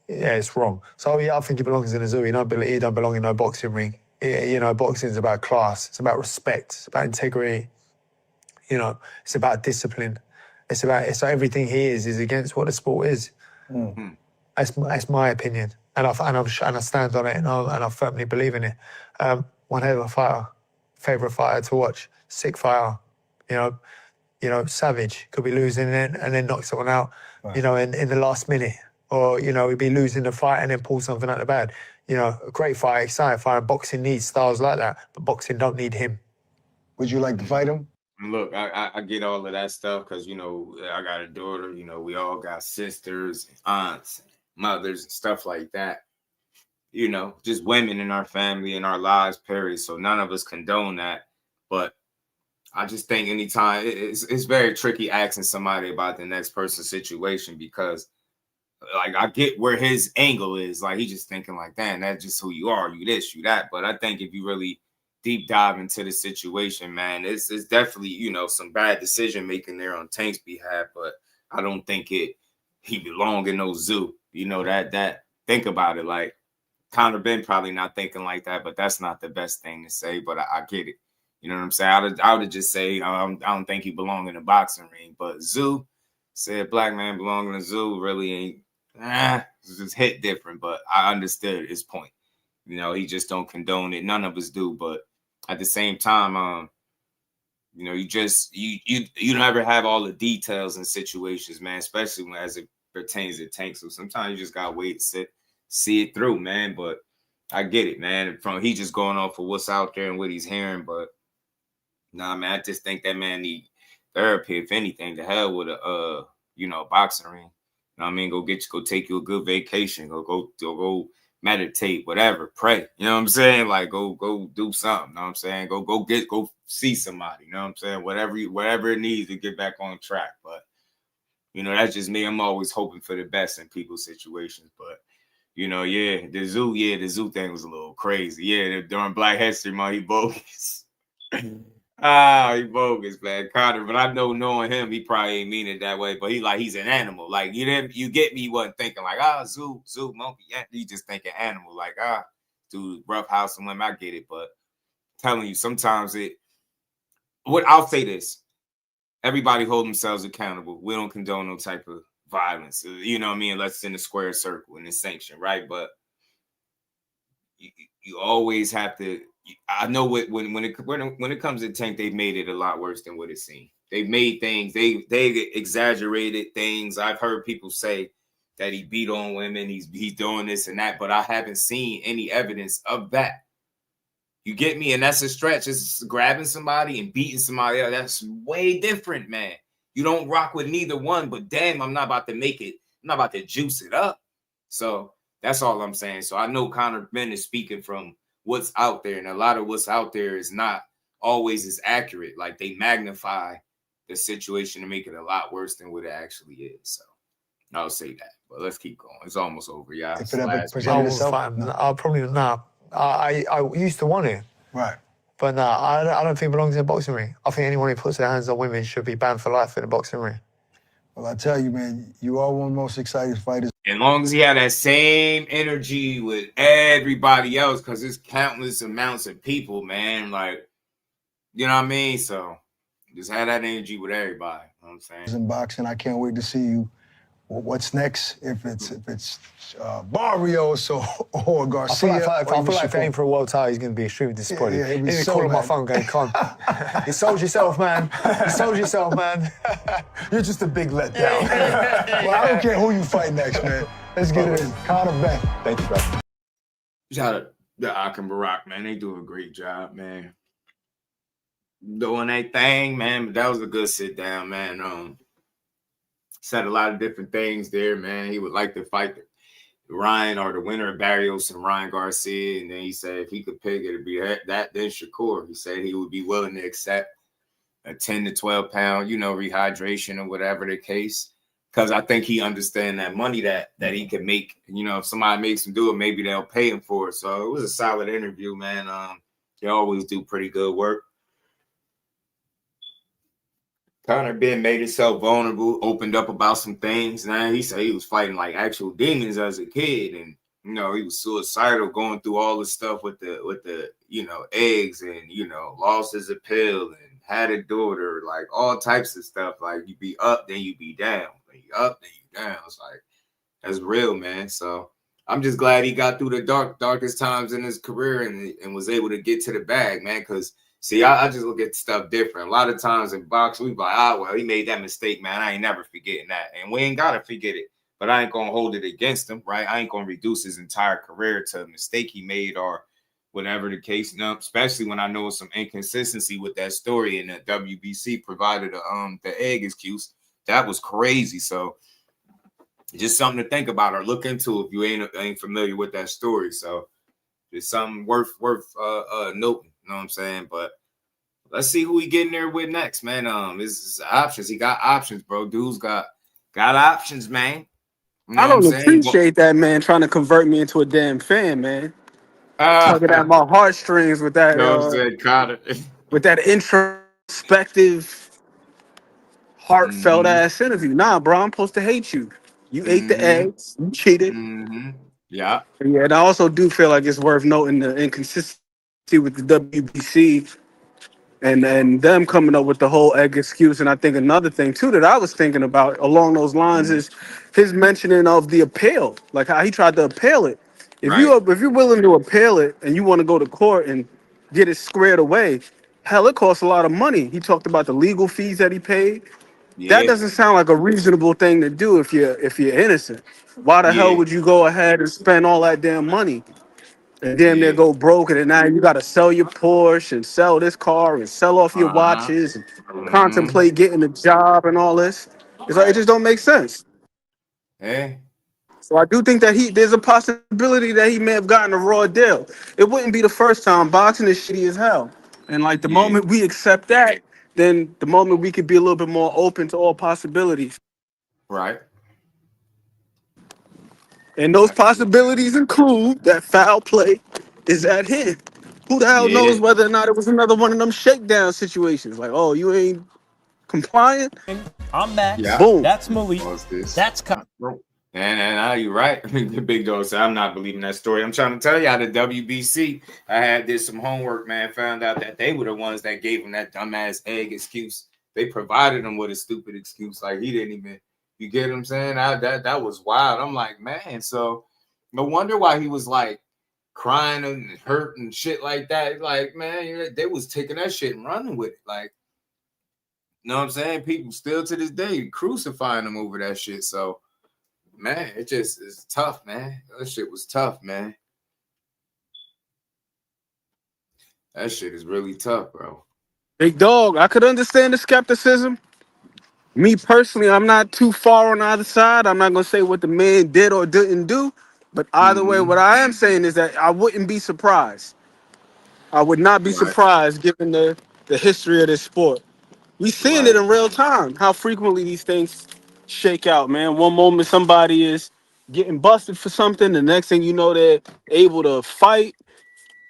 yeah, it's wrong. So yeah, I think he belongs in a zoo. He don't belong in no boxing ring. You know, boxing is about class. It's about respect. It's about integrity. You know, it's about discipline. It's everything he is against what the sport is. That's my opinion, and I stand on it, and I firmly believe in it. One hell of a fighter, favorite fighter to watch, sick fighter. You know, savage. Could be losing and then knock someone out. You know, in the last minute, or you know, he'd be losing the fight and then pull something out the bag. You know, a great fighter, exciting fighter. Boxing needs styles like that, but boxing don't need him. Would you like to fight him? Look, I get all of that stuff because, you know, I got a daughter. You know, we all got sisters, aunts, mothers, and stuff like that. You know, just women in our family, in our lives, period. So none of us condone that. But I just think anytime it's very tricky asking somebody about the next person's situation because, like, I get where his angle is. Like, he's just thinking like, damn, that's just who you are. You this, you that. But I think if you really deep dive into the situation, man, it's definitely, you know, some bad decision making there on Tank's behalf, but I don't think he belong in no zoo. You know, that think about it. Like, Conor Benn probably not thinking like that, but that's not the best thing to say, but I get it. You know what I'm saying? I would just say I don't think he belong in a boxing ring, but zoo, say a black man belong in a zoo really ain't, it's just hit different, but I understood his point. You know, he just don't condone it. None of us do, but at the same time, you know, you never have all the details in situations, man, especially when as it pertains to Tank. So sometimes you just gotta wait, see it through, man. But I get it, man. He just going off of what's out there and what he's hearing. But nah, man, I just think that man need therapy. If anything, to hell with a boxing ring. know what I mean? Go take you a good vacation. Go meditate, whatever, pray. You know what I'm saying? Like go do something. You know what I'm saying? Go see somebody. You know what I'm saying? Whatever it needs to get back on track. But you know, that's just me. I'm always hoping for the best in people's situations. But you know, the zoo thing was a little crazy. Yeah, during Black History Month, he bogus. He bogus, man, Conor. But I know, knowing him, he probably ain't mean it that way. But he's an animal. Like you get me. He wasn't thinking like zoo, monkey. Yeah, he just thinking animal. Like dude, rough house and women. I get it, but I'm telling you, sometimes I'll say this: everybody hold themselves accountable. We don't condone no type of violence. You know what I mean? Unless it's in the square circle and it's sanctioned, right? But you always have to. I know when it comes to Tank, they've made it a lot worse than what it seemed. They've made things, they exaggerated things. I've heard people say that he beat on women, he's doing this and that, but I haven't seen any evidence of that. You get me? And that's a stretch. It's grabbing somebody and beating somebody else. That's way different, man. You don't rock with neither one, but damn, I'm not about to make it. I'm not about to juice it up. So that's all I'm saying. So I know Conor Benn is speaking from what's out there, and a lot of what's out there is not always as accurate. Like they magnify the situation to make it a lot worse than what it actually is. So I'll say that. But let's keep going. It's almost over, y'all. If it ever presented itself, I'll probably not. I used to want it. Right. But I don't think it belongs in a boxing ring. I think anyone who puts their hands on women should be banned for life in a boxing ring. Well, I tell you, man, you are one of the most exciting fighters. As long as he had that same energy with everybody else, because there's countless amounts of people, man. Like, you know what I mean? So just have that energy with everybody. You know what I'm saying? In boxing, I can't wait to see you. What's next? If it's Barrios or Garcia. I feel like if aiming for a world title, he's going to be extremely disappointed. Yeah, he's calling my phone going, "Con, you sold yourself, man. You sold yourself, man. You're just a big letdown." Well, I don't care who you fight next, man. Let's get it in. Conor Benn. Thank you, brother. Shout out to Ak and Barack, man. They do a great job, man. Doing their thing, man. But that was a good sit down, man. Said a lot of different things there, man. He would like to fight Ryan or the winner of Barrios and Ryan Garcia. And then he said if he could pick, it'd be that then Shakur. He said he would be willing to accept a 10 to 12 pound, rehydration or whatever the case. Because I think he understands that money that he can make. If somebody makes him do it, maybe they'll pay him for it. So it was a solid interview, man. They always do pretty good work. Conor Benn made himself vulnerable, opened up about some things. Now he said he was fighting like actual demons as a kid, and he was suicidal, going through all the stuff with the eggs, and lost his appeal and had a daughter, like all types of stuff. Like you be up, then you be down, then you up, then you down. It's like that's real, man. So I'm just glad he got through the darkest times in his career and was able to get to the bag, man. Because see, I just look at stuff different. A lot of times in boxing, we be like, well, he made that mistake, man. I ain't never forgetting that. And we ain't got to forget it. But I ain't going to hold it against him, right? I ain't going to reduce his entire career to a mistake he made or whatever the case. Especially when I know some inconsistency with that story and that WBC provided the egg excuse. That was crazy. So just something to think about or look into if you ain't familiar with that story. So just something worth noting. You know what I'm saying? But let's see who he getting there with next, man. This is options. He got options, bro. Dude's got options, man. I don't appreciate that, man, trying to convert me into a damn fan, man. Tugging at my heartstrings with that. You know what I'm saying, Conor? With that introspective, heartfelt ass interview. Nah, bro, I'm supposed to hate you. You ate the eggs. You cheated. Yeah. Yeah, and I also do feel like it's worth noting the inconsistency with the WBC and them coming up with the whole egg excuse. And I think another thing too that I was thinking about along those lines is his mentioning of the appeal, like how he tried to appeal it. If you're willing to appeal it and you want to go to court and get it squared away, hell, it costs a lot of money. He talked about the legal fees that he paid. Yeah. That doesn't sound like a reasonable thing to do if you're innocent. Why the hell would you go ahead and spend all that damn money? And damn near go broke, and now you got to sell your Porsche and sell this car and sell off your watches and contemplate getting a job and all this. It's like it just don't make sense. So I do think that there's a possibility that he may have gotten a raw deal. It wouldn't be the first time. Boxing is shitty as hell. And like the moment we accept that, then the moment we could be a little bit more open to all possibilities. Right. And those possibilities include that foul play is at hand. Who the hell knows whether or not it was another one of them shakedown situations? Like, oh, you ain't compliant? I'm Max. Yeah. Boom. That's Malik. That's And you're right. The big dog said, I'm not believing that story. I'm trying to tell you how the WBC, I did some homework, man, found out that they were the ones that gave him that dumbass egg excuse. They provided him with a stupid excuse. Like, he didn't even, you get what I'm saying? That was wild. I'm like, man, so no wonder why he was like crying and hurt and shit like that. Like, man, they was taking that shit and running with it. Like, you know what I'm saying? People still to this day crucifying him over that shit. So, man, it's tough, man. That shit was tough, man. That shit is really tough, bro. Big dog, I could understand the skepticism. Me personally, I'm not too far on either side. I'm not going to say what the man did or didn't do. But either way, what I am saying is that I wouldn't be surprised. I would not be surprised given the history of this sport. We seeing it in real time, how frequently these things shake out, man. One moment somebody is getting busted for something. The next thing you know, they're able to fight.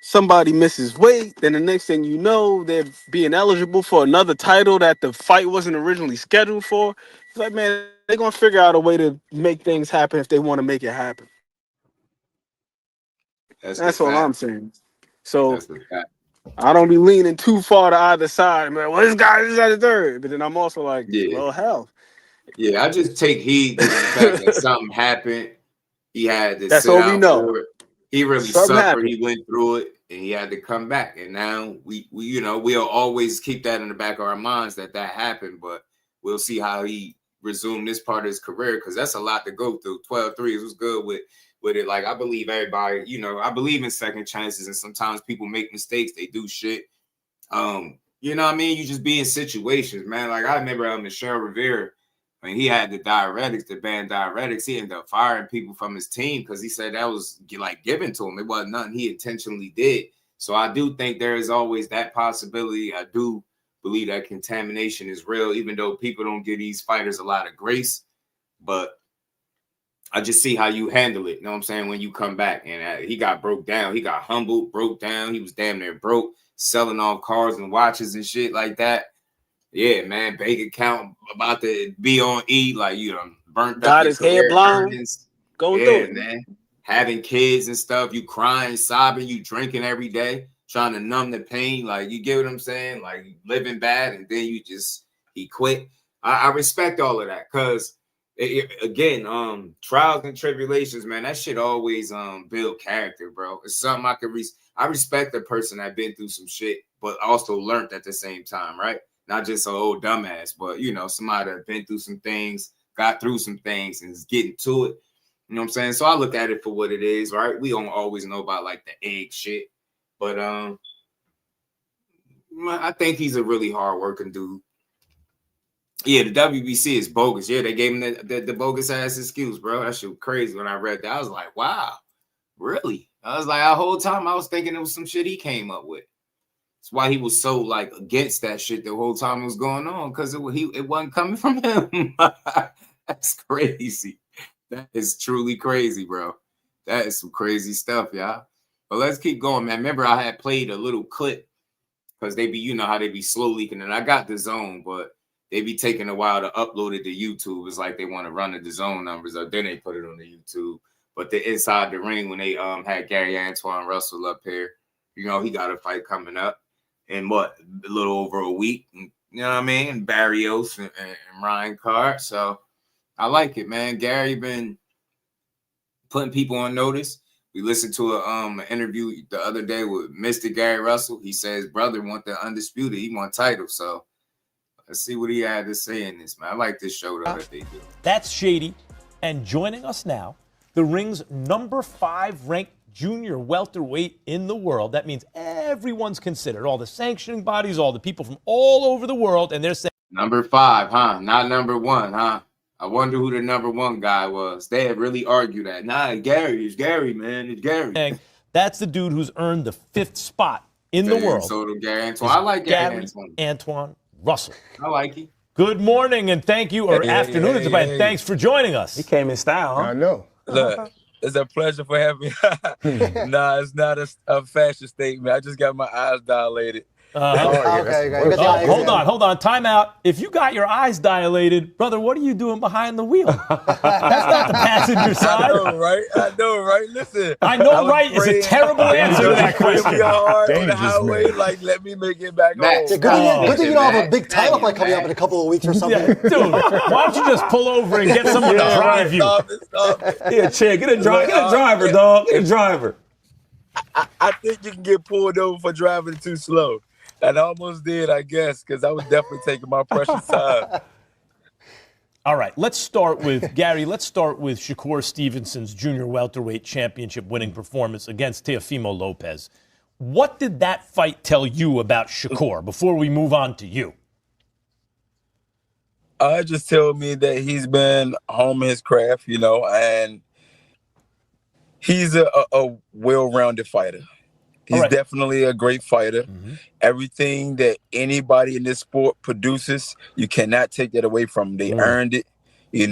Somebody misses weight. Then the next thing you know, they're being eligible for another title that the fight wasn't originally scheduled for. It's like, man, they're going to figure out a way to make things happen if they want to make it happen. That's all I'm saying. So I don't be leaning too far to either side. Man, well, this guy is at the third. But then I'm also like, well, hell. Yeah, I just take heed to the fact that something happened. He had to sit out for it. He really suffered. He went through it, and he had to come back. And now we we'll always keep that in the back of our minds that happened. But we'll see how he resumed this part of his career, because that's a lot to go through. 12 threes was good with it. Like, I believe everybody, I believe in second chances, and sometimes people make mistakes. They do shit. You know what I mean? You just be in situations, man. Like, I remember Michelle Rivera, when he had the banned diuretics, he ended up firing people from his team because he said that was like given to him. It wasn't nothing he intentionally did. So I do think there is always that possibility. I do believe that contamination is real, even though people don't give these fighters a lot of grace. But I just see how you handle it. You know what I'm saying? When you come back, and he got broke down. He got humbled, broke down. He was damn near broke, selling all cars and watches and shit like that. Yeah, man, bank account about to be on E, like, you done burnt got up his head blind. Going through it, man. Having kids and stuff, you crying, sobbing, you drinking every day, trying to numb the pain. Like, you get what I'm saying? Like, living bad, and then he quit. I respect all of that, because again, trials and tribulations, man, that shit always build character, bro. It's something I could I respect a person that been through some shit, but also learned at the same time, right? Not just an old dumbass, but, somebody that been through some things, got through some things, and is getting to it. You know what I'm saying? So I look at it for what it is, right? We don't always know about, like, the egg shit. But I think he's a really hard-working dude. Yeah, the WBC is bogus. Yeah, they gave him the bogus-ass excuse, bro. That shit was crazy when I read that. I was like, wow, really? I was like, the whole time I was thinking it was some shit he came up with. That's why he was so, like, against that shit the whole time it was going on, because it wasn't coming from him. That's crazy. That is truly crazy, bro. That is some crazy stuff, y'all. But let's keep going, man. Remember, I had played a little clip, because they be, how they be slow leaking, and I got the zone, but they be taking a while to upload it to YouTube. It's like they want to run the zone numbers, or then they put it on the YouTube. But the inside the ring, when they had Antoine Russell up here, he got a fight coming up in a little over a week. You know what I mean? Barrios and Ryan Carr. So I like it, man. Gary been putting people on notice. We listened to an interview the other day with Mr. Gary Russell. He says brother want the undisputed. He want title. So let's see what he had to say in this, man. I like this show, though, that they do. That's Shady. And joining us now, the ring's number 5 ranked junior welterweight in the world. That means everyone's considered, all the sanctioning bodies, all the people from all over the world, and they're saying number 5, huh? Not number 1, huh? I wonder who the number one guy was. They had really argued that. Nah, it's Gary, man. It's Gary. That's the dude who's earned the 5th spot in the world. So Gary Antoine. I like Gary Antoine Russell. I like him. Good morning and thank you, or afternoon. Thanks for joining us. He came in style, huh? I know. Look, it's a pleasure for having me. Nah, it's not a fashion statement. I just got my eyes dilated. Okay. Hold on. Time out. If you got your eyes dilated, brother, what are you doing behind the wheel? That's not the passenger side. I know, right? Listen. I know, right is a terrible answer to that question. On the highway, like, let me make it back home. Good thing you don't have a big title fight coming up in a couple of weeks or something. Yeah, dude, why don't you just pull over and get someone to drive you? Stop it. Yeah, Chad, get a driver, dog. Get a driver. I think you can get pulled over for driving too slow. And I almost did, I guess, because I was definitely taking my precious time. All right, let's start with Shakur Stevenson's junior welterweight championship winning performance against Teofimo Lopez. What did that fight tell you about Shakur before we move on to you? It just told me that he's been honing his craft, and he's a well-rounded fighter. He's definitely a great fighter. Mm-hmm. Everything that anybody in this sport produces, you cannot take that away from them. They earned it. This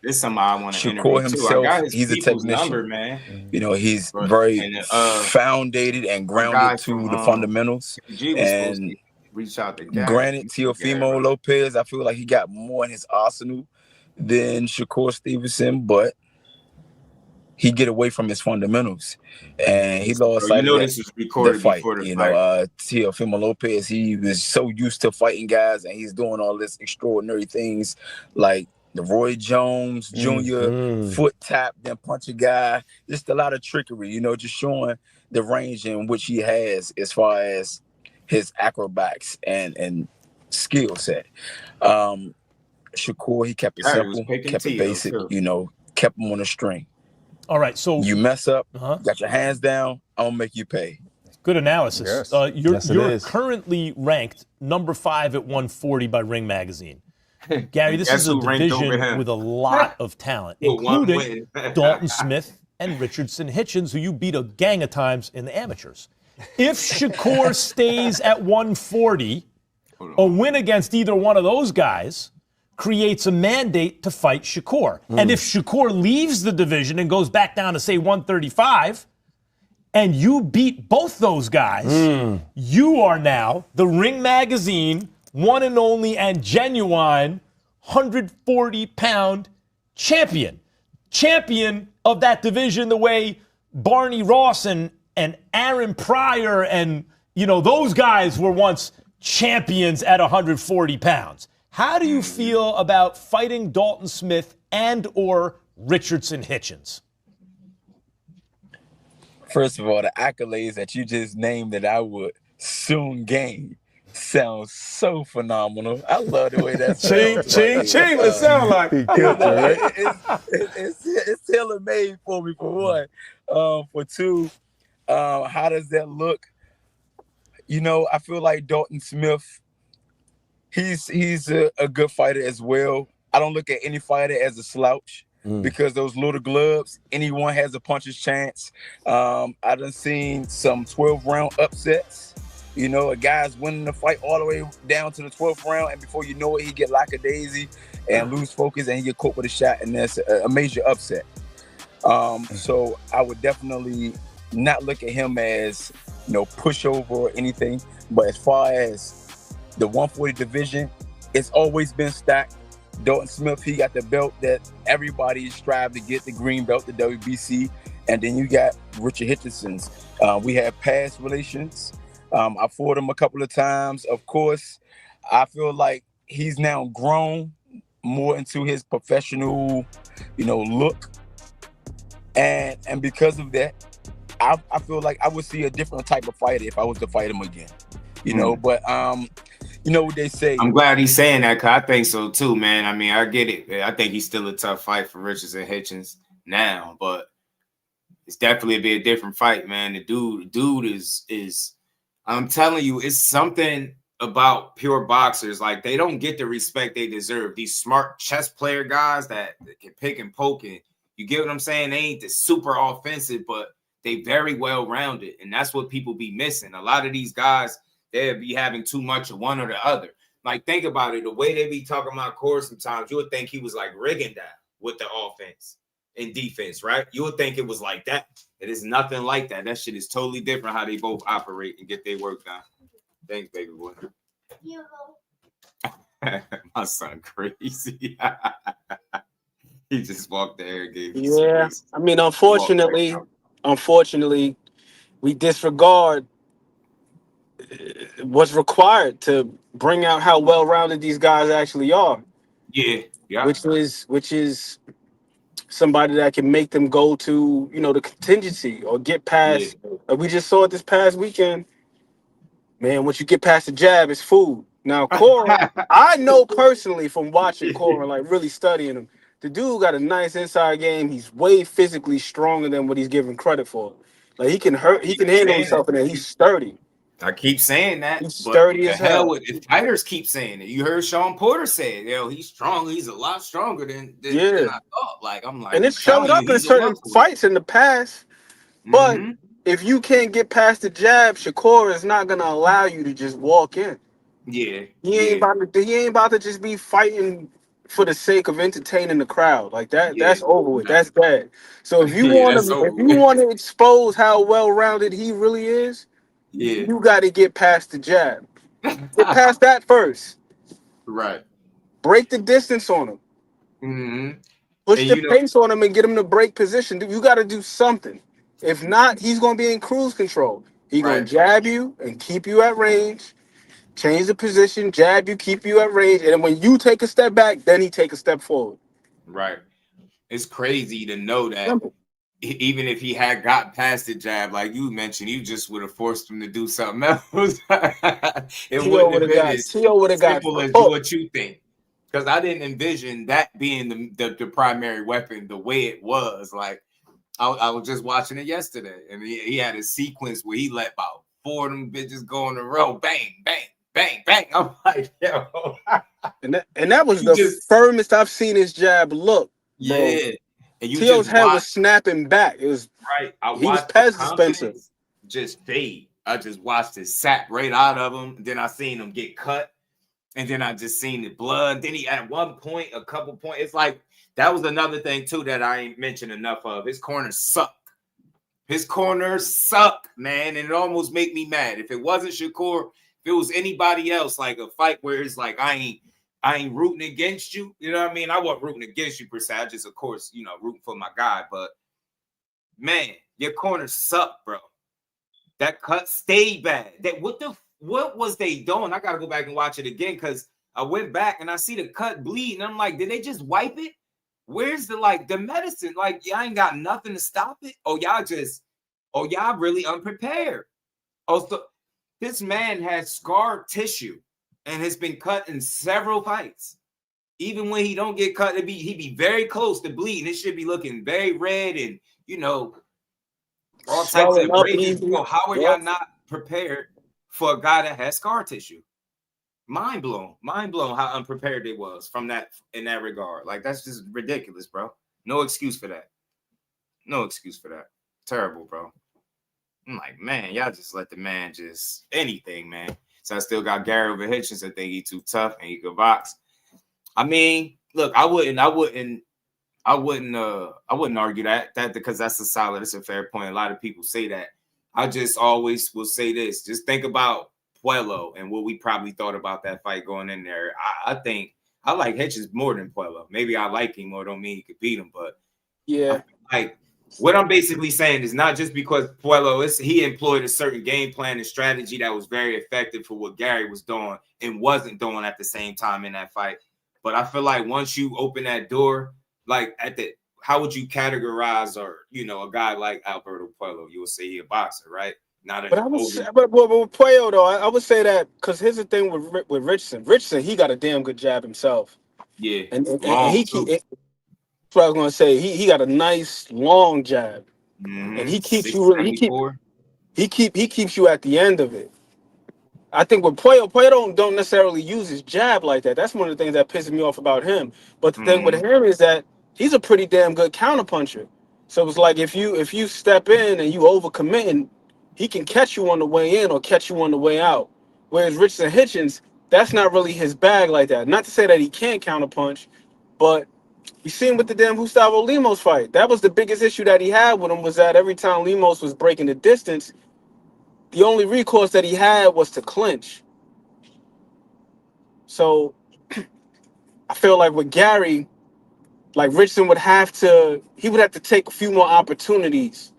is somebody I want to interview himself, too. he's a technician. Number, man. He's very founded and grounded to the fundamentals. And reach out to granted, Teofimo Lopez, I feel like he got more in his arsenal than Shakur Stevenson, but he get away from his fundamentals, and he lost sight of this was recorded the fight. Before the fight. Teofimo Lopez, he was so used to fighting guys, and he's doing all this extraordinary things like the Roy Jones Jr. foot tap, then punch a guy. Just a lot of trickery, just showing the range in which he has as far as his acrobatics and skill set. Shakur, he kept it simple, kept it basic, kept him on a string. All right, so you mess up, got your hands down, I'm gonna make you pay. Good analysis. Yes. You're currently ranked number 5 at 140 by Ring Magazine. Gary, this is a division with a lot of talent, including Dalton Smith and Richardson Hitchens, who you beat a gang of times in the amateurs. If Shakur stays at 140, a win against either one of those guys creates a mandate to fight Shakur. And if Shakur leaves the division and goes back down to, say, 135, and you beat both those guys, you are now the Ring Magazine one and only and genuine 140-pound champion. Champion of that division the way Barney Ross and Aaron Pryor and, those guys were once champions at 140 pounds. How do you feel about fighting Dalton Smith and or Richardson Hitchens? First of all, the accolades that you just named that I would soon gain sounds so phenomenal. I love the way that sounds. Ching, it sounds like. It's tailor-made for me, for one. For two, how does that look? I feel like Dalton Smith, he's a good fighter as well. I don't look at any fighter as a slouch because those little gloves, anyone has a puncher's chance. I done seen some 12-round upsets. A guy's winning the fight all the way down to the 12th round, and before you know it, he get lackadaisy and lose focus, and he get caught with a shot, and that's a major upset. So I would definitely not look at him as pushover or anything. But as far as the 140 division, it's always been stacked. Dalton Smith, he got the belt that everybody strived to get, the green belt, the WBC. And then you got Richard Hitchens. We have past relations. I fought him a couple of times. Of course, I feel like he's now grown more into his professional, look. And because of that, I feel like I would see a different type of fighter if I was to fight him again. But what they say. I'm glad he's saying that, because I think so too, man. I mean, I get it. I think he's still a tough fight for Richardson Hitchens now, but it's definitely be a different fight, man. The dude is I'm telling you, it's something about pure boxers. Like, they don't get the respect they deserve. These smart chess player guys that can pick and poke, and you get what I'm saying? They ain't the super offensive, but they very well rounded, and that's what people be missing. A lot of these guys, they'll be having too much of one or the other. Like, think about it. The way they be talking about Core sometimes, you would think he was like rigging that with the offense and defense, right? You would think it was like that. It is nothing like that. That shit is totally different how they both operate and get their work done. Thanks, baby boy. My son crazy. He just walked there and gave me space. I mean, unfortunately, we disregard what's required to bring out how well-rounded these guys actually are. Yeah. Which is somebody that can make them go to, the contingency or get past. We just saw it this past weekend. Man, once you get past the jab, it's food. Now, Cora, I know personally from watching Cora, like really studying him, the dude got a nice inside game. He's way physically stronger than what he's given credit for. Like, he can handle himself in there. He's sturdy. I keep saying that. He's sturdy as hell. If fighters keep saying it. You heard Sean Porter say it. He's strong. He's a lot stronger than I thought. Like, I'm like, and it showed up in certain fights in the past. But if you can't get past the jab, Shakur is not gonna allow you to just walk in. Yeah, he ain't about to just be fighting for the sake of entertaining the crowd like that. That's over with. That's bad. So if you want to expose how well-rounded he really is, you got to get past the jab. Get past that first. Right. Break the distance on him. Push the pace on him and get him to break position. You got to do something. If not, he's going to be in cruise control. He's going to jab you and keep you at range, change the position, jab you, keep you at range. And then when you take a step back, then he take a step forward. Right. It's crazy to know that even if he had got past the jab, like you mentioned, you just would have forced him to do something else. It wouldn't have been as simple as what you think. Because I didn't envision that being the primary weapon the way it was. Like, I was just watching it yesterday, and he had a sequence where he let about 4 of them bitches go in a row. Bang, bang, bang, bang. I'm like, yo. and that was the firmest I've seen his jab look. Bro. Yeah. And Tio's head was snapping back. It was right. He was past Spencer. Just fade. I just watched it sap right out of him. Then I seen him get cut. And then I just seen the blood. Then he at one point, a couple points. It's like that was another thing too that I ain't mentioned enough of. His corners suck. His corners suck, man. And it almost make me mad. If it wasn't Shakur, if it was anybody else, like a fight where it's like I ain't rooting against you. You know what I mean? I wasn't rooting against you per se. I just, of course, rooting for my guy. But man, your corners suck, bro. That cut stayed bad. What was they doing? I gotta go back and watch it again because I went back and I see the cut bleed, and I'm like, did they just wipe it? Where's the medicine? Like, y'all ain't got nothing to stop it? Y'all really unprepared. So this man has scar tissue and has been cut in several fights. Even when he don't get cut, he be very close to bleeding. It should be looking very red and all types of breakage. How are y'all not prepared for a guy that has scar tissue? Mind blown how unprepared they was in that regard. Like, that's just ridiculous, bro. No excuse for that. Terrible, bro. I'm like, man, y'all just let the man just anything, man. So I still got Gary over Hitchens. I think he's too tough and he could box. I mean, look, I wouldn't argue that because that's a fair point. A lot of people say that. I just always will say this. Just think about Puello and what we probably thought about that fight going in there. I think I like Hitchens more than Puello. Maybe I like him more, don't mean he could beat him, but yeah. Like, what I'm basically saying is not just because Puello, he employed a certain game plan and strategy that was very effective for what Gary was doing and wasn't doing at the same time in that fight. But I feel like once you open that door, like how would you categorize a guy like Alberto Puello? You would say he's a boxer, right? But Puello though, I would say that because here's the thing with Richardson. Richardson, he got a damn good jab himself. Yeah, and that's what I was gonna say. He got a nice long jab, and he keeps you. He keeps you at the end of it. I think with Puyo don't necessarily use his jab like that. That's one of the things that pisses me off about him. But the thing with him is that he's a pretty damn good counterpuncher. So it's like if you step in and you overcommitting, he can catch you on the way in or catch you on the way out. Whereas Richardson Hitchens, that's not really his bag like that. Not to say that he can't counterpunch, but you see him with the damn Gustavo Lemos fight. That was the biggest issue that he had with him, was that every time Lemos was breaking the distance, the only recourse that he had was to clinch. So I feel like with Gary, like Richardson would have to take a few more opportunities,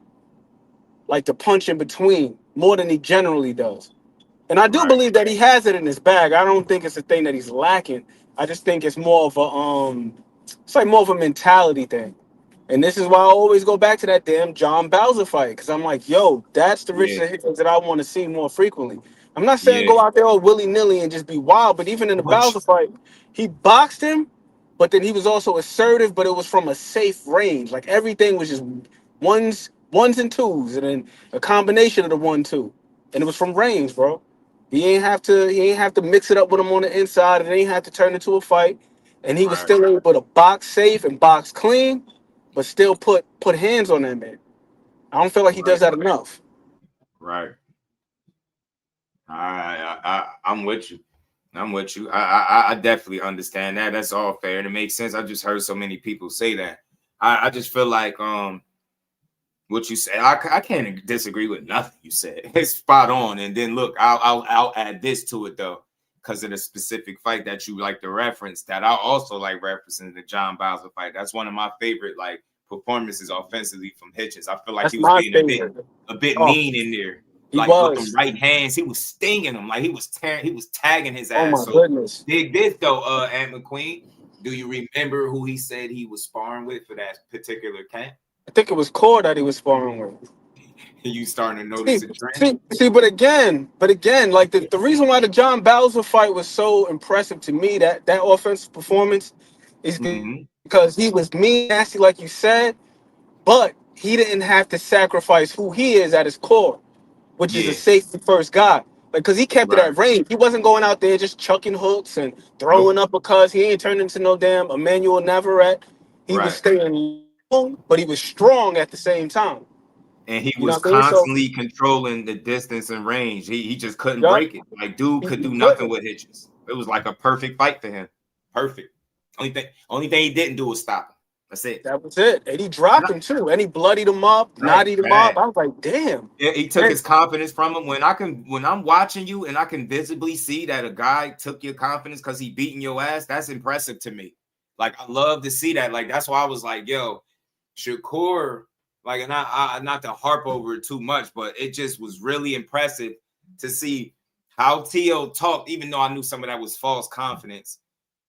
like to punch in between, more than he generally does. And I do believe that he has it in his bag. I don't think it's a thing that he's lacking. I just think it's more of a it's like more of a mentality thing. And this is why I always go back to that damn John Bowser fight, because I'm like, yo, that's the Richardson Hitchens that I want to see more frequently. I'm not saying go out there all willy-nilly and just be wild, but even in the Bowser fight, he boxed him, but then he was also assertive, but it was from a safe range. Like everything was just ones and twos, and then a combination of the 1-2. And it was from range, bro. He ain't have to mix it up with him on the inside. It ain't have to turn into a fight. And he was still able to box safe and box clean, but still put hands on that man. I don't feel like he does that enough. Right. I'm with you. I definitely understand that. That's all fair and it makes sense. I just heard so many people say that. I just feel like what you said, I can't disagree with nothing you said. It's spot on. And then look, I'll add this to it though, because of the specific fight that you like to reference. That I also like referencing the John Bowser fight. That's one of my favorite like performances offensively from Hitchens. I feel like That's he was being a bit mean in there. Like with them right hands, he was stinging him. Like he was tagging his ass. Oh my goodness. Dig this though, Ant McQueen. Do you remember who he said he was sparring with for that particular camp? I think it was Core that he was sparring with. You starting to notice a trend? See, but again, like the reason why the John Bowser fight was so impressive to me, that offensive performance, is because he was mean, nasty, like you said, but he didn't have to sacrifice who he is at his core, which is a safety first guy. Like, because he kept it at range. He wasn't going out there just chucking hooks and throwing up, because he ain't turned into no damn Emmanuel Navarrete. He was staying long, but he was strong at the same time. And he was constantly controlling the distance and range. He just couldn't break it. Like, dude could do nothing with Hitchens. It was like a perfect fight for him. Perfect. Only thing he didn't do was stop him. That's it. That was it. And he dropped him too. And he bloodied him up, knotted him up. I was like, damn. Yeah, he took his confidence from him. When I'm watching you and I can visibly see that a guy took your confidence because he beating your ass, that's impressive to me. Like, I love to see that. Like, that's why I was like, yo, Shakur, like, and I not to harp over it too much, but it just was really impressive to see how T.O. talked, even though I knew some of that was false confidence.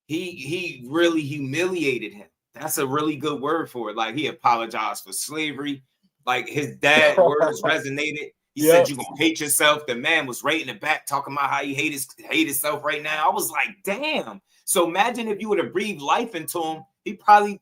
He really humiliated him. That's a really good word for it. Like, he apologized for slavery. Like, his dad words resonated. He said, "You're gonna hate yourself." The man was right in the back talking about how he hate himself right now. I was like, damn. So imagine if you would have breathed life into him, he probably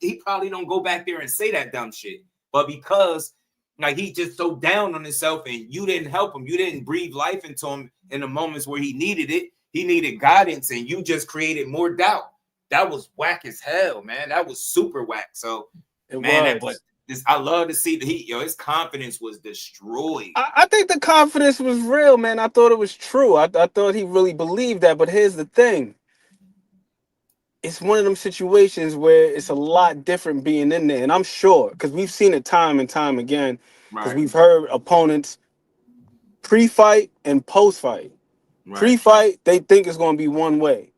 don't go back there and say that dumb shit. But because like he's just so down on himself and you didn't help him, you didn't breathe life into him in the moments where he needed it. He needed guidance, and you just created more doubt. That was whack as hell, man. That was super whack. So, I love to see the heat. His confidence was destroyed. I think the confidence was real, man. I thought it was true. I thought he really believed that. But here's the thing. It's one of them situations where it's a lot different being in there. And I'm sure, because we've seen it time and time again, because we've heard opponents pre-fight and post-fight. Pre-fight, they think it's going to be one way.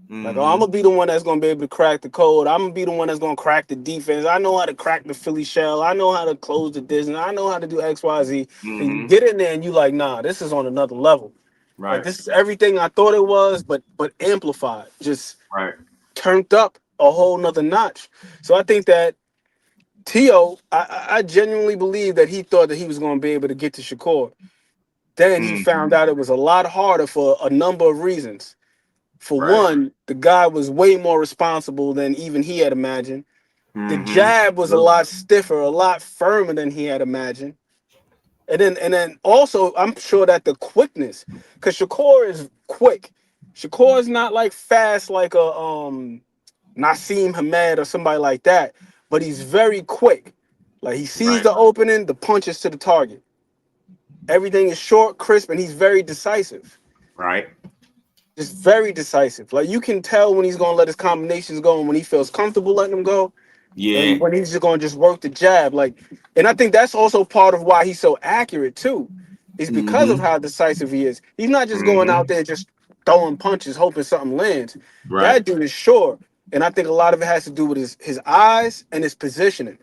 Like, oh, I'm going to be the one that's going to be able to crack the code. I'm going to be the one that's going to crack the defense. I know how to crack the Philly shell. I know how to close the distance. I know how to do X, Y, Z. And you get in there and you like, nah, this is on another level. Like, this is everything I thought it was, but amplified. Just turned up a whole nother notch. So I think that T.O., I genuinely believe that he thought that he was going to be able to get to Shakur. Then he found out it was a lot harder for a number of reasons. For one, the guy was way more responsible than even he had imagined. The jab was a lot stiffer, a lot firmer than he had imagined. And then also, I'm sure that the quickness, because Shakur is quick. Shakur is not like fast like a Naseem Hamed or somebody like that, but he's very quick. Like he sees the opening, the punches to the target. Everything is short, crisp, and he's very decisive. Right. Just very decisive. Like you can tell when he's gonna let his combinations go and when he feels comfortable letting them go. Yeah. And when he's just gonna just work the jab. Like, and I think that's also part of why he's so accurate too. Is because of how decisive he is. He's not just going out there just throwing punches, hoping something lands. That dude is sure. And I think a lot of it has to do with his eyes and his positioning.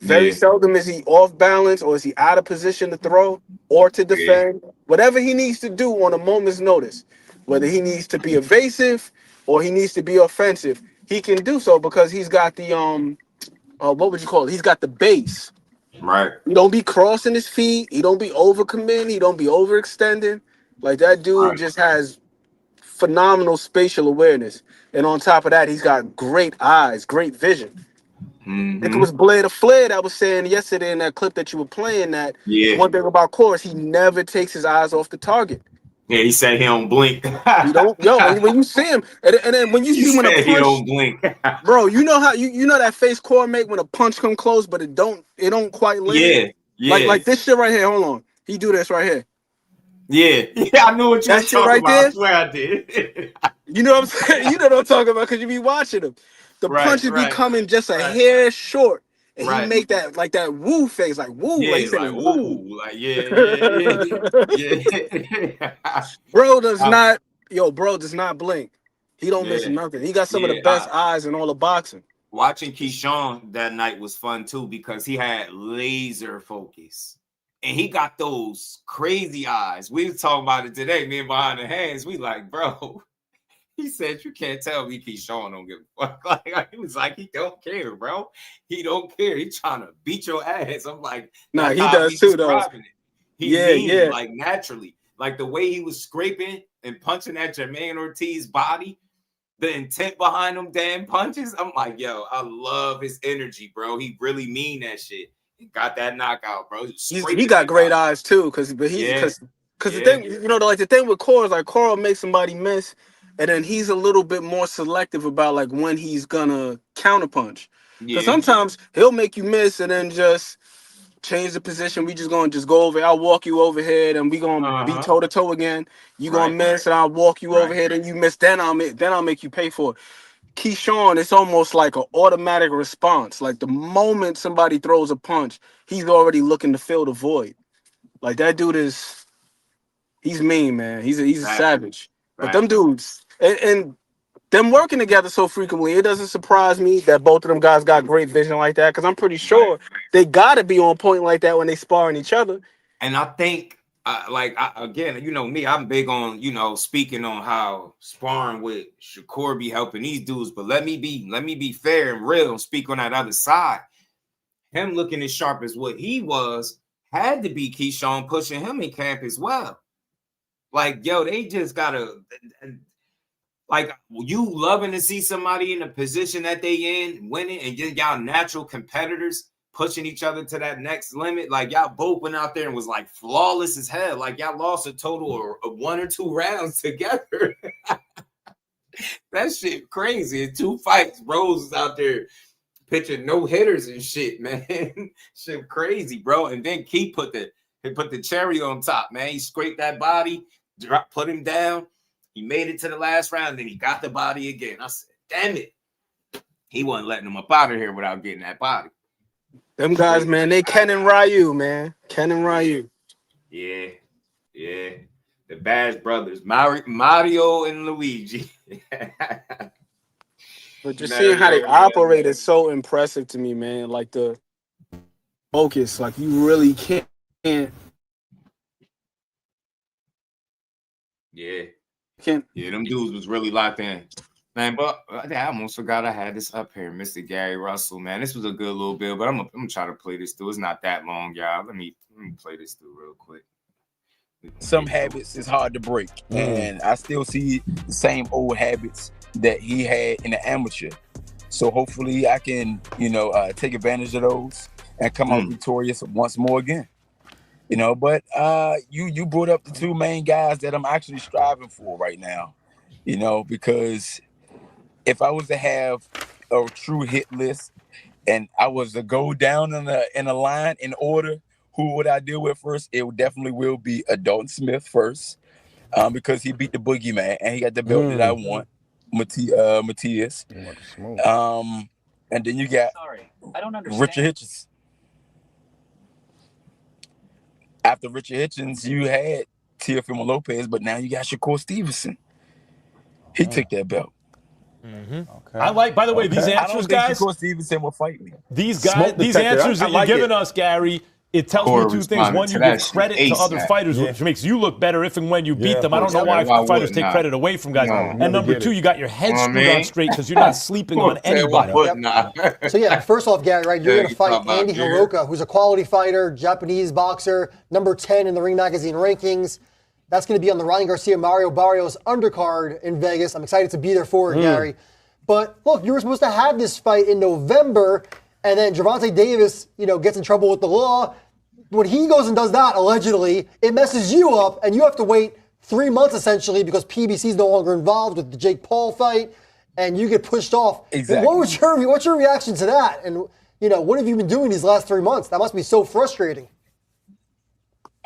Very seldom is he off balance or is he out of position to throw or to defend. Whatever he needs to do on a moment's notice, whether he needs to be evasive or he needs to be offensive, he can do so because he's got the what would you call it? He's got the base. Right. He don't be crossing his feet. He don't be overcommitting. He don't be overextending. Like that dude just has phenomenal spatial awareness. And on top of that, he's got great eyes, great vision. It was Blair the Flair that was saying yesterday in that clip that you were playing that one thing about Corus, he never takes his eyes off the target. Yeah, he said he don't blink. He don't, when you see him, and then when you see when a punch, he don't blink. bro, you know how you know that face Core make when a punch come close, but it don't quite land. Yeah. Like this shit right here. Hold on, he do this right here. Yeah, I knew what you were talking right about. there? I swear I did. You know what I'm saying? You know what I'm talking about because you be watching him. The punches be coming just a hair short. And he make that like that woo face, like woo. Yeah, like, he like woo. Like yeah. Bro does not blink. He don't miss nothing. He got some of the best eyes in all of boxing. Watching Keyshawn that night was fun too because he had laser focus. And he got those crazy eyes. We was talking about it today, me and Behind the Hands. We like, bro. He said, you can't tell me Keyshawn don't give a fuck. Like, he was like, he don't care, bro. He don't care. He trying to beat your ass. I'm like, nah, he does too, though. He like naturally. Like the way he was scraping and punching at Jermaine Ortiz's body, the intent behind them damn punches. I'm like, yo, I love his energy, bro. He really mean that shit. He got that knockout, bro. He got great eyes too, because the thing, you know, like the thing with Cora is like Cora makes somebody miss. And then he's a little bit more selective about like when he's gonna counterpunch. Because sometimes he'll make you miss and then just change the position. We just gonna go over. I'll walk you overhead and we gonna be toe to toe again. You gonna miss and I'll walk you overhead and you miss. Then I'll make you pay for it. Keyshawn, it's almost like an automatic response. Like the moment somebody throws a punch, he's already looking to fill the void. Like that dude he's mean, man. He's a savage. But them dudes. And them working together so frequently, it doesn't surprise me that both of them guys got great vision like that because I'm pretty sure they got to be on point like that when they sparring each other. And I think, again, you know me, I'm big on, you know, speaking on how sparring with Shakur be helping these dudes. But let me be fair and real and speak on that other side. Him looking as sharp as what he was had to be Keyshawn pushing him in camp as well. Like, yo, they just gotta. Like, you loving to see somebody in the position that they in, winning, and then y'all natural competitors pushing each other to that next limit. Like, y'all both went out there and was, like, flawless as hell. Like, y'all lost a total of 1 or 2 rounds together. That shit crazy. In 2 fights, Rose is out there pitching no-hitters and shit, man. Shit crazy, bro. And then Keith put the cherry on top, man. He scraped that body, put him down. He made it to the last round, then he got the body again. I said, damn it. He wasn't letting him up out of here without getting that body. Them guys, man, they Ken and Ryu, man. Ken and Ryu. Yeah. The Bash brothers, Mario and Luigi. But just seeing how they operate is so impressive to me, man. Like the focus, like you really can't. Yeah, them dudes was really locked in. Man, but I almost forgot I had this up here, Mr. Gary Russell, man. This was a good little bill, but I'm gonna try to play this through. It's not that long, y'all. Let me play this through real quick. Some habits is hard to break, and I still see the same old habits that he had in the amateur. So hopefully I can, take advantage of those and come out victorious once more again. But you brought up the two main guys that I'm actually striving for right now, because if I was to have a true hit list and I was to go down in a line in order, who would I deal with first? It definitely will be a Dalton Smith first, because he beat the boogeyman and he got the belt that I want, Matias. And then you got Richard Hitchens. After Richard Hitchens, you had Teofimo Lopez, but now you got Shakur Stevenson. He took that belt. Okay. I like, by the way, these answers, guys. Shakur Stevenson will fight me. These answers that you're giving us, Gary, it tells me two things. One, you give credit to other fighters, which makes you look better if and when you beat them. I don't know why fighters take credit away from guys. And number two, you got your head screwed on straight because you're not sleeping on anybody. So yeah, first off, Gary, right, you're going to fight Andy Hiroka, who's a quality fighter, Japanese boxer, number 10 in the Ring Magazine rankings. That's going to be on the Ryan Garcia, Mario Barrios undercard in Vegas. I'm excited to be there for it, Gary. But look, you were supposed to have this fight in November, and then Gervonta Davis, gets in trouble with the law. When he goes and does that, allegedly, it messes you up, and you have to wait 3 months essentially because PBC is no longer involved with the Jake Paul fight, and you get pushed off. Exactly. What's your reaction to that? And what have you been doing these last 3 months? That must be so frustrating.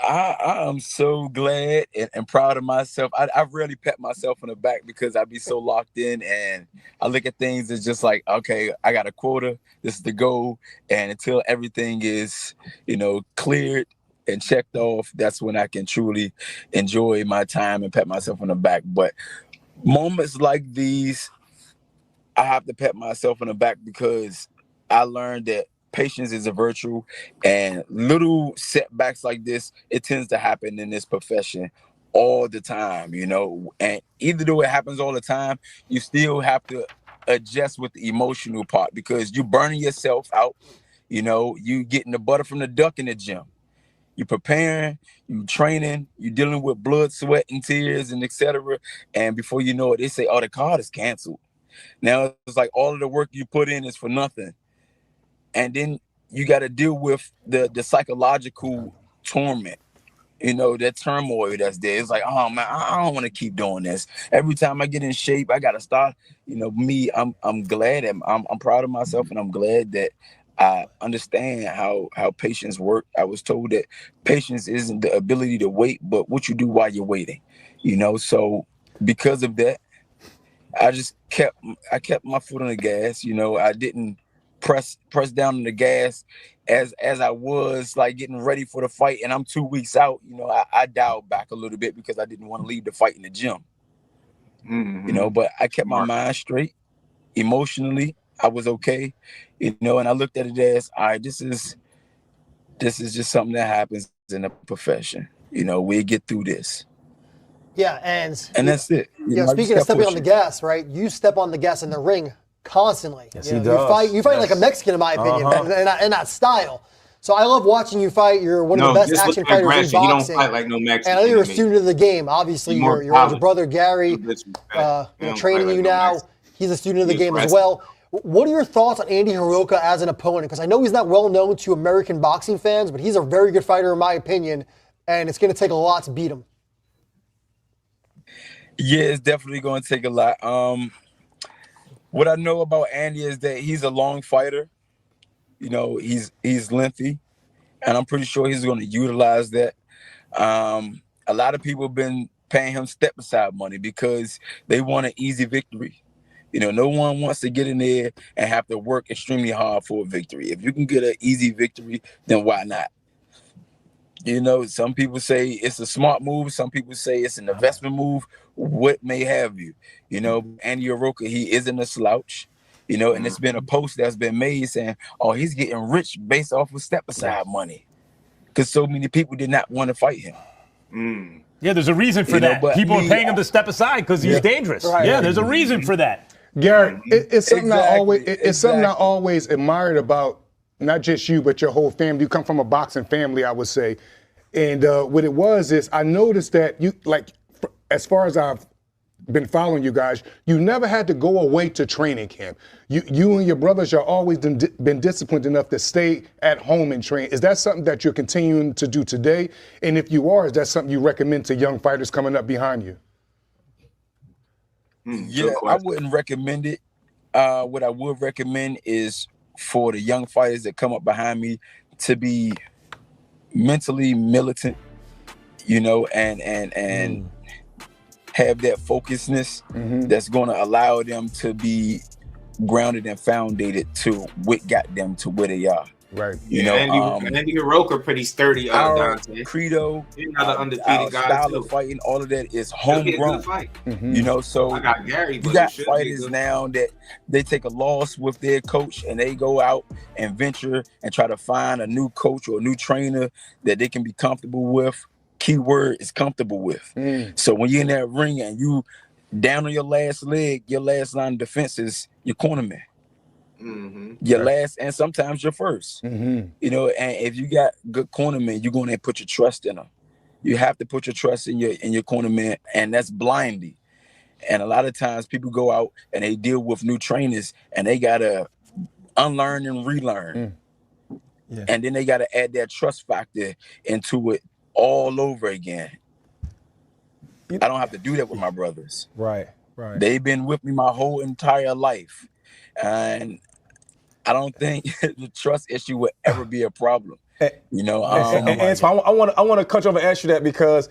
I am so glad and proud of myself. I really pat myself on the back because I be so locked in, and I look at things as just like, okay, I got a quota. This is the goal. And until everything is, cleared and checked off, that's when I can truly enjoy my time and pat myself on the back. But moments like these, I have to pat myself on the back because I learned that patience is a virtue, and little setbacks like this, it tends to happen in this profession all the time, and even though it happens all the time, you still have to adjust with the emotional part because you're burning yourself out. You getting the butter from the duck in the gym. You preparing, you training, you dealing with blood, sweat, and tears, and etc. And before you know it, they say, "Oh, the card is canceled." Now it's like all of the work you put in is for nothing. And then you got to deal with the psychological torment, that turmoil that's there. It's like, oh man, I don't want to keep doing this. Every time I get in shape, I got to start. I'm glad and I'm proud of myself, and I'm glad that I understand how patience works. I was told that patience isn't the ability to wait, but what you do while you're waiting. So because of that, I kept my foot on the gas. I didn't press down on the gas as I was like getting ready for the fight, and I'm 2 weeks out. I dialed back a little bit because I didn't want to leave the fight in the gym. But I kept my mind straight. Emotionally, I was okay. And I looked at it as, all right, this is just something that happens in the profession. We get through this. Yeah, and that's it. Speaking of stepping on the gas, right? You step on the gas in the ring constantly. Yes, he does. You fight like a Mexican, in my opinion, and that style. So I love watching you fight. You're one of the best action fighters in boxing. You don't fight like no Mexican. And I know you're a student of the game. Obviously, your older brother Gary training you now. He's a student of the game as well. What are your thoughts on Andy Hiroka as an opponent? Because I know he's not well known to American boxing fans, but he's a very good fighter in my opinion, and it's going to take a lot to beat him. Yeah, it's definitely going to take a lot. What I know about Andy is that he's a long fighter. He's lengthy, and I'm pretty sure he's going to utilize that. A lot of people have been paying him step-aside money because they want an easy victory. No one wants to get in there and have to work extremely hard for a victory. If you can get an easy victory, then why not? Some people say it's a smart move. Some people say it's an investment move. What may have you? Andy Hiroka, he isn't a slouch. And it's been a post that's been made saying, oh, he's getting rich based off of step-aside money. Because so many people did not want to fight him. Yeah, there's a reason for that. People are paying him to step aside because he's dangerous. Right. Yeah, there's a reason for that. Gary, it's something I always admired about not just you, but your whole family. You come from a boxing family, I would say. And what it was is I noticed that you, like, as far as I've been following you guys, you never had to go away to training camp. You and your brothers are always been disciplined enough to stay at home and train. Is that something that you're continuing to do today? And if you are, is that something you recommend to young fighters coming up behind you? Yeah, I wouldn't recommend it. What I would recommend is for the young fighters that come up behind me to be mentally militant, and have that focusedness that's going to allow them to be grounded and founded to what got them to where they are. Right. Andy Hiroka pretty sturdy. Our Dante. credo, another undefeated our guy style too. of fighting, all of that is homegrown. So I got Gary. You got fighters now that they take a loss with their coach and they go out and venture and try to find a new coach or a new trainer that they can be comfortable with. Keyword is comfortable with. So when you're in that ring and you down on your last leg, your last line of defense is your cornerman. Your last and sometimes your first. And if you got good cornermen, you're going to put your trust in them. You have to put your trust in your cornerman, and that's blindly. And a lot of times people go out and they deal with new trainers and they gotta unlearn and relearn. And then they gotta add that trust factor into it all over again. I don't have to do that with my brothers. Right. They've been with me my whole entire life. And I don't think the trust issue would ever be a problem. Antoine, I want to cut you off and ask you that because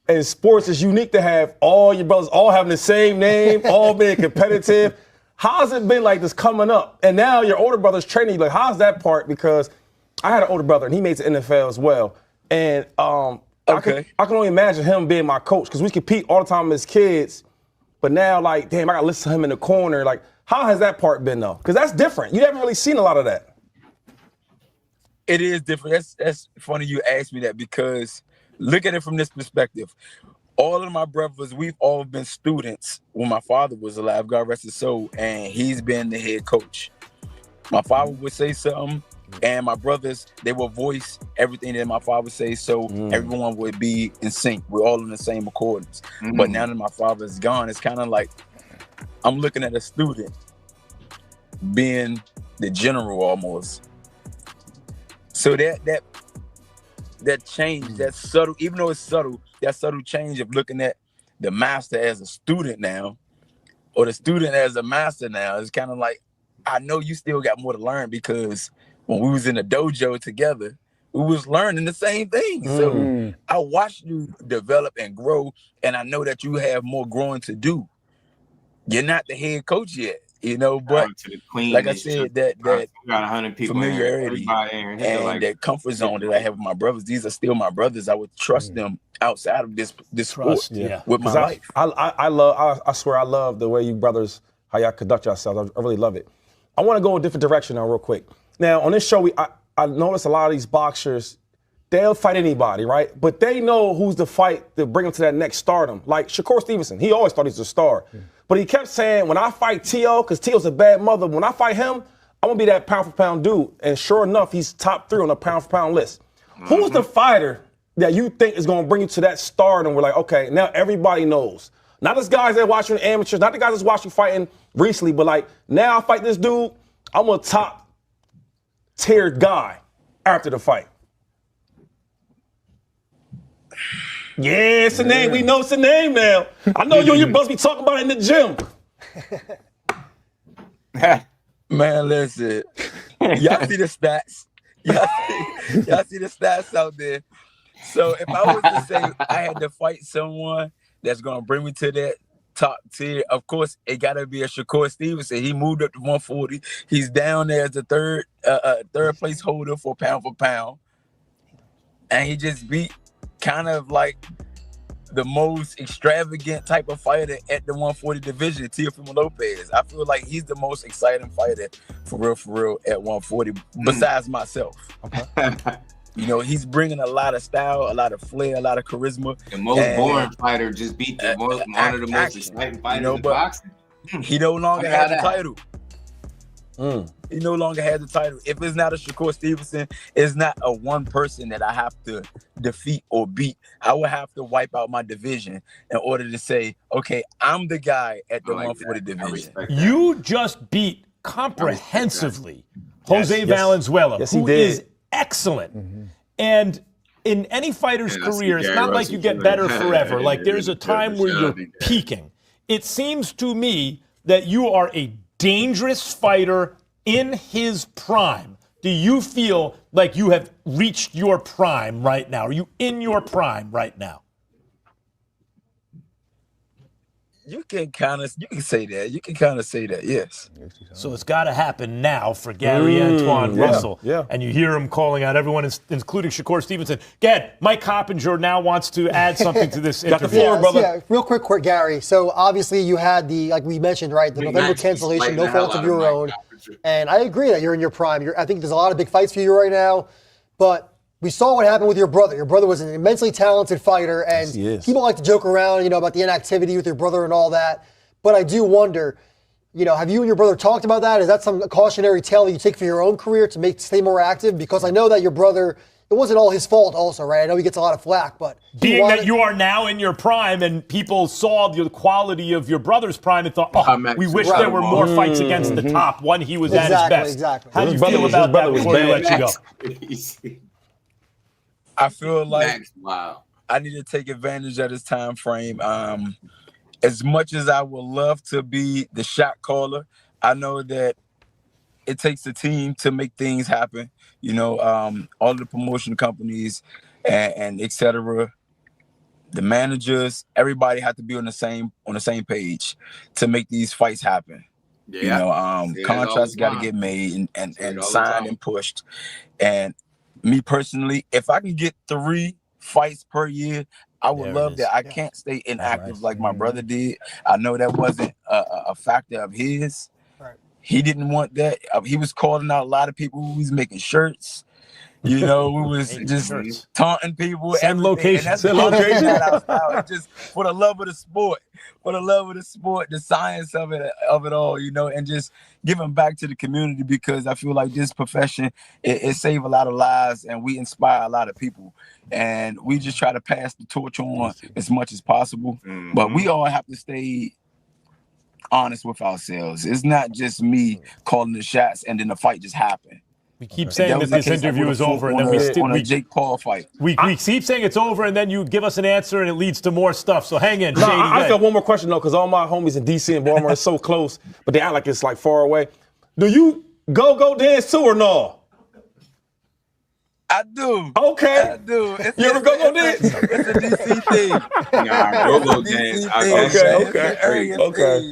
in sports, it's unique to have all your brothers all having the same name, all being competitive. How's it been like this coming up? And now your older brother's training you. Like, how's that part? Because I had an older brother and he made the NFL as well. And I can only imagine him being my coach because we compete all the time as kids. But now, like, damn, I got to listen to him in the corner. Like, how has that part been, though? Because that's different. You haven't really seen a lot of that. It is different. That's funny you asked me that because look at it from this perspective. All of my brothers, we've all been students when my father was alive, God rest his soul, and he's been the head coach. My father would say something, and my brothers, they would voice everything that my father would say, so everyone would be in sync. We're all in the same accordance. But now that my father's gone, it's kind of like I'm looking at a student being the general almost. So that change, that subtle, even though it's subtle, that subtle change of looking at the master as a student now, or the student as a master now, is kind of like, I know you still got more to learn because when we was in the dojo together, we was learning the same thing. So I watched you develop and grow, and I know that you have more growing to do. You're not the head coach yet, but like I said, that got 100 people familiarity and that comfort zone that I have with my brothers, these are still my brothers. I would trust them outside of this sport with my life. I swear I love the way you brothers, how y'all conduct yourselves. I really love it. I want to go a different direction now real quick. Now, on this show, I noticed a lot of these boxers, they'll fight anybody, right? But they know who's the fight to bring them to that next stardom. Like Shakur Stevenson, he always thought he was a star. But he kept saying, when I fight T.O., because T.O.'s a bad mother, when I fight him, I'm going to be that pound-for-pound dude. And sure enough, he's top 3 on the pound-for-pound list. Who's the fighter that you think is going to bring you to that stardom? We're like, okay, now everybody knows. Not just guys that watch you in amateurs, not the guys that watch you fighting recently, but like, now I fight this dude, I'm a top-tier guy after the fight. Yeah, it's a name. We know it's a name now. I know you and your brothers be talking about it in the gym. Man, listen. Y'all see the stats. Y'all see the stats out there. So if I was to say I had to fight someone that's going to bring me to that top tier, of course, it got to be a Shakur Stevenson. He moved up to 140. He's down there as the third place holder for pound. And he just beat kind of like the most extravagant type of fighter at the 140 division, Teofimo Lopez. I feel like he's the most exciting fighter for real at 140 besides myself. Okay. He's bringing a lot of style, a lot of flair, a lot of charisma. The most boring fighter just beat one of the most exciting fighters in boxing. He no longer has a title. He no longer has the title. If it's not a Shakur Stevenson, it's not a one person that I have to defeat or beat. I would have to wipe out my division in order to say, okay, I'm the guy at the 140 division. You just beat comprehensively Jose Valenzuela, who is excellent. And in any fighter's career, it's not like you get better forever. Like there's a time where you're peaking. It seems to me that you are a dangerous fighter in his prime. Do you feel like you have reached your prime right now? Are you in your prime right now? You can say that. You can kind of say that, yes. So it's got to happen now for Gary Antoine Russell. Yeah. And you hear him calling out everyone, including Shakur Stevenson. Gad, Mike Coppinger now wants to add something to this interview. Got the floor, brother. Yeah, real quick, Gary. So obviously you had like we mentioned, right, the November cancellation, no fault of your own. And I agree that you're in your prime. I think there's a lot of big fights for you right now. But we saw what happened with your brother. Your brother was an immensely talented fighter, and people like to joke around, about the inactivity with your brother and all that. But I do wonder, have you and your brother talked about that? Is that some cautionary tale that you take for your own career to stay more active? Because I know that your brother, it wasn't all his fault also, right? I know he gets a lot of flack, but being that you are now in your prime and people saw the quality of your brother's prime and thought, we wish there were more fights against the top when he was at his best. Exactly. How do you feel about that before we let you go? I feel like I need to take advantage of this time frame. As much as I would love to be the shot caller, I know that it takes a team to make things happen. All the promotion companies and et cetera, the managers, everybody have to be on the same page to make these fights happen. Contracts got to get made and signed and pushed. And me personally, if I can get 3 fights per year, I would love that. I can't stay inactive like my brother did. I know that wasn't a factor of his. Right. He didn't want that. He was calling out a lot of people who was making shirts. We was just taunting people. Send location. Send location. Just for the love of the sport. For the love of the sport, the science of it all, and just giving back to the community, because I feel like this profession, it saves a lot of lives and we inspire a lot of people. And we just try to pass the torch on as much as possible. But we all have to stay honest with ourselves. It's not just me calling the shots and then the fight just happened. We keep saying that this interview is over, and then we Jake Paul fight. We keep saying it's over, and then you give us an answer, and it leads to more stuff. So hang in, Shady. I got one more question though, because all my homies in DC and Baltimore are so close, but they act like it's like far away. Do you go dance too or no? I do. Okay. I do. You ever go dance? It's a DC thing. Nah, go dance. Okay.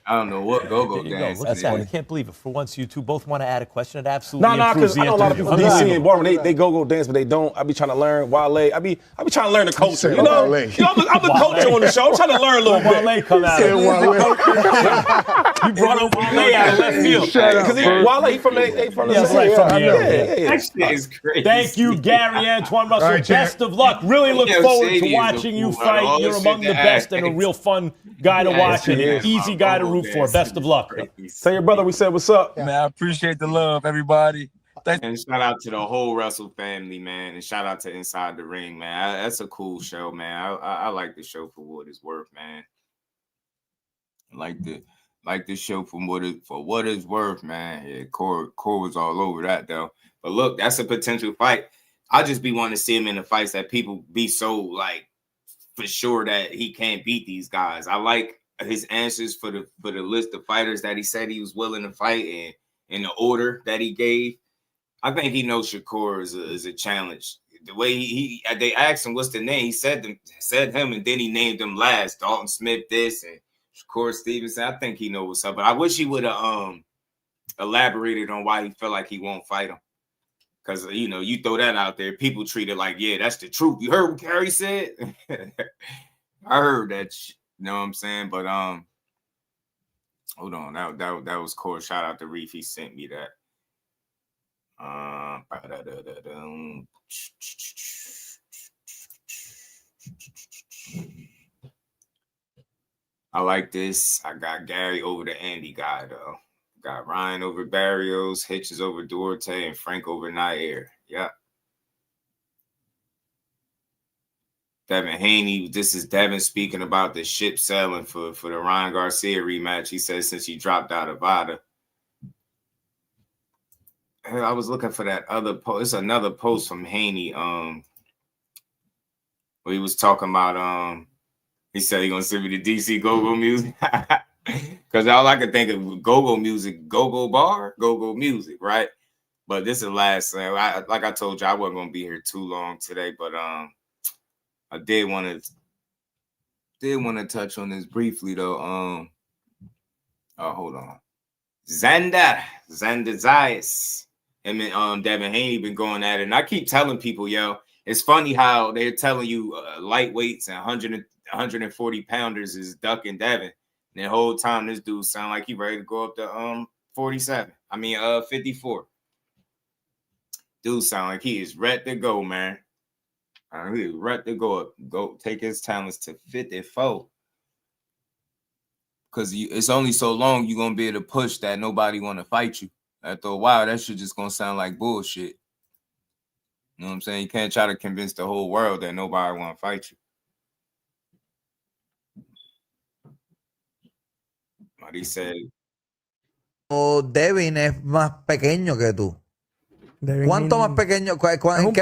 I don't know what go dance. I can't believe it. For once, you two both want to add a question. It absolutely No, improves because the I know a lot of interview. people in DC and Baltimore, they go dance, but they don't. I be trying to learn Wale. I be trying to learn the culture. I'm the coach on the show. I'm trying to learn a little bit. Wale come out. You brought up Wale out of left field. Because Wale, he from the That is crazy. Thank you, Gary Antoine Russell. Right, best of luck. Really look forward to watching you fight. You're among the best and a real fun guy to watch and an easy guy to root for. Best of luck. Tell your brother we said what's up. Man, I appreciate the love, everybody. And shout out to the whole Russell family, man. And shout out to Inside the Ring, man. That's a cool show, man. I like the show for what it's worth, man. Like the show for what it's worth, man. Yeah, Core was all over that though. But look, that's a potential fight. I just be wanting to see him in the fights that people be so like for sure that he can't beat these guys. I like his answers for the list of fighters that he said he was willing to fight and in the order that he gave. I think he knows Shakur is a challenge. The way they asked him what's the name, he said him, and then he named him last. Dalton Smith this and Shakur Stevenson. I think he knows what's up, but I wish he would have elaborated on why he felt like he won't fight him. Because you throw that out there, people treat it like, yeah, that's the truth. You heard what Gary said? I heard that. You know what I'm saying? But hold on, that was cool. Shout out to Reef, he sent me that. I like this. I got Gary over the Andy guy though. Got Ryan over Barrios, Hitches over Duarte, and Frank over Nair. Yeah. Devin Haney, this is Devin speaking about the ship sailing for the Ryan Garcia rematch. He says since he dropped out of VADA. I was looking for that other post. It's another post from Haney. Where he was talking about he said he gonna send me the DC go-go music. Because all I could think of go-go music, go-go bar, go-go music, right? But this is the last thing. Like I told you, I wasn't gonna be here too long today, but I did want to touch on this briefly though. Oh, hold on. Xander Zayas. Him and Devin Haney been going at it. And I keep telling people, yo, it's funny how they're telling you lightweights and 140 pounders is ducking Devin. And the whole time this dude sound like he ready to go up to 54. Dude sound like he is ready to go, man. He is ready to go take his talents to 54. Because it's only so long you're going to be able to push that nobody want to fight you. After a while, that shit just going to sound like bullshit. You know what I'm saying? You can't try to convince the whole world that nobody want to fight you. What he said. Devin es más pequeño que tú. Devin ¿Cuánto Haney más pequeño?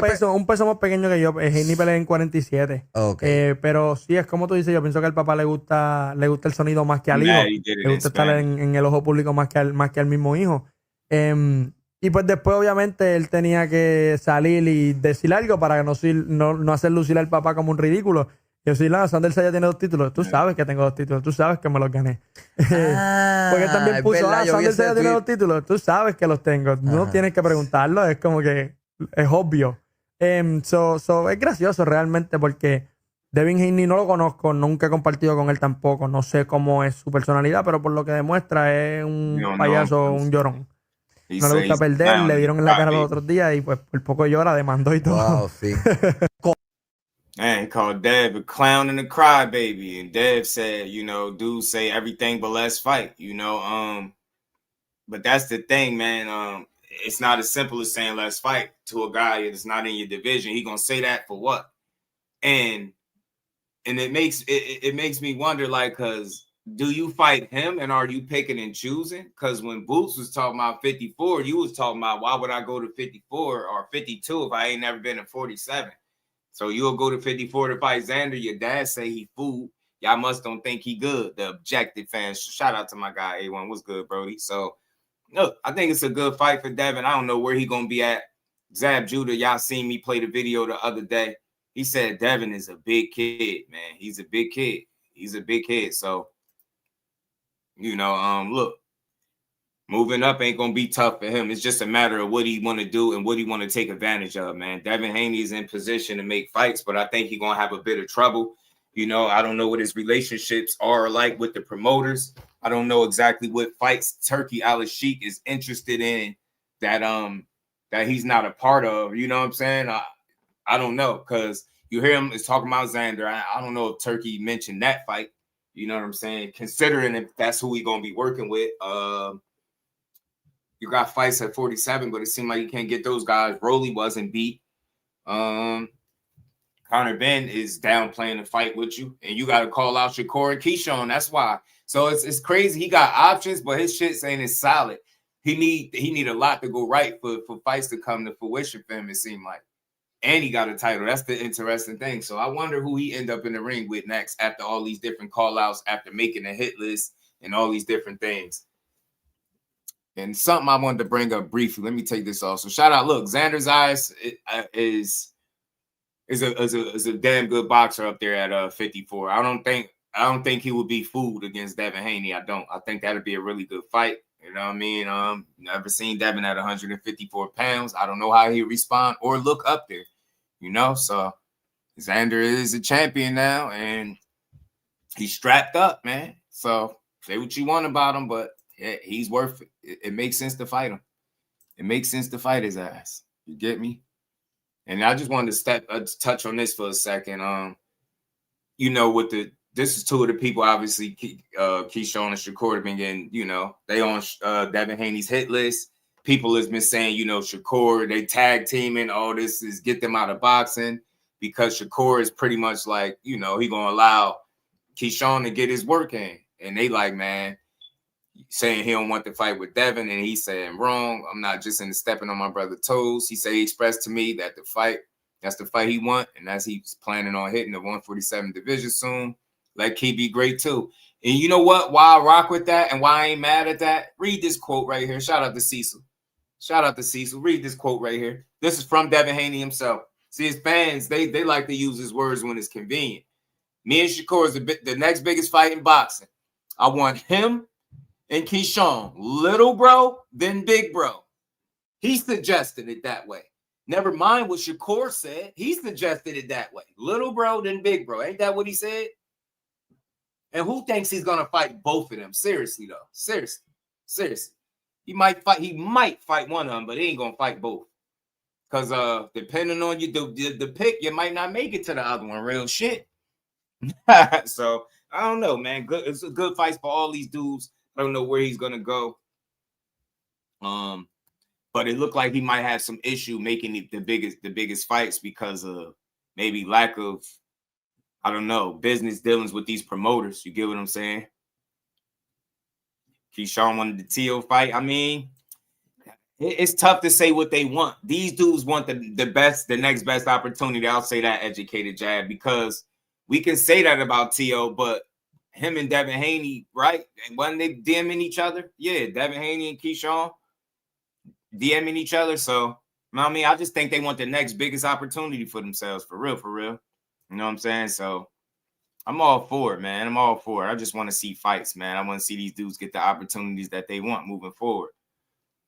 Es un peso más pequeño que yo. Haney pelea en 47. Okay. Pero sí, es como tú dices, yo pienso que al papá le gusta el sonido más que al hijo. Le gusta estar en el ojo público más que al mismo hijo. Y pues después, obviamente, él tenía que salir y decir algo para no hacer lucir al papá como un ridículo. Yo soy Xander Zayas tiene 2 títulos. Tú sabes que tengo 2 títulos. Tú sabes que me los gané. Porque también puso, Xander Zayas tiene 2 títulos. Tú sabes que los tengo. No tienes que preguntarlo. Es como que es obvio. Es gracioso realmente porque Devin Haney no lo conozco. Nunca he compartido con él tampoco. No sé cómo es su personalidad, pero por lo que demuestra es un payaso, un llorón. No le gusta perder. Le dieron en la cara los otros días y pues por poco llora, demandó y todo. Wow, sí. Man, he called Dev a clown and a crybaby. And Dev said, dudes say everything but let's fight, But that's the thing, man. It's not as simple as saying let's fight to a guy that's not in your division. He gonna say that for what? And it makes me wonder, like, cause do you fight him and are you picking and choosing? Because when Boots was talking about 54, you was talking about why would I go to 54 or 52 if I ain't never been in 47? So you'll go to 54 to fight Xander. Your dad say he fool. Y'all must don't think he good. The objective fans. Shout out to my guy A1. What's good, Brody? So look, I think it's a good fight for Devin. I don't know where he gonna be at. Zab Judah, y'all seen me play the video the other day. He said Devin is a big kid, man. He's a big kid. He's a big kid. So look, moving up ain't going to be tough for him. It's just a matter of what he want to do and what he want to take advantage of, man. Devin Haney is in position to make fights, but I think he's going to have a bit of trouble. I don't know what his relationships are like with the promoters. I don't know exactly what fights Turkey Al-Sheikh is interested in that he's not a part of. You know what I'm saying? I don't know, because you hear him is talking about Xander. I don't know if Turkey mentioned that fight. You know what I'm saying? Considering if that's who he's going to be working with. You got fights at 47, but it seemed like you can't get those guys. Rolly wasn't beat. Conor Benn is downplaying the fight with you, and you got to call out Shakur and Keyshawn. That's why. So it's crazy. He got options, but his shit saying it's solid. He need a lot to go right for fights to come to fruition for him, it seemed like. And he got a title. That's the interesting thing. So I wonder who he end up in the ring with next after all these different call-outs, after making a hit list and all these different things. And something I wanted to bring up briefly. Let me take this off. So shout out. Look, Xander Zayas is a damn good boxer up there at 54. I don't think he would be fooled against Devin Haney. I think that'd be a really good fight. You know what I mean? Never seen Devin at 154 pounds. I don't know how he'll respond or look up there. So Xander is a champion now, and he's strapped up, man. So say what you want about him, but yeah, he's worth it. It makes sense to fight him. It makes sense to fight his ass. You get me? And I just wanted to touch on this for a second. With the this is two of the people, obviously, Keyshawn and Shakur have been getting, they on Devin Haney's hit list. People has been saying, Shakur, they tag teaming, all this is get them out of boxing because Shakur is pretty much like, he going to allow Keyshawn to get his work in. And they like, man, saying he don't want to fight with Devin, and he's saying wrong. I'm not just into stepping on my brother's toes. He said he expressed to me that that's the fight he want, and that's he's planning on hitting the 147 division soon. Let Key be great too. And you know what? Why I rock with that and why I ain't mad at that? Read this quote right here. Shout out to Cecil. Read this quote right here. This is from Devin Haney himself. See, his fans, they like to use his words when it's convenient. Me and Shakur is the next biggest fight in boxing. I want him and Keyshawn, little bro, then big bro. He suggested it that way. Never mind what Shakur said. He suggested it that way. Little bro, then big bro. Ain't that what he said? And who thinks he's gonna fight both of them? Seriously, though. Seriously. He might fight one of them, but he ain't gonna fight both. Because depending on you, the pick, you might not make it to the other one. Real shit. So I don't know, man. It's a good fight for all these dudes. I don't know where he's gonna go. But it looked like he might have some issue making the biggest fights because of maybe lack of, I don't know, business dealings with these promoters. You get what I'm saying? Keyshawn wanted the T.O. fight. I mean, it's tough to say what they want. These dudes want the next best opportunity. I'll say that, educated jab, because we can say that about T.O., but him and Devin Haney, right? And wasn't they DMing each other? Yeah, Devin Haney and Keyshawn DMing each other. So, I mean, I just think they want the next biggest opportunity for themselves, for real. You know what I'm saying? So, I'm all for it, man. I'm all for it. I just want to see fights, man. I want to see these dudes get the opportunities that they want moving forward.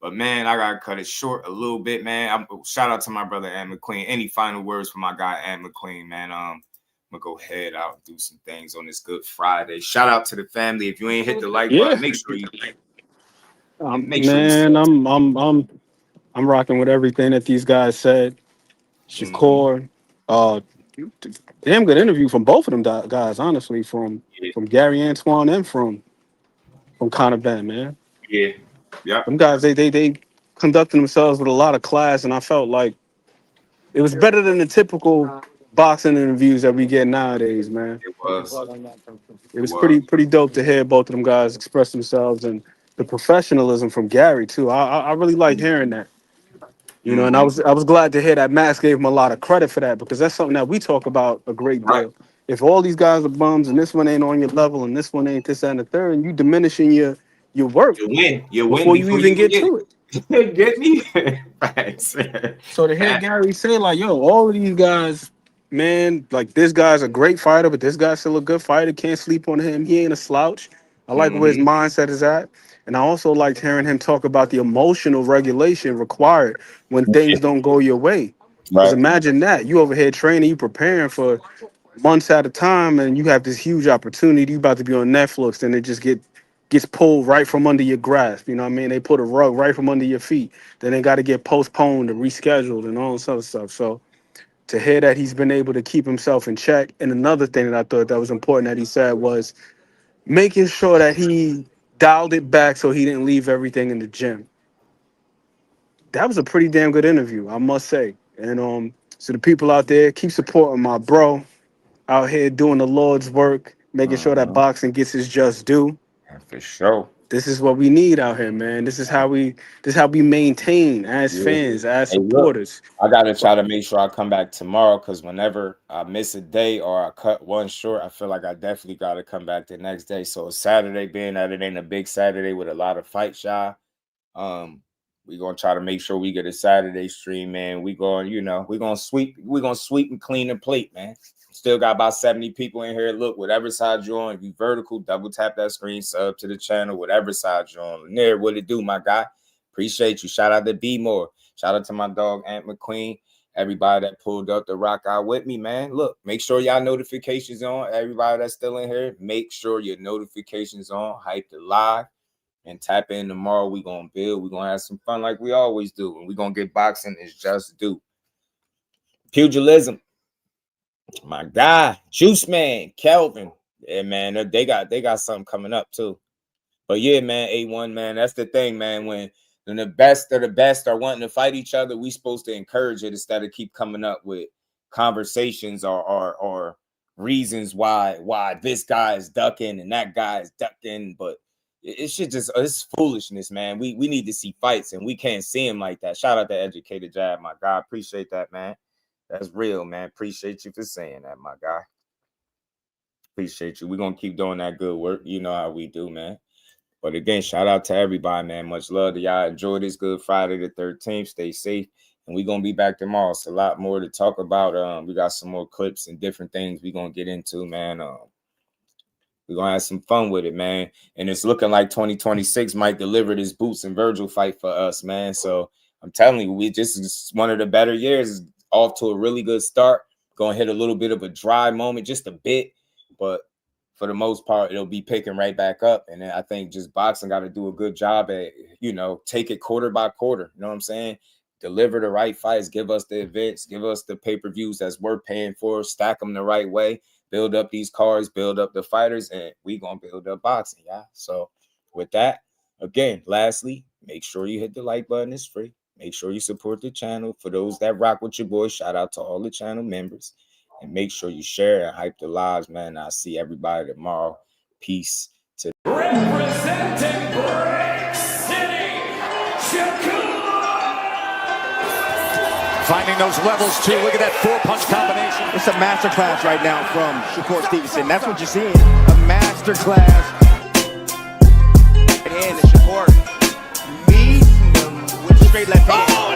But, man, I got to cut it short a little bit, man. Shout out to my brother, Ant McQueen. Any final words for my guy, Ant McQueen, man? I'm going to go head out and do some things on this Good Friday. Shout out to the family. If you ain't hit the like button, make sure you like. I'm rocking with everything that these guys said. Shakur, damn good interview from both of them guys, honestly, from Gary Antoine and from Conor Benn, man. Yeah. Them guys, they conducted themselves with a lot of class, and I felt like it was better than the typical boxing interviews that we get nowadays, man. It was pretty dope to hear both of them guys express themselves and the professionalism from Gary too. I really like hearing that. And I was glad to hear that Max gave him a lot of credit for that, because that's something that we talk about a great deal. Right. If all these guys are bums and this one ain't on your level and this one ain't this and the third, and you diminishing your work, you win before you even get to it. Get me? So to hear Gary say, like, yo, all of these guys, man, like, this guy's a great fighter, but this guy's still a good fighter. Can't sleep on him. He ain't a slouch. I like where his mindset is at. And I also liked hearing him talk about the emotional regulation required when things don't go your way. Because imagine that. You over here training, you preparing for months at a time, and you have this huge opportunity. You about to be on Netflix, and it just gets pulled right from under your grasp. You know what I mean? They put a rug right from under your feet. Then they got to get postponed and rescheduled and all this other stuff. So to hear that he's been able to keep himself in check. And another thing that I thought that was important that he said was making sure that he dialed it back so he didn't leave everything in the gym. That was a pretty damn good interview, I must say. And so the people out there, keep supporting my bro out here doing the Lord's work, making sure that boxing gets its just due. For sure. This is what we need out here, man. This is how we maintain as fans, as supporters. Look, I gotta try to make sure I come back tomorrow, because whenever I miss a day or I cut one short, I feel like I definitely gotta come back the next day. So Saturday, being that it ain't a big Saturday with a lot of fights, y'all, we gonna try to make sure we get a Saturday stream, man. We gonna sweep and clean the plate, man. Still got about 70 people in here. Look, whatever side you're on, if you vertical, double tap that screen, sub to the channel, whatever side you're on. There, what it do, my guy? Appreciate you. Shout out to B More. Shout out to my dog, Ant McQueen. Everybody that pulled up to rock out with me, man. Look, make sure y'all notifications on. Everybody that's still in here, make sure your notifications on. Hype the live and tap in tomorrow. We gonna build. We gonna have some fun like we always do. And we gonna get boxing is just due. Pugilism. My guy, Juice Man, Kelvin, Yeah, man, they got something coming up too. But yeah, man, A1, man, that's the thing, man. When the best of the best are wanting to fight each other, we supposed to encourage it instead of keep coming up with conversations or reasons why this guy is ducking and that guy is ducking. But it's foolishness, man. We need to see fights, and we can't see him like that. Shout out to Educated Jab, my guy. Appreciate that, man. That's real, man. Appreciate you for saying that, my guy. Appreciate you. We're going to keep doing that good work. You know how we do, man. But again, shout out to everybody, man. Much love to y'all. Enjoy this Good Friday the 13th. Stay safe. And we're going to be back tomorrow. It's a lot more to talk about. We got some more clips and different things we're going to get into, man. We're going to have some fun with it, man. And it's looking like 2026 might deliver this Boots and Virgil fight for us, man. So I'm telling you, it's one of the better years. It's off to a really good start. Going to hit a little bit of a dry moment, just a bit. But for the most part, it'll be picking right back up. And I think just boxing got to do a good job at, take it quarter by quarter. You know what I'm saying? Deliver the right fights, give us the events, give us the pay-per-views that's worth paying for, stack them the right way, build up these cards, build up the fighters, and we going to build up boxing, yeah? So with that, again, lastly, make sure you hit the like button. It's free. Make sure you support the channel. For those that rock with your boy, shout out to all the channel members. And make sure you share and hype the lives, man. I'll see everybody tomorrow. Peace to representing Brick City, Shakur. Finding those levels too. Look at that 4-punch combination. It's a masterclass right now from Shakur Stevenson. That's what you're seeing. A masterclass. And Shakur meeting them with straight left hand.